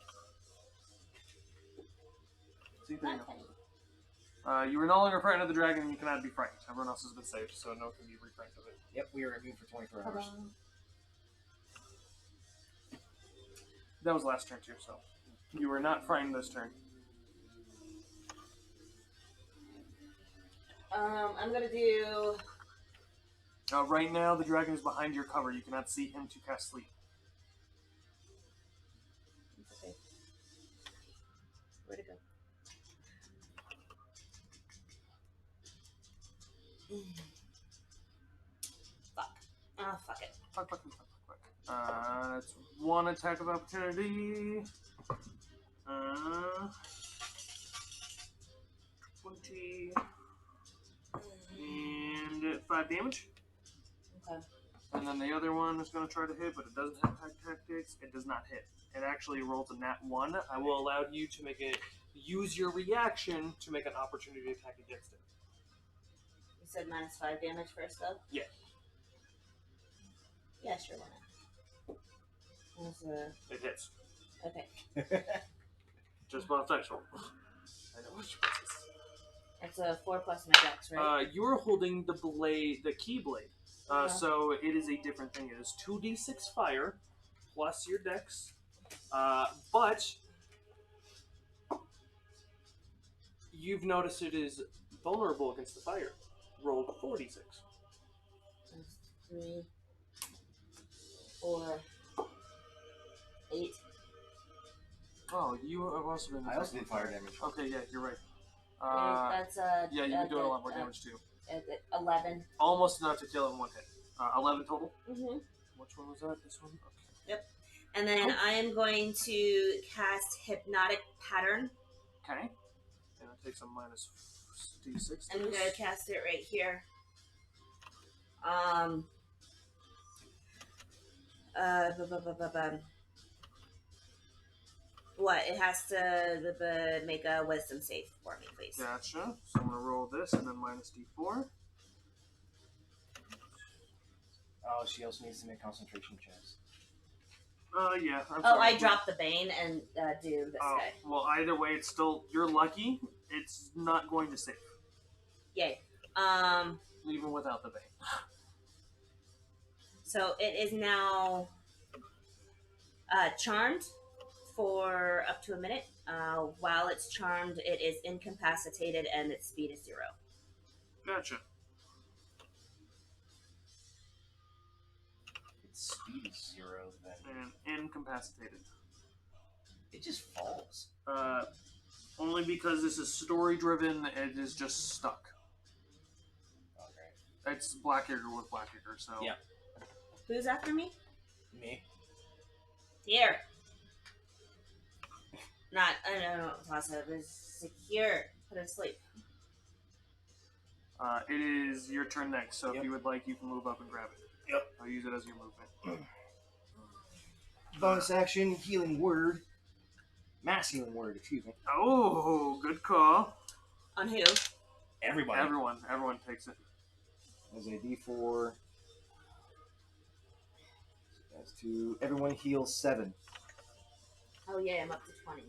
See, there you go. You are no longer frightened of the dragon, and you cannot be frightened. Everyone else has been saved, so no one can be refrained of it. Yep, we are immune for 24 hours. That was last turn too, so you were not frightened this turn. I'm gonna do. Right now, the dragon is behind your cover. You cannot see him to cast sleep. Okay. Where'd it go? Fuck. Oh, fuck it. Fuck. That's one attack of opportunity. 20. And 5 damage. Okay. And then the other one is going to try to hit, but it doesn't have tactics. It does not hit. It actually rolls a nat 1. I will allow you to use your reaction to make an opportunity attack against it. You said minus 5 damage first, though? Yeah. Yeah, sure, why not? It hits. Okay. Just both dice roll. I know what you That's a 4 plus my dex, right? You're holding the blade, the key blade. So it is a different thing. It is 2d6 fire plus your dex, but you've noticed it is vulnerable against the fire. Roll 4d6. 3, 4, 8. Oh, you have also been. I also did fire damage. Okay, yeah, you're right. That's Yeah, you can do a lot more damage too. 11. Almost enough to kill it in one hit. 11 total. Mm-hmm. Which one was that? This one. Okay. Yep. And then I am going to cast Hypnotic Pattern. Okay. And it takes a minus d6. I'm going to cast it right here. What? It has to make a wisdom save for me, please. Gotcha. So I'm going to roll this and then minus d4. Oh, she also needs to make concentration checks. Yeah. I dropped the Bane and do this guy. Well, either way, it's still, you're lucky. It's not going to save. Yay. Even without the Bane. So it is now charmed for up to a minute. While it's charmed, it is incapacitated and its speed is 0. Gotcha. Its speed is 0 then. And incapacitated. It just falls. Only because this is story driven, it is just stuck. Okay. It's Blackacre with Blackacre, so. Yeah. Who's after me? Me. Here. Not, no, Tassa. It was secure. Put it to sleep. It is your turn next, so Yep. if you would like, you can move up and grab it. Yep. I'll use it as your movement. Bonus action, healing word. Mass healing word, excuse me. Oh, good call. On who? Everybody. Everyone takes it. As a d4. That's 2. Everyone heals 7. Oh, yeah, I'm up to 20.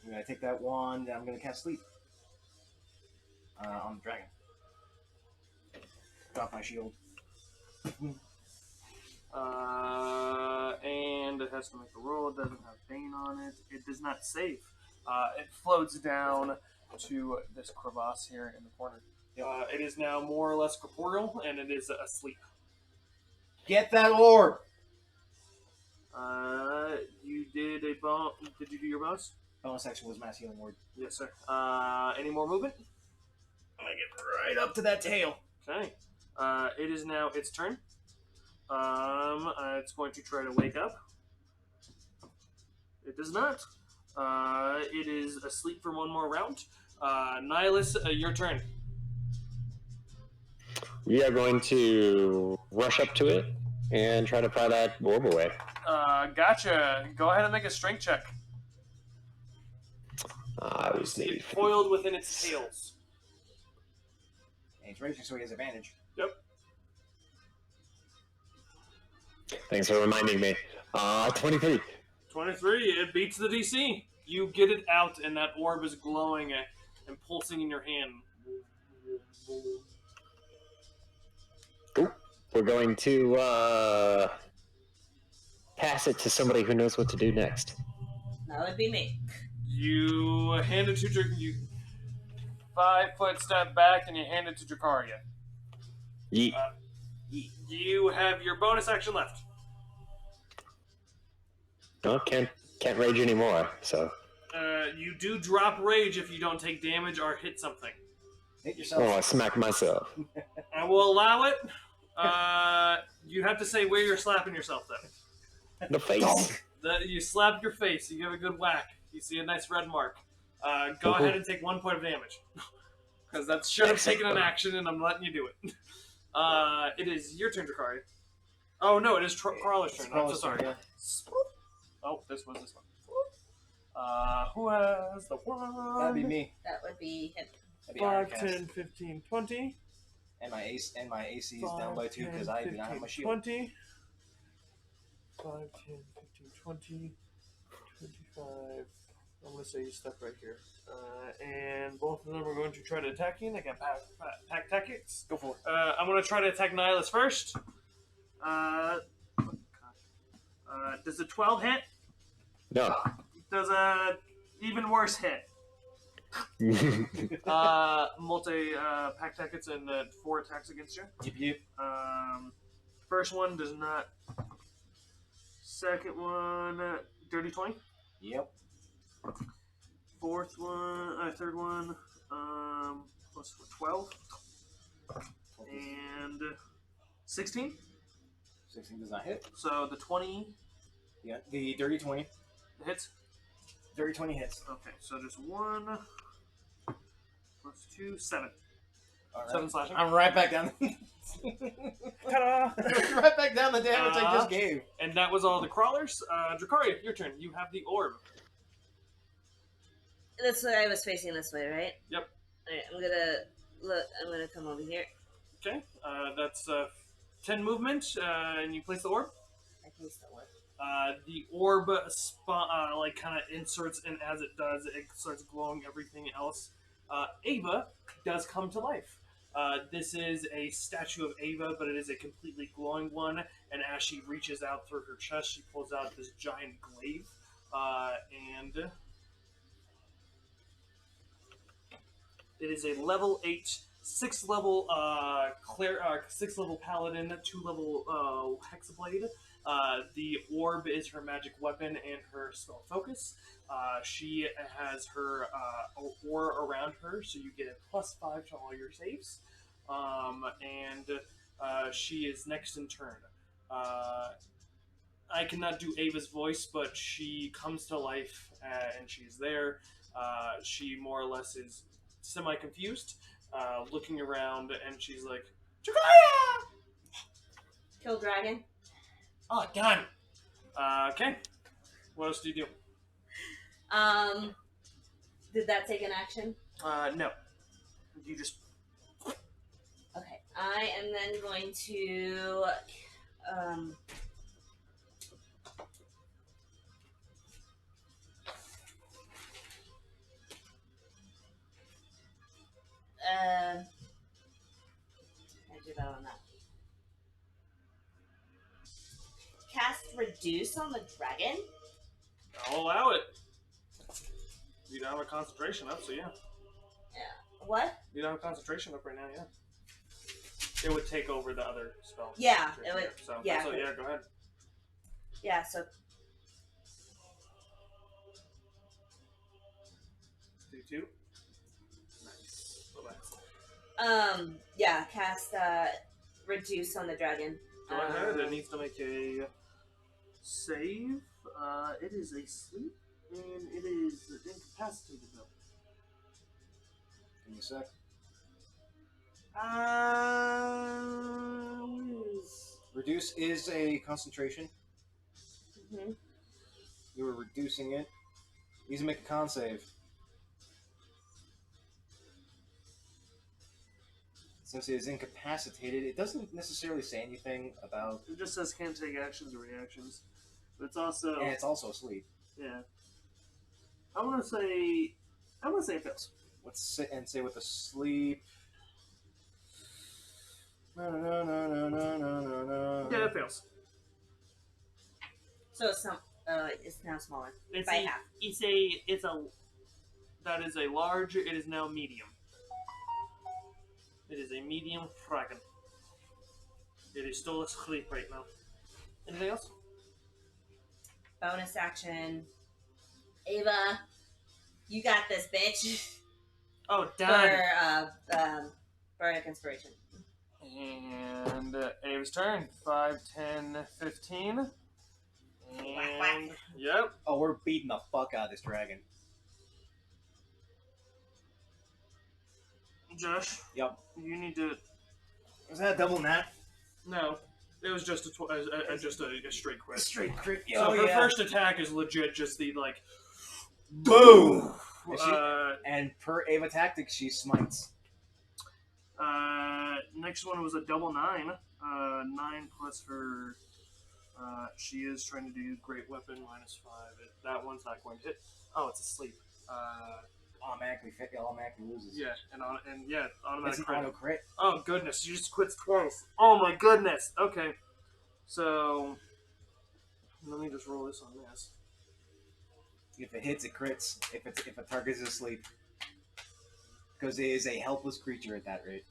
I'm going to take that wand, and I'm going to cast sleep. On the dragon. Drop my shield. And it has to make a roll. It doesn't have Bane on it. It does not save. It floats down to this crevasse here in the corner. It is now more or less corporeal, and it is asleep. Get that orb! You did Did you do your bonus? Bonus action was mass healing word. Yes, sir. Any more movement? I'm going to get right up to that tail. Okay. It is now its turn. It's going to try to wake up. It does not. It is asleep for one more round. Nihilus, your turn. We are going to rush up to it and try to pry that orb away. Gotcha. Go ahead and make a strength check. I You was see maybe it coiled within its tails. And he's raging, so he has advantage. Yep. Thanks for reminding me. 23. 23. It beats the DC. You get it out, and that orb is glowing and pulsing in your hand. Cool. We're going to pass it to somebody who knows what to do next. That would be me. You hand it to you 5-foot step back, and you hand it to Dracaria. Yeet. You have your bonus action left. No, can't rage anymore. So. You do drop rage if you don't take damage or hit something. Hit yourself. Oh, I smacked myself. I will allow it. You have to say where you're slapping yourself, though. The face. You slap your face. You give a good whack. You see a nice red mark. Go ahead and take 1 point of damage. Because that should have taken an action, and I'm letting you do it. It is your turn, Drakari. Oh, no, it is Crawler's turn. I'm so sorry. Yeah. Oh, this was this one. Who has the one? That'd be me. That would be him. That'd be 5, Ironcast. 10, 15, 20. And my AC is 5, down by 2 because 10, I do not have my 15, shield. 20. 5, 10, 15, 20, 25, I'm going to say you step right here. And both of them are going to try to attack you. They got pack tactics. Go for it. I'm going to try to attack Nihilus first. Does a 12 hit? No. Does a even worse hit? Multi pack tactics and 4 attacks against you. Yep. First one does not. Second one, dirty 20. Yep. Fourth one, third one, plus 12. And 16. 16 does not hit. So the 20 Yeah, the dirty 20. hits. Dirty 20 hits. Okay, so just 1 plus 2, 7. All right. 7 slashing. I'm right back down. Ta-da! Right back down the damage I just gave. And that was all the crawlers. Dracaria, your turn. You have the orb. That's what I was facing this way, right? Yep. Alright, I'm gonna look. I'm gonna come over here. Okay, that's 10 movement, and you place the orb. I place the orb. The orb like kind of inserts, and as it does, it starts glowing everything else. Ava does come to life. This is a statue of Ava, but it is a completely glowing one. And as she reaches out through her chest, she pulls out this giant glaive, and it is a level 8, 6 level 6 level paladin, 2 level hexablade. The orb is her magic weapon and her spell focus. She has her aura around her, so you get a +5 to all your saves. She is next in turn. I cannot do Ava's voice, but she comes to life and she's there. She more or less is semi-confused, looking around, and she's like, "Dracaria!" Kill dragon. Oh, done. Okay. What else do you do? Did that take an action? No. You just. Okay. I am then going to can't do that on that. Cast reduce on the dragon. I'll allow it. You don't have a concentration up, so yeah. Yeah. What? You don't have concentration up right now, yeah. It would take over the other spell. Yeah, it would. So, Yeah. So yeah, go ahead. Yeah. So 2. Nice. Bye-bye. Yeah. Cast reduce on the dragon. Go ahead. It needs to make a save. It is asleep, and it is incapacitated though. Give me a sec. Reduce is a concentration. Mm-hmm. You were reducing it. Needs to make a con save. Since it is incapacitated, it doesn't necessarily say anything about. It just says can't take actions or reactions, but it's also And it's also asleep. yeah. I want to say it fails. Let's sit and say with the sleep. No. Yeah, it fails. So it's now smaller It's by a, half. it's a that is a large. It is now medium. It is a medium dragon. It is still asleep right now. Anything else? Bonus action. Ava, you got this, bitch. Oh, done. For Bardic Inspiration. And Ava's turn. 5, 10, 15. And, Whack, whack. Yep. Oh, we're beating the fuck out of this dragon. Josh. Yep. You need to. Was that a double nat? No. It was just a straight crit. Straight crit. So her first attack is legit just the like. Boom! And per Ava tactics, she smites. Next one was a double 9. 9 plus her. She is trying to do great weapon -5. That one's not going to hit. Oh, it's asleep. Automatically loses. Yeah, That's automatic an crit. auto crit. Oh goodness, you just quits twice. Oh my goodness. Okay, so let me just roll this on this. If it hits, it crits. If a target is asleep, because it is a helpless creature at that rate.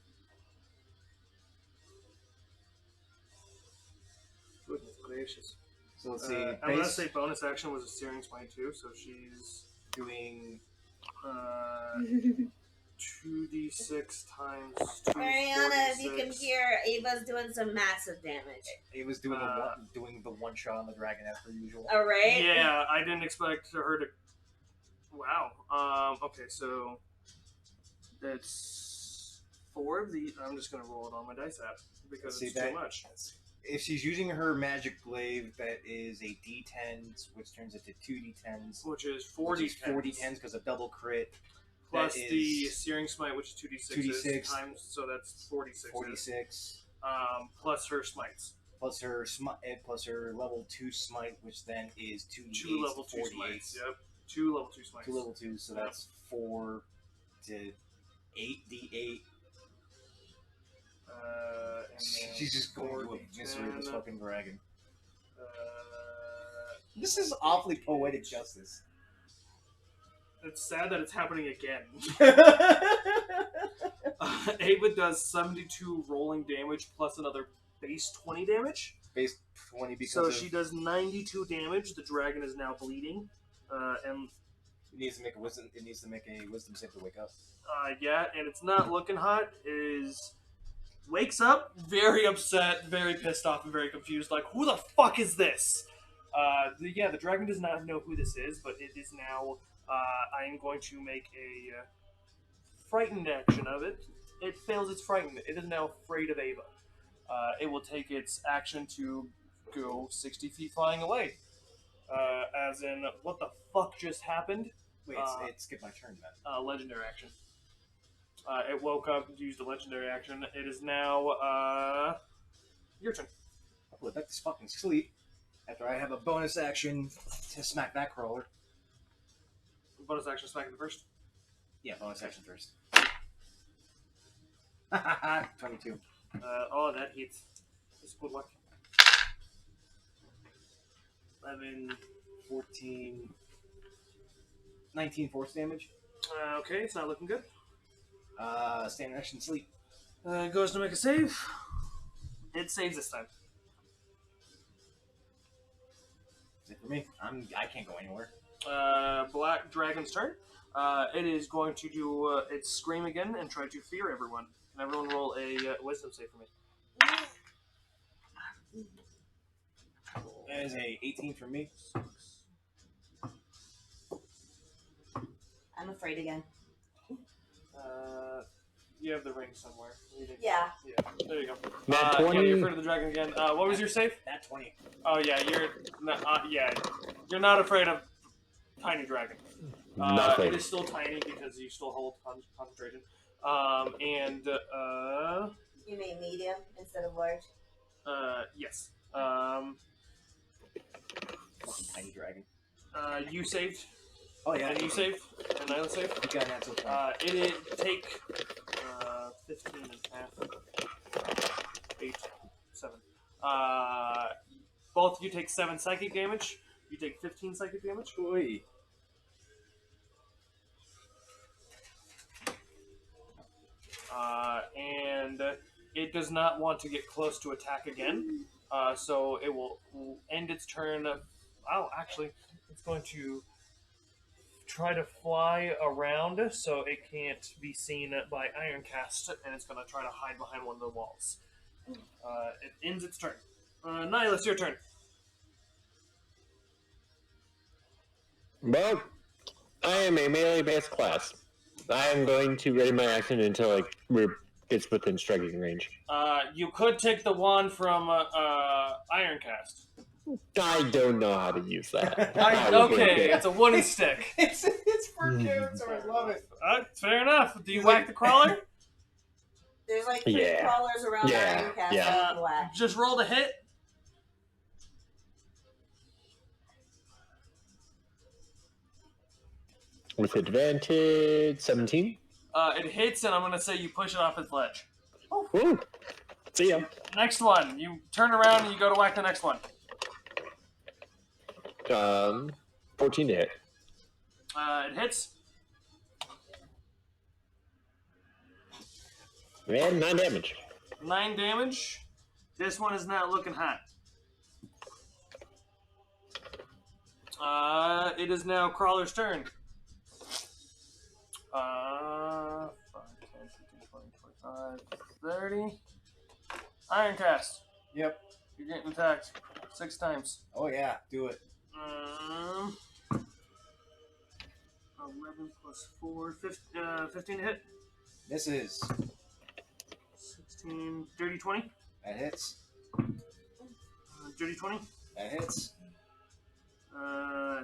Goodness gracious. So let's see. I'm gonna say bonus action was a Searing Smite too, so she's doing 2d6 times 2. Mariana, if you can hear, Ava's doing some massive damage. Ava's doing the one shot on the dragon as per usual. All right. Yeah, I didn't expect her to. Wow. Okay, so that's 4 of the. I'm just gonna roll it on my dice app because it's too much. If she's using her magic glaive, that is a D10, which turns into 2d10s, which is 4d10s because of double crit. Plus the Searing Smite, which is 2d6 times, so that's 46. 46. Plus her smites. Plus her level 2 smite, which then is 2 level 2 smites. Yep. 2 level 2 smites. 2 level 2, so that's 4 to 8d8. She's just going to eviscerate this fucking dragon. This is awfully poetic justice. It's sad that it's happening again. Ava does 72 rolling damage plus another base 20 damage. Base 20 because so she does 92 damage. The dragon is now bleeding, and it needs to make a wisdom. It needs to make a wisdom save to wake up. Yeah, and it's not looking hot. Wakes up very upset, very pissed off, and very confused. Like, who the fuck is this? The dragon does not know who this is, but it is now. I am going to make a frightened action of it. It fails its frightened. It is now afraid of Ava. It will take its action to go 60 feet flying away. As in, what the fuck just happened? Wait, it skipped my turn then. Legendary action. It woke up, used a legendary action. It is now your turn. I'll put back this fucking sleep after I have a bonus action to smack that crawler. Bonus action smacking the first? Yeah, bonus action first. 22. That hits. That's good luck. 11, 14, 19 force damage. Okay, it's not looking good. Standard action sleep. Goes to make a save. It saves this time. Is it for me? I can't go anywhere. Black Dragon's turn. It is going to do its scream again and try to fear everyone. Can everyone roll a wisdom save for me? That is a 18 for me. I'm afraid again. You have the ring somewhere. Yeah. Yeah. There you go. Nat 20. Yeah, you're afraid of the dragon again. What was your save? Nat 20. Oh yeah, you're not afraid of tiny dragon. Nothing. It is still tiny because you still hold concentration. You mean medium instead of large? Yes. Tiny dragon. You saved. Oh yeah. And you saved. And Nyla saved. You got an natural 20. It take 15 and a half. 8, 7. Both of you take 7 psychic damage. You take 15 psychic damage. Oy. And it does not want to get close to attack again. So it will end its turn. Actually, it's going to try to fly around so it can't be seen by Ironcast, and it's going to try to hide behind one of the walls. It ends its turn. Nihilus, your turn. Well, I am a melee-based class. I am going to ready my action until it's within striking range. You could take the wand from Ironcast. I don't know how to use that. Okay, it's a wooden stick. It's for characters. I love it. Fair enough. Do you whack the crawler? There's like 3 crawlers around Ironcast. Yeah. Just roll the hit. With advantage, 17. It hits, and I'm gonna say you push it off its ledge. Woo! See ya. Next one. You turn around and you go to whack the next one. 14 to hit. It hits. And 9 damage. 9 damage. This one is not looking hot. It is now Crawler's turn. 5, 10, 15, 20, 25, 30. Iron Cast. Yep. You're getting attacked 6 times. Oh yeah, do it. 11 plus 4, 15 to hit. Misses. 16, dirty 20. That hits. Dirty 20. That hits.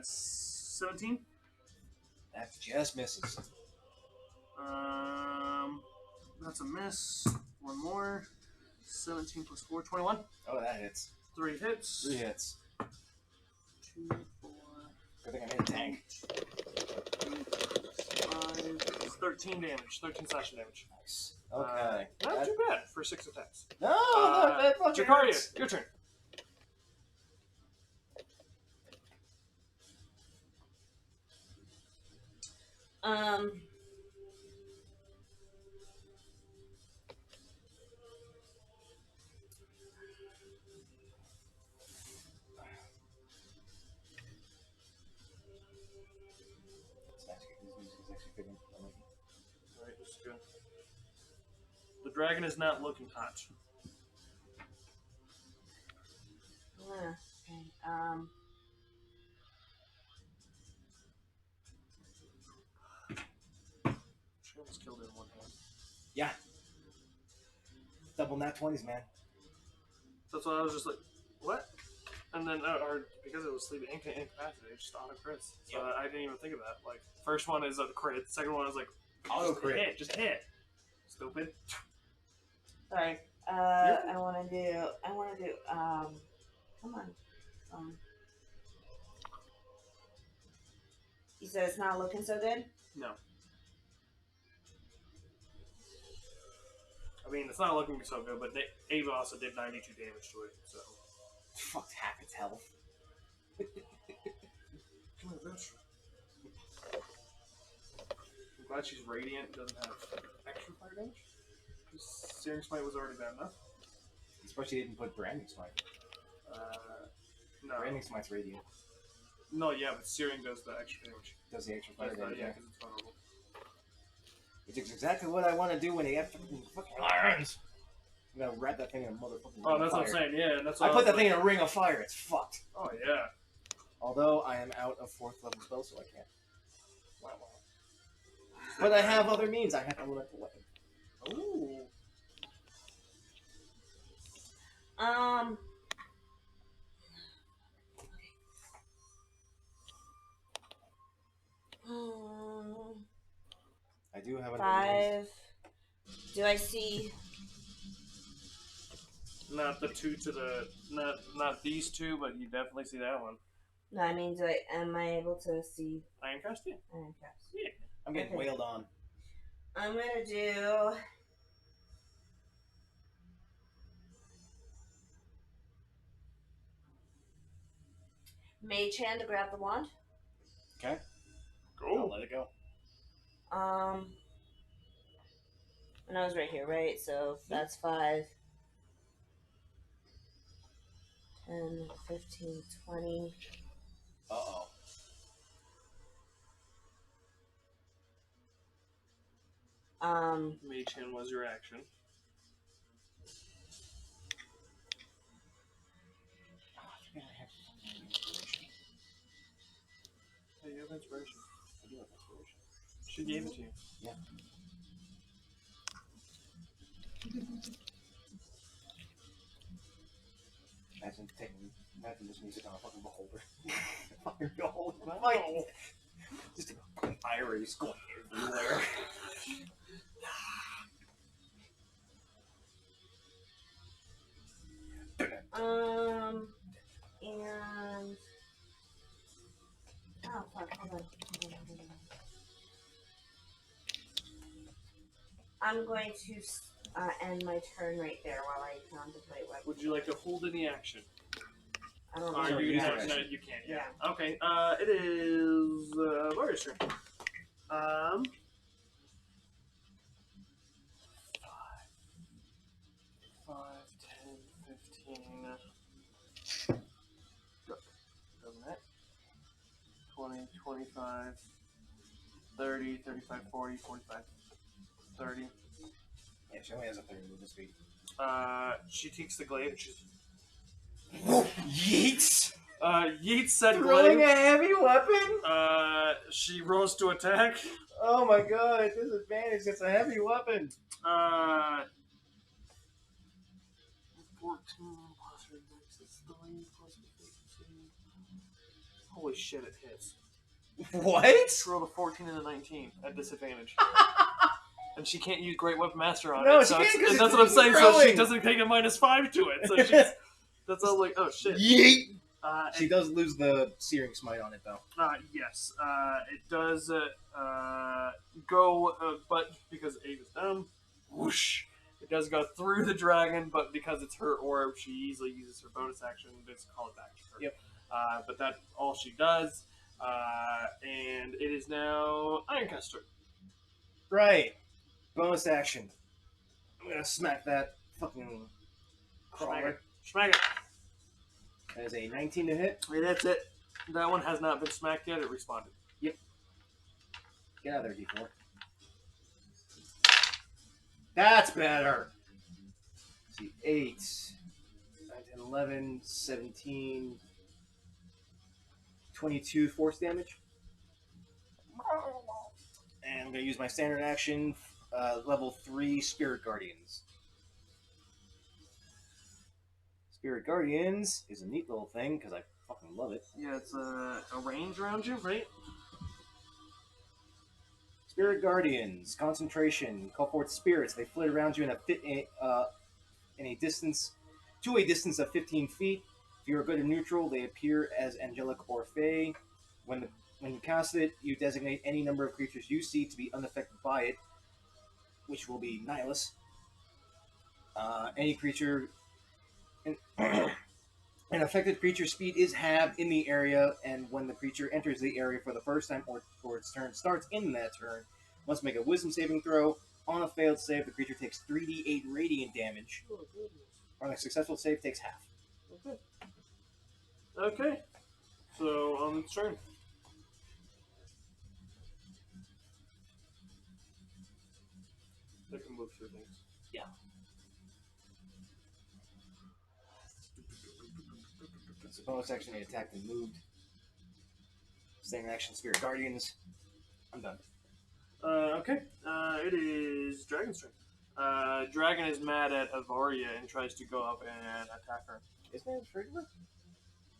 17. That just misses. That's a miss. One more. 17 plus 4, 21. Oh, that hits. 3 hits. 3 hits. 2, 4. Good thing I made a tank. 5, 13 damage. 13 slashing damage. Nice. Okay. Not too bad for 6 attacks. No, that fucking Jacaria, hurts. your turn. Alright, this is good. The dragon is not looking hot. Okay. She almost killed it in one hand. Yeah. Double nat 20s, man. That's why I was just like, what? And then, or because it was sleeping incapacitated, just auto crits. So Yep. I didn't even think of that. Like, first one is a crit, second one is like, Auto just crit. hit, just hit. Stupid. Sorry. I want to do. Come on. You said it's not looking so good? No. I mean, it's not looking so good, but Ava also did 92 damage to it, so. Fucked half its health. Come here, bitch. I'm glad she's radiant, doesn't have extra fire damage. Because Searing Smite was already bad enough. Especially didn't put Branding Smite. No. Branding Smite's radiant. No, yeah, but Searing does the extra damage. Does the extra fire Yeah, damage. because it's vulnerable. Which is exactly what I want to do when they have fucking irons. I'm gonna wrap that thing in a motherfucking Oh, ring that's of what I'm fire. saying, yeah. That's I what put that was thing in a ring of fire, it's fucked. Oh, yeah. Although I am out of 4th level spells, so I can't. Wow. But I have other means. I have elemental weapon. Ooh. I do have an 5. Do I see? Not the two to the... Not these two, but you definitely see that one. No, I mean, am I able to see Iron Cast, yeah. Iron Cast? Yeah. I'm getting Okay. wailed on. I'm gonna do. Mage Hand to grab the wand. Okay. Go. I'll let it go. And I was right here, right? So that's 5, 10, 15, 20. Uh-oh. Mage Hand was your action. Oh, I think I have some inspiration. Hey, you have inspiration. I do have inspiration. She gave it to you. Yeah. Imagine this music on a fucking beholder. Fucking beholder. Like, just a fucking iris going everywhere. And oh fuck, hold on. I'm going to end my turn right there while I contemplate what. Would you like to hold any action? I don't Oh, know. you no, can. you can't. Yeah. Okay. It is Warrior's turn. 5, 10, 15. Doesn't it? 20, 25, 30, 35, 40, 45, 30. Yeah, she only has a 30 movement speed. She takes the glaive. She's Yeets! yeets said Throwing glaive. a heavy weapon? She rolls to attack. Oh my god, disadvantage, it's a heavy weapon. 14 plus her dex is 3 plus 15. Holy shit, it hits. What? She rolled a 14 and a 19 at disadvantage. And she can't use Great Weapon Master on No, it. she So can't, 'cause that's it's what I'm saying. So throwing. she doesn't take a -5 to it. So she's that's all like, oh shit. Yeet! She And, does lose the Searing Smite on it, though. yes, it does go, but because Ave is down, whoosh, it does go through the dragon, but because it's her orb, she easily uses her bonus action to just call it back to her. Yep. But that's all she does, and it is now Ironcast's turn. Right. Bonus action. I'm gonna smack that fucking crawler. Smack it. That is a 19 to hit. And that's it. That one has not been smacked yet. It responded. Get out of there, D4. That's better. Let's see, 8, 9, 10, 11, 17, 22 force damage. And I'm going to use my standard action, level 3 Spirit Guardians. Spirit Guardians is a neat little thing because I fucking love it. Yeah, it's a range around you, right? Spirit Guardians, concentration, call forth spirits. They flit around you in a distance of 15 feet. If you are good or neutral, they appear as angelic or fey. When you cast it, you designate any number of creatures you see to be unaffected by it, which will be Nihilus. Any creature. An affected creature's speed is halved in the area, and when the creature enters the area for the first time or its turn starts in that turn, must make a wisdom saving throw. On a failed save, the creature takes 3d8 radiant damage. On a successful save, takes half. Okay. So, on its turn. They can move through things. Yeah. It's a bonus action, they attacked and moved. Standard action, Spirit Guardians. I'm done. Okay. It is Dragon's turn. Dragon is mad at Avaria and tries to go up and attack her. Isn't it afraid of her?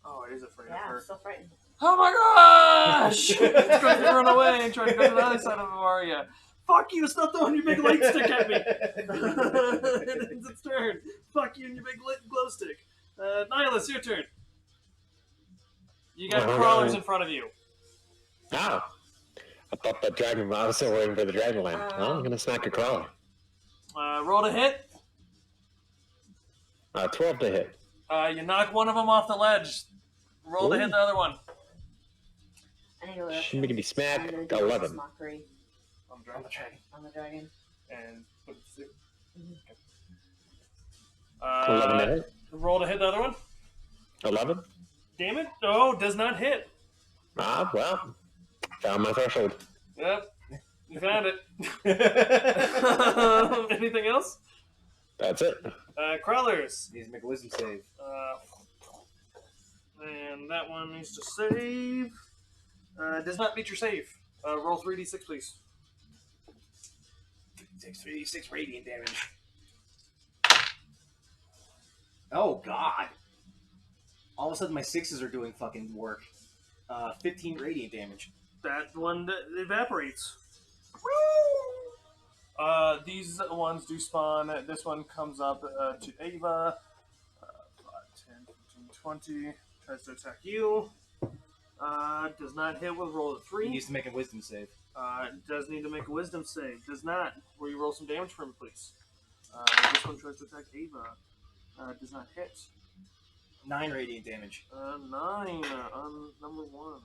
Oh, it is afraid of Yeah, her. I'm so frightened. Oh my gosh! It's trying to run away and trying to go to the other side of Avaria. Fuck you! Stop throwing your big light stick at me! It ends its turn. Fuck you and your big glow stick. Nihilus, your turn. You got crawlers in front of you. Oh. I thought the dragon. I was still waiting for the dragon land. Well, I'm gonna smack a crawler. Roll to hit. 12 to hit. Uh, You knock one of them off the ledge. Roll to hit the other one. I need to look. Shimmity smack. I'm gonna do 11. this mockery On On the dragon. on the dragon. And put it to 11 to hit. roll to hit the other one. 11. Damn it! No, does not hit. Well, found my threshold. Yep, you found it. Anything else? That's it. Crawlers. Needs to make a wisdom save. And that one needs to save. Does not beat your save. Roll 3d6, please. Takes 3d6 radiant damage. Oh, God. All of a sudden, my 6s are doing fucking work. 15 radiant damage. That one evaporates. These ones do spawn. This one comes up to Ava. 5, 10, 15, 20. Tries to attack you. Does not hit with roll of He 3. needs to make a wisdom save. Does need to make a wisdom save. Does not. Will you roll some damage for him, please? This one tries to attack Ava. Does not hit. 9 radiant damage. 9 on number 1.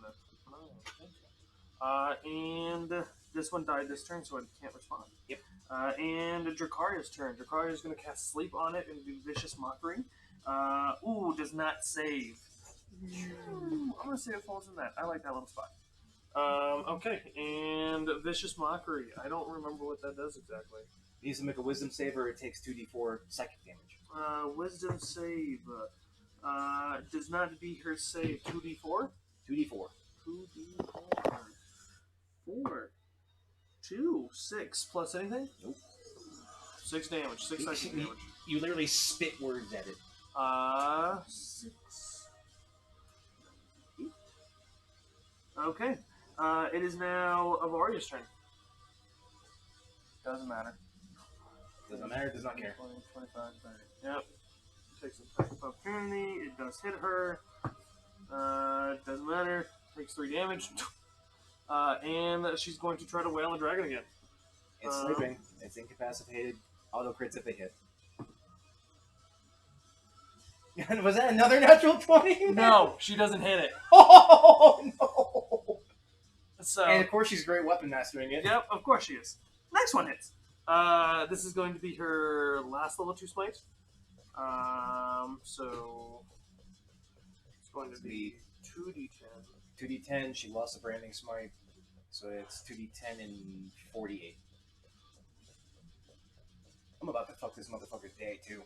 9. And this one died this turn, so it can't respond. Yep. And Drakaria's turn. Drakaria's going to cast Sleep on it and do Vicious Mockery. Does not save. I'm going to say it falls in that. I like that little spot. Okay, and Vicious Mockery. I don't remember what that does exactly. He needs to make a wisdom save or it takes 2d4 psychic damage. Wisdom save. Does not be her save. 2d4? 2d4. 2d4. 4. 2. 6 plus anything? Nope. 6 damage. 6 psychic damage. You literally spit words at it. 6. Okay. It is now Avaria's turn. Doesn't matter. Doesn't matter, does not care. 20, 25, 30. Yep. Takes an attack of opportunity. It does hit her. Doesn't matter. Takes 3 damage. And she's going to try to wail a dragon again. It's sleeping. It's incapacitated. Auto crits if they hit. Was that another natural 20? No, she doesn't hit it. Oh, no! So, And of course she's great weapon mastering it. yep, of course she is. Next one hits. This is going to be her last level 2 smite. So it's going to be 2d10. 2d10, she lost the branding smite. So it's 2d10 and 48. I'm about to fuck this motherfucker's day, too.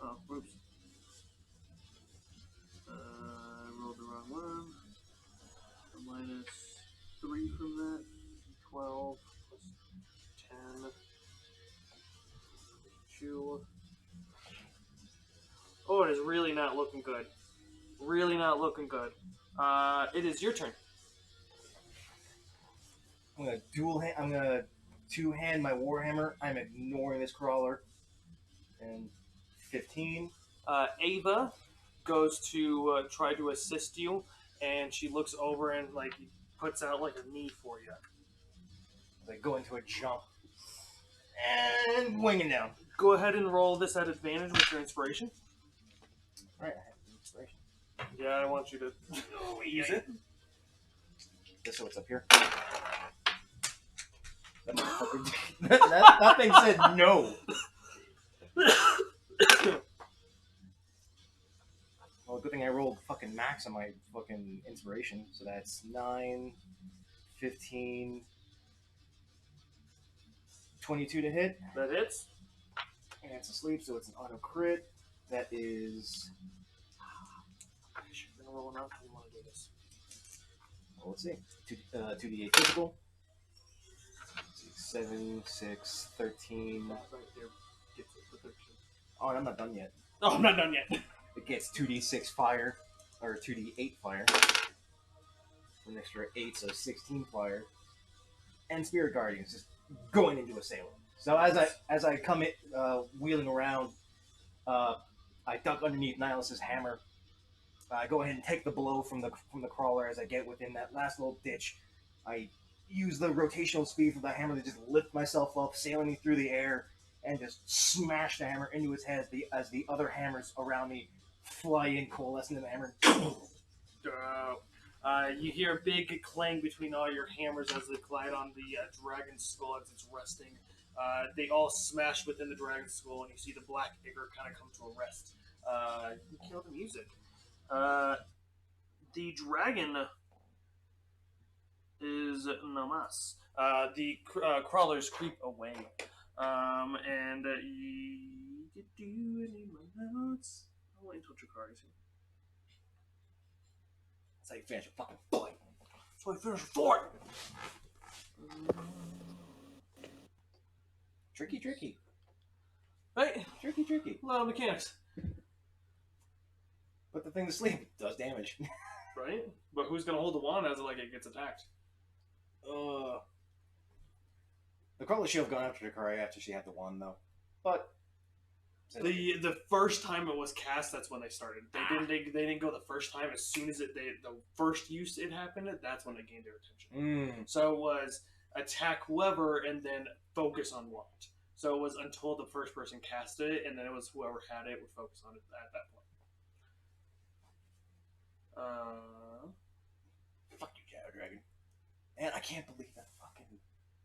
Oh, whoops. I rolled the wrong one. A minus 3 from that. 12 plus 10. 2. Oh, it is really not looking good. Really not looking good. It is your turn. I'm gonna two-hand my Warhammer. I'm ignoring this crawler. And 15. Ava goes to try to assist you, and she looks over and puts out a knee for you. I go into a jump. And winging down. Go ahead and roll this at advantage with your inspiration. Right, I have inspiration. Yeah, I want you to use it. Just so it's up here. That motherfucker. that thing said no. Well, good thing I rolled fucking max on my fucking inspiration. So that's 9, 15, 22 to hit. That hits. And it's asleep, so it's an auto crit. That is. You're gonna roll enough. You want to do this? Well, let's see. 2d8 physical. 7, 6, 13. Right there. Gets it for 13. Oh, I'm not done yet. Oh, I'm not done yet. It gets 2d6 fire, or 2d8 fire. An extra 8, so 16 fire. And Spirit Guardians just going into assailant. So as I come in, wheeling around, I duck underneath Nihilus's hammer. I go ahead and take the blow from the crawler as I get within that last little ditch. I use the rotational speed from the hammer to just lift myself up, sailing through the air, and just smash the hammer into his head as the other hammers around me fly in, coalescing in the hammer. You hear a big clang between all your hammers as they glide on the dragon's skull as it's resting. They all smash within the dragon's skull, and you see the black ichor kind of come to a rest. You kill the music. The dragon is namas. The crawlers creep away. And do you need my notes? I'll wait until Drakari's here. That's how you finish a fucking fight. That's how I finish a fight. Tricky. Right? Tricky. A lot of mechanics. Put the thing to sleep. Does damage. Right? But who's gonna hold the wand as it gets attacked? The crawler should have gone after Dakari after she had the wand, though. But The first time it was cast, that's when they started. They didn't go the first time. As soon as the first use it happened, that's when they gained their attention. So it was attack whoever and then focus on what. So it was until the first person cast it, and then it was whoever had it would focus on it at that point. Fuck you, Shadow Dragon. Man, I can't believe that fucking.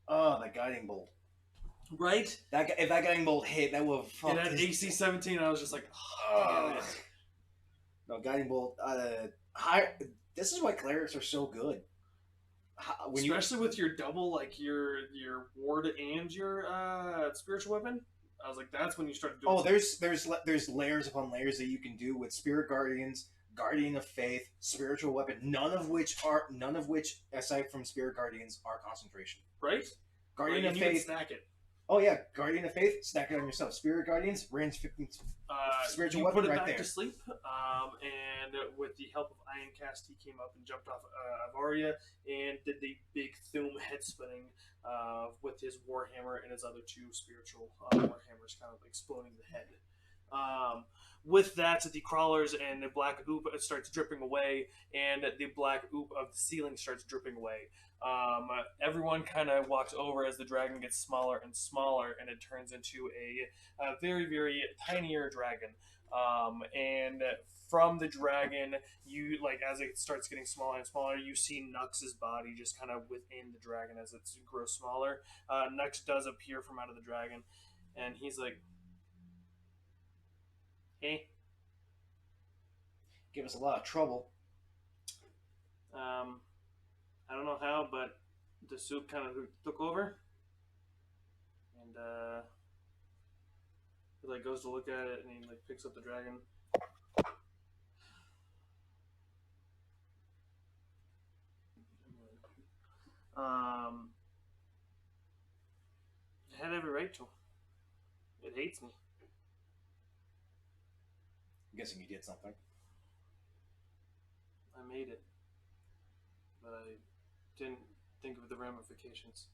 Oh, that guiding bolt. Right? If that guiding bolt hit, that would have fucked. And at AC 17, I was just like, oh, no, guiding bolt. This is why clerics are so good. Especially with your double, like your ward and your spiritual weapon. I was like, that's when you start doing. Oh, there's layers upon layers that you can do with Spirit Guardians, Guardian of Faith, spiritual weapon. None of which, aside from Spirit Guardians, are concentration. Right. Guardian of you Faith. Can stack it. Oh yeah, Guardian of Faith, stack it on yourself. Spirit Guardians, range 15. Spiritual you weapon put it right back there. To sleep, and with the help of Ironcast, he came up and jumped off Avaria and did the big Thum head spinning with his Warhammer and his other two spiritual Warhammers kind of exploding the head. With that, the crawlers and the black oop starts dripping away, and the black oop of the ceiling starts dripping away. Everyone kind of walks over as the dragon gets smaller and smaller, and it turns into a very, very tinier dragon. And from the dragon, you as it starts getting smaller and smaller, you see Nux's body just kind of within the dragon as it grows smaller. Nux does appear from out of the dragon, and he's like, "Hey, give us a lot of trouble." I don't know how, but the soup kind of took over, and he goes to look at it, and he picks up the dragon. It had every right to. It hates me. I'm guessing you did something. I made it, but I didn't think of the ramifications.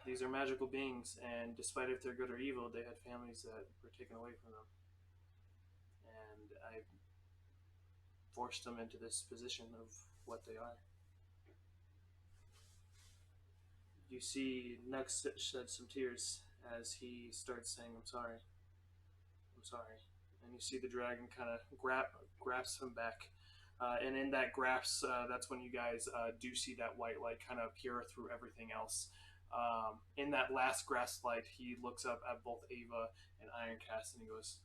These are magical beings, and despite if they're good or evil, they had families that were taken away from them. And I forced them into this position of what they are. You see Nux shed some tears as he starts saying, I'm sorry. And you see the dragon kind of grasp him back. And in that grasp, that's when you guys do see that white light kind of appear through everything else. In that last grasp light, he looks up at both Ava and Ironcast, and he goes,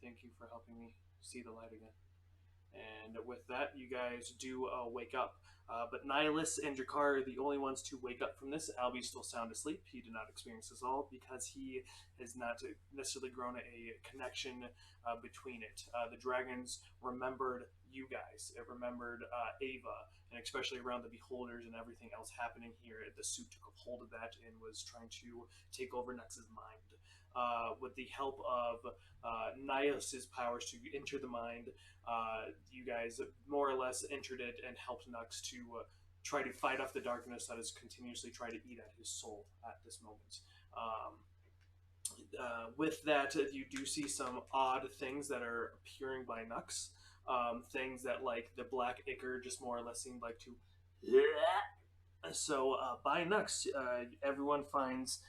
thank you for helping me see the light again. And with that, you guys do wake up. But Nihilus and Jakar are the only ones to wake up from this. Albie's still sound asleep. He did not experience this all because he has not necessarily grown a connection between it. The dragons remembered you guys. It remembered Ava, and especially around the Beholders and everything else happening here. The suit took a hold of that and was trying to take over Nux's mind. With the help of Nihilus's powers to enter the mind, you guys more or less entered it and helped Nux to try to fight off the darkness that is continuously trying to eat at his soul at this moment. With that, you do see some odd things that are appearing by Nux. Things that, the black ichor just more or less seemed like to... So, by Nux, everyone finds...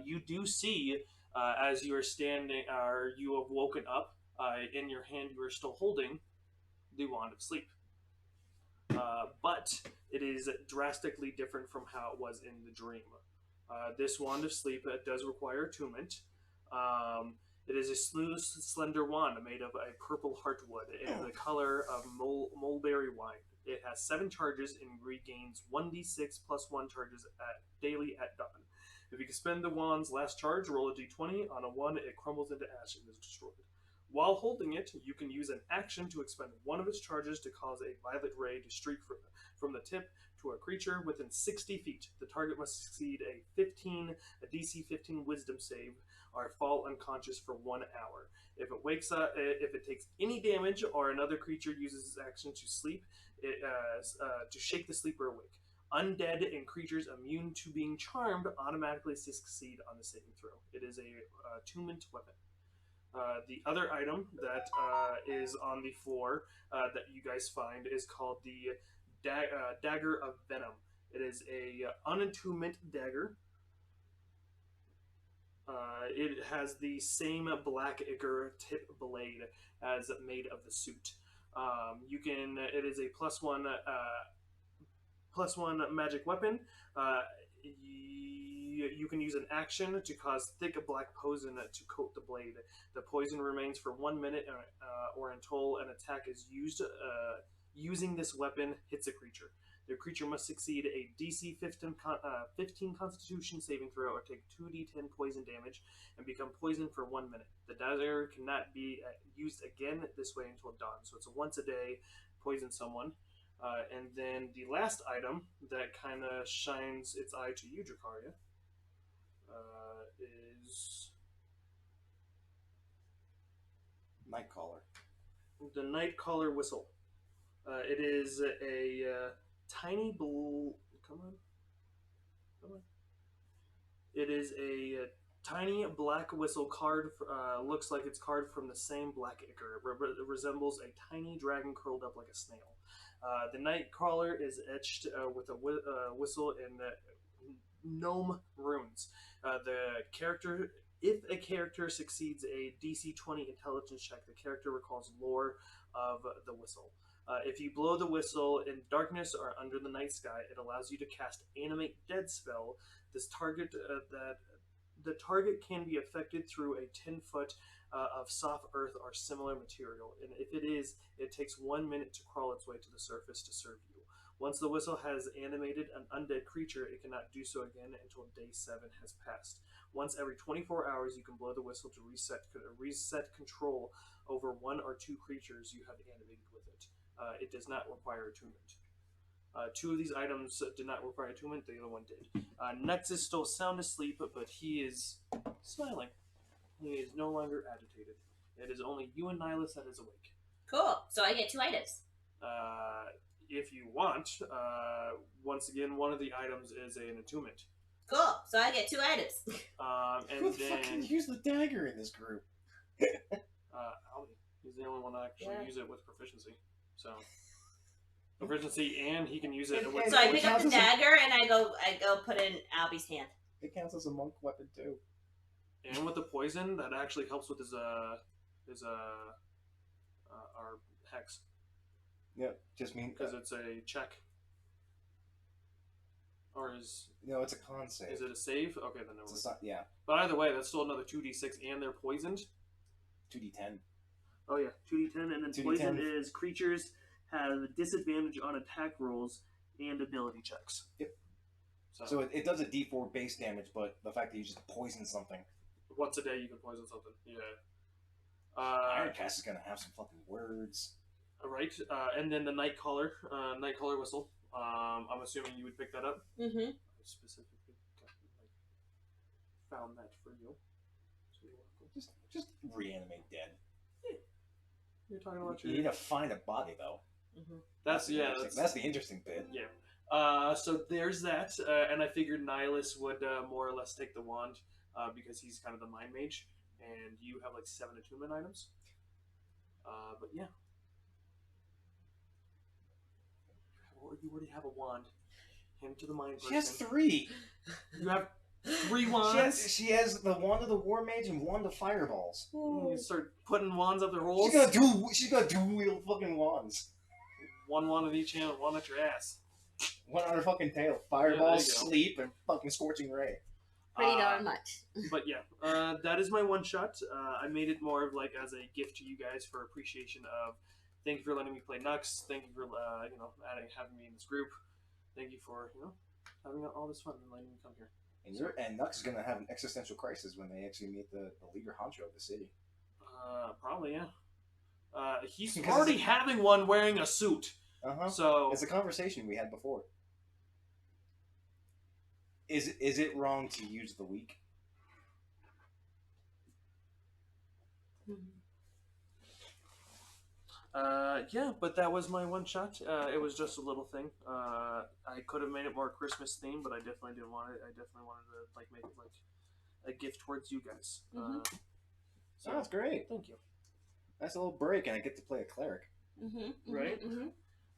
you do see, as you are standing, you have woken up, in your hand you are still holding the Wand of Sleep. But it is drastically different from how it was in the dream. This Wand of Sleep does require attunement. It is a smooth, slender wand made of a purple heartwood in the color of mulberry wine. It has 7 charges and regains 1d6 plus 1 charges daily at dawn. If you can spend the wand's last charge, roll a d20. On a 1, it crumbles into ash and is destroyed. While holding it, you can use an action to expend one of its charges to cause a violet ray to streak from the tip to a creature within 60 feet. The target must succeed a DC 15 Wisdom save or fall unconscious for 1 hour. If it wakes up, if it takes any damage, or another creature uses its action to sleep, to shake the sleeper awake. undead and creatures immune to being charmed automatically succeed on the saving throw. It is a attunement weapon. The other item that is on the floor that you guys find is called the Dagger of Venom. It is a unattunement dagger. It has the same black ichor tip blade as made of the suit. It is a +1 magic weapon. You can use an action to cause thick black poison to coat the blade. The poison remains for 1 minute or until an attack is used. Using this weapon hits a creature. The creature must succeed a DC 15 Constitution saving throw or take 2d10 poison damage and become poisoned for 1 minute. The dagger cannot be used again this way until dawn. So it's a once a day poison someone. And then the last item that kind of shines its eye to you, Dracaria, is Nightcaller. the Nightcaller whistle. It is a tiny blue. Come on. It is a tiny black whistle card. Looks like it's carved from the same black ichor. It resembles a tiny dragon curled up like a snail. The Nightcrawler is etched with a whistle in gnome runes. If a character succeeds a DC 20 intelligence check, the character recalls lore of the whistle. If you blow the whistle in darkness or under the night sky, it allows you to cast Animate Dead spell. The target can be affected through a 10-foot of soft earth or similar material, and if it is, it takes 1 minute to crawl its way to the surface to serve you. Once the whistle has animated an undead creature, it cannot do so again until day 7 has passed. Once every 24 hours, you can blow the whistle to reset control over 1 or 2 creatures you have animated with it. It does not require attunement. 2 of these items did not require attunement, the other one did. Nux is still sound asleep, but he is smiling. He is no longer agitated. It is only you and Nihilus that is awake. Cool. So I get 2 items. If you want, once again, one of the items is an attunement. Cool. So I get 2 items. And Who the fuck can use the dagger in this group? Albie. He's the only one that actually use it with proficiency. So proficiency, and he can use it. With So I pick up the dagger and I go put it in Albie's hand. It counts as a monk weapon too. And with the poison, that actually helps with his our hex. Yep, just mean because it's a check. Or is no, it's a con save. Is it a save? Okay, then no. Yeah. But either way, that's still another 2d6, and they're poisoned. 2d10. Oh yeah, 2d10, and then 2d10. Poison is creatures have disadvantage on attack rolls and ability checks. Yep. So it does a d4 base damage, but the fact that you just poison something. Once a day you can poison something. Yeah. Ironcast is gonna have some fucking words. Right, and then the Nightcaller whistle. I'm assuming you would pick that up. Mm-hmm. I specifically found that for you. So you're welcome. Just reanimate dead. Yeah. You're talking about you need to find a body though. Mm-hmm. That's the interesting bit. Yeah. So there's that, and I figured Nihilus would more or less take the wand because he's kind of the mind mage, and you have like 7 attunement items. But yeah. You already have a wand. Hand to the mind person. She has 3. You have 3 wands. She has the wand of the war mage and wand of fireballs. You start putting wands up their holes. She's got dual wield fucking wands. 1 wand in each hand, and 1 at your ass. 1 on her fucking tail. Fireballs, sleep, and fucking scorching ray. Pretty darn much. But yeah, that is my one shot. I made it more of like as a gift to you guys for appreciation of. Thank you for letting me play Nux. Thank you for having me in this group. Thank you for having all this fun and letting me come here. And Nux is gonna have an existential crisis when they actually meet the leader honcho of the city. Probably yeah. He's already having one wearing a suit. So it's a conversation we had before. Is it wrong to use the weak? Yeah, but that was my one shot. It was just a little thing. I could have made it more Christmas themed, but I definitely didn't want it. I definitely wanted to like make it like a gift towards you guys. So that's great. Thank you. Nice little break, and I get to play a cleric. Right.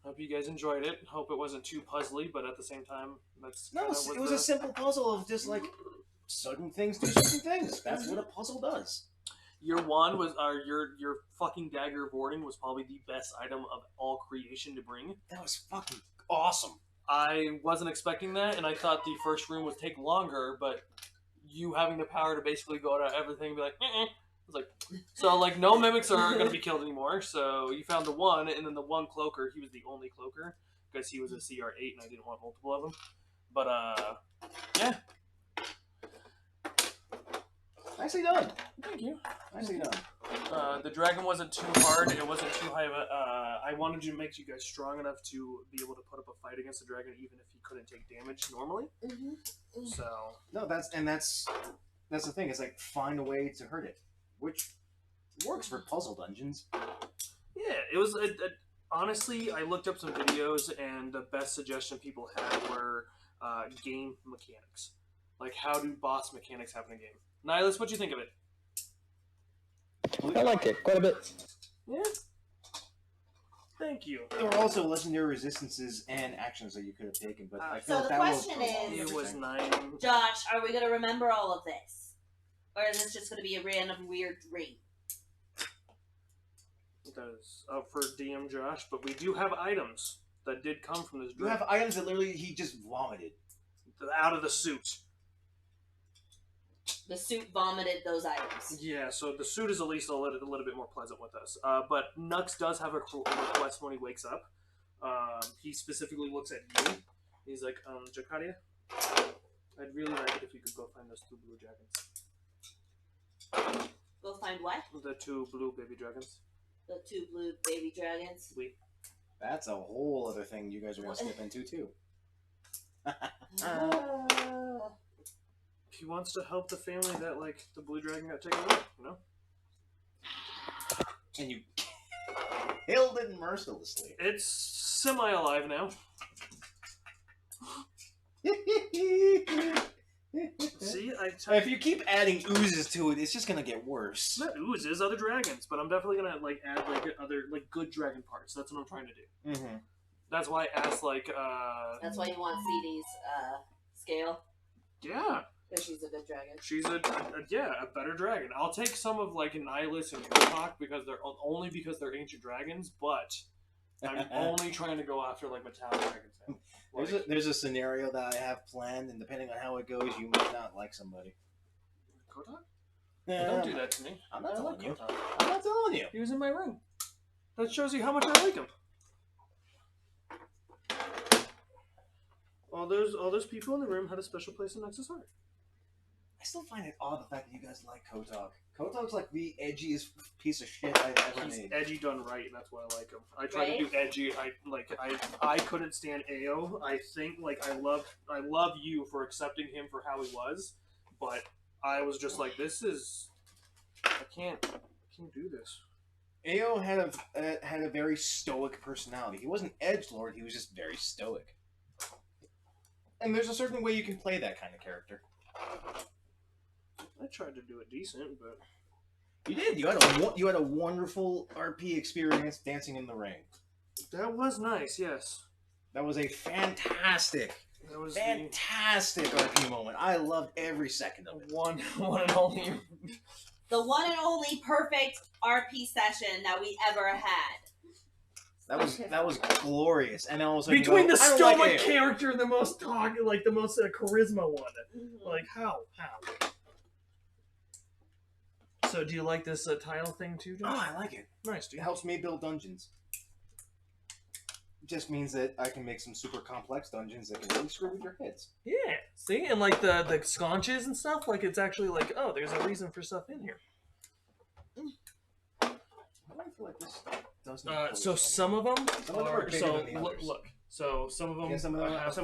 Hope you guys enjoyed it. Hope it wasn't too puzzly, but at the same time, that's No, it was a simple puzzle of just like certain things do certain things. That's what a puzzle does. Your wand was, your fucking dagger of warding was probably the best item of all creation to bring. That was fucking awesome. I wasn't expecting that, and I thought the first room would take longer, but you having the power to basically go to everything and be like, I was like, so like no mimics are going to be killed anymore. So you found the one, and then the one cloaker. He was the only cloaker because he was a CR8, and I didn't want multiple of them. But yeah. Nicely done. Thank you. Nicely done. The dragon wasn't too hard. It wasn't too high of a. I wanted to make you guys strong enough to be able to put up a fight against the dragon, even if he couldn't take damage normally. So no, that's the thing. It's like find a way to hurt it, which works for puzzle dungeons. Yeah, it was. Honestly, I looked up some videos, and the best suggestion people had were game mechanics, like how do boss mechanics happen in game. Nihilus, what do you think of it? I like it quite a bit. Yeah. Thank you. There were also legendary resistances and actions that you could have taken, but I feel so the that question It was 9. Josh, are we going to remember all of this? Or is this just going to be a random weird dream? That is up for DM Josh, but we do have items that did come from this You dream. have items that literally he just vomited. Out of the suit. The suit vomited those items. Yeah, so the suit is at least a little bit more pleasant with us. But Nux does have a request when he wakes up. He specifically looks at you. He's like, Jakaria, I'd really like it if you could go find those 2 blue dragons. Go find what? The 2 blue baby dragons. The 2 blue baby dragons. That's a whole other thing you guys are going to skip into, too. He wants to help the family that, like, the blue dragon got taken away, you know? And you killed it mercilessly. It's semi-alive now. See, if you keep adding oozes to it, it's just gonna get worse. Not oozes, other dragons, but I'm definitely gonna like add like other like good dragon parts. That's what I'm trying to do. Mm-hmm. That's why I asked like. That's why you want CD's scale. Yeah. Because she's a good dragon. She's a better dragon. I'll take some of like Nihilus and Kurtok because they're ancient dragons, but I'm only trying to go after like metallic dragons now. Like, There's a scenario that I have planned, and depending on how it goes, you might not like somebody. Kurtok? Yeah, Don't do that to me. I'm not I telling like you. Kurtok. I'm not telling you. He was in my room. That shows you how much I like him. All those people in the room had a special place in Nux's heart. I still find it odd the fact that you guys like Kurtok. Kurtok's like the edgiest piece of shit I've ever He's made. edgy done right, and that's why I like him. I tried to do edgy. I couldn't stand Ao. I think like I love you for accepting him for how he was, but I was just like, I can't do this. Ao had a very stoic personality. He wasn't edgelord. He was just very stoic. And there's a certain way you can play that kind of character. I tried to do it decent, but you did. You had a wonderful RP experience dancing in the rain. that was nice. Yes, That was a fantastic fantastic RP moment. I loved every second of it. one and only. The one and only perfect RP session that we ever had. That was glorious. And also Between the I don't stoic like Ao. character and the most charisma one. Like how? So do you like this tile thing too, John? Oh, I like it. Nice, It dude. helps me build dungeons. It just means that I can make some super complex dungeons that can really screw with your heads. Yeah. See, and like the sconches and stuff, like it's actually like, oh, there's a reason for stuff in here. I feel like this stuff doesn't. So some of them are bigger so than the others. look. So some of them. Yeah, some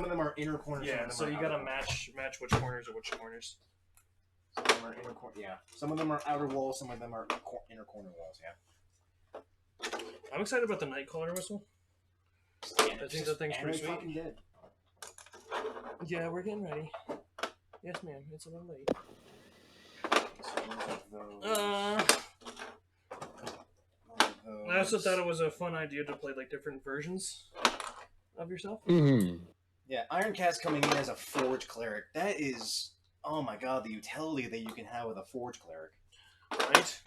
of them are inner corners. Yeah. So you gotta match which corners are which corners. Some of them are inner corner. Yeah. Some of them are outer walls. Some of them are inner corner walls. Yeah. I'm excited about the Nightcaller whistle. I think that thing's pretty sweet. Fucking dead. Yeah, we're getting ready. Yes, ma'am. It's a little late. I also thought it was a fun idea to play like different versions of yourself. Mm-hmm. Yeah, Ironcast coming in as a Forge Cleric. That is, oh my god, the utility that you can have with a Forge Cleric. Right?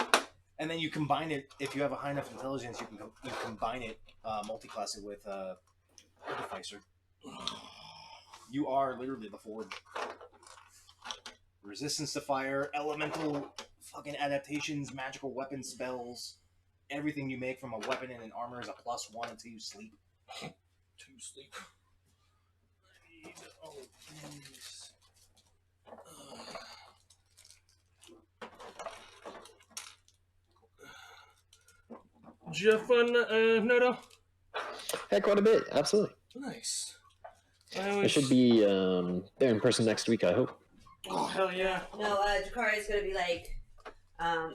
And then you combine it, if you have a high enough intelligence, you can combine it, multi-class it with Artificer. You are literally the Forge. Resistance to fire, elemental fucking adaptations, magical weapon spells. Everything you make from a weapon and an armor is a +1 until you sleep. To sleep. I need all of these. Did you have fun, Noto? Heck, quite a bit. Absolutely. Nice. I should be there in person next week, I hope. Oh, hell yeah. No, Jakari is gonna be like,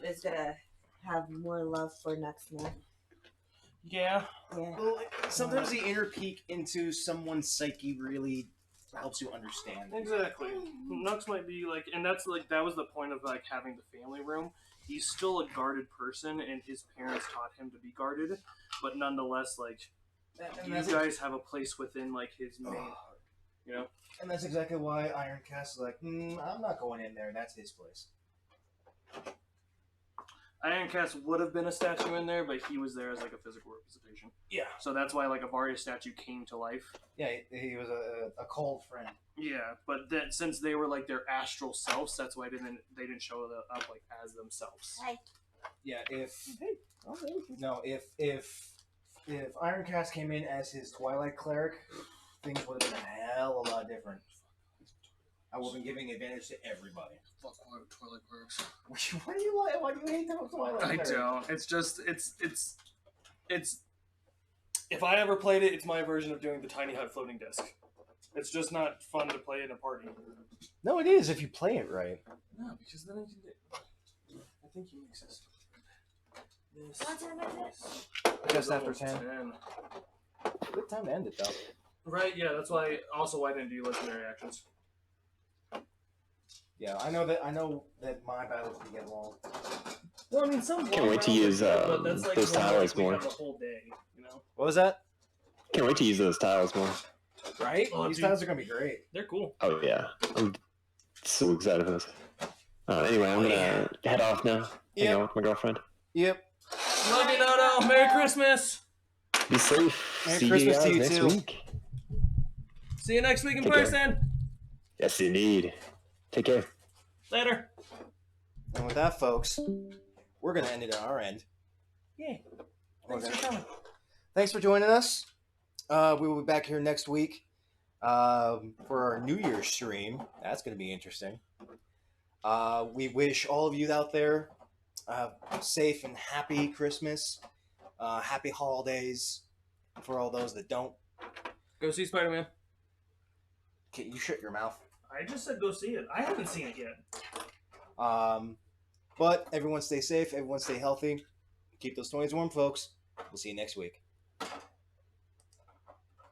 is gonna have more love for Nuxanor. Yeah. Yeah. Well, sometimes the inner peek into someone's psyche really helps you understand. Exactly. Nux might be like, and that's like, that was the point of like having the family room. He's still a guarded person, and his parents taught him to be guarded, but nonetheless, like, you guys have a place within like his main, you know. And that's exactly why Ironcast is like, I'm not going in there. That's his place. Ironcast would have been a statue in there, but he was there as like a physical representation. Yeah. So that's why like a Varia statue came to life. Yeah, he was a cold friend. Yeah, but then since they were like their astral selves, that's why they didn't show up like as themselves. Hi. Yeah, if Ironcast came in as his Twilight Cleric, things would have been a hell of a lot different. I would have been giving advantage to everybody. Fuck Twilight Clerics. What do you like? Why do you hate Twilight I Cleric? don't. It's just it's. If I ever played it, it's my version of doing the tiny hut floating disc. It's just not fun to play in a party. No, it is if you play it right. No, because then I think he makes this. What time is I guess after 10. 10. Good time to end it though. Right, yeah, that's why. Also, why didn't do legendary actions? Yeah, I know that my battles can get long. Well, I mean, some. Can't wait to use but that's like those when, tiles we more. have the whole day, you know. What was that? Can't wait to use those tiles more. Right? Oh, These dude. tiles are gonna be great. They're cool. Oh yeah, I'm so excited for this. Anyway, I'm gonna head off now. Hang out with my girlfriend. Yep. Love you, Noto. Merry Christmas. Be safe. Merry See Christmas you to guys you next too. week. See you next week in Take care. person. Yes, indeed. Take care. Later. And with that, folks, we're gonna end it on our end. Yay. Okay. Thanks for coming. Thanks for joining us. We will be back here next week for our New Year's stream. That's going to be interesting. We wish all of you out there a safe and happy Christmas, happy holidays for all those that don't. Go see Spider-Man. Okay, you shut your mouth. I just said go see it. I haven't seen it yet. But everyone stay safe, everyone stay healthy. Keep those 20s warm, folks. We'll see you next week.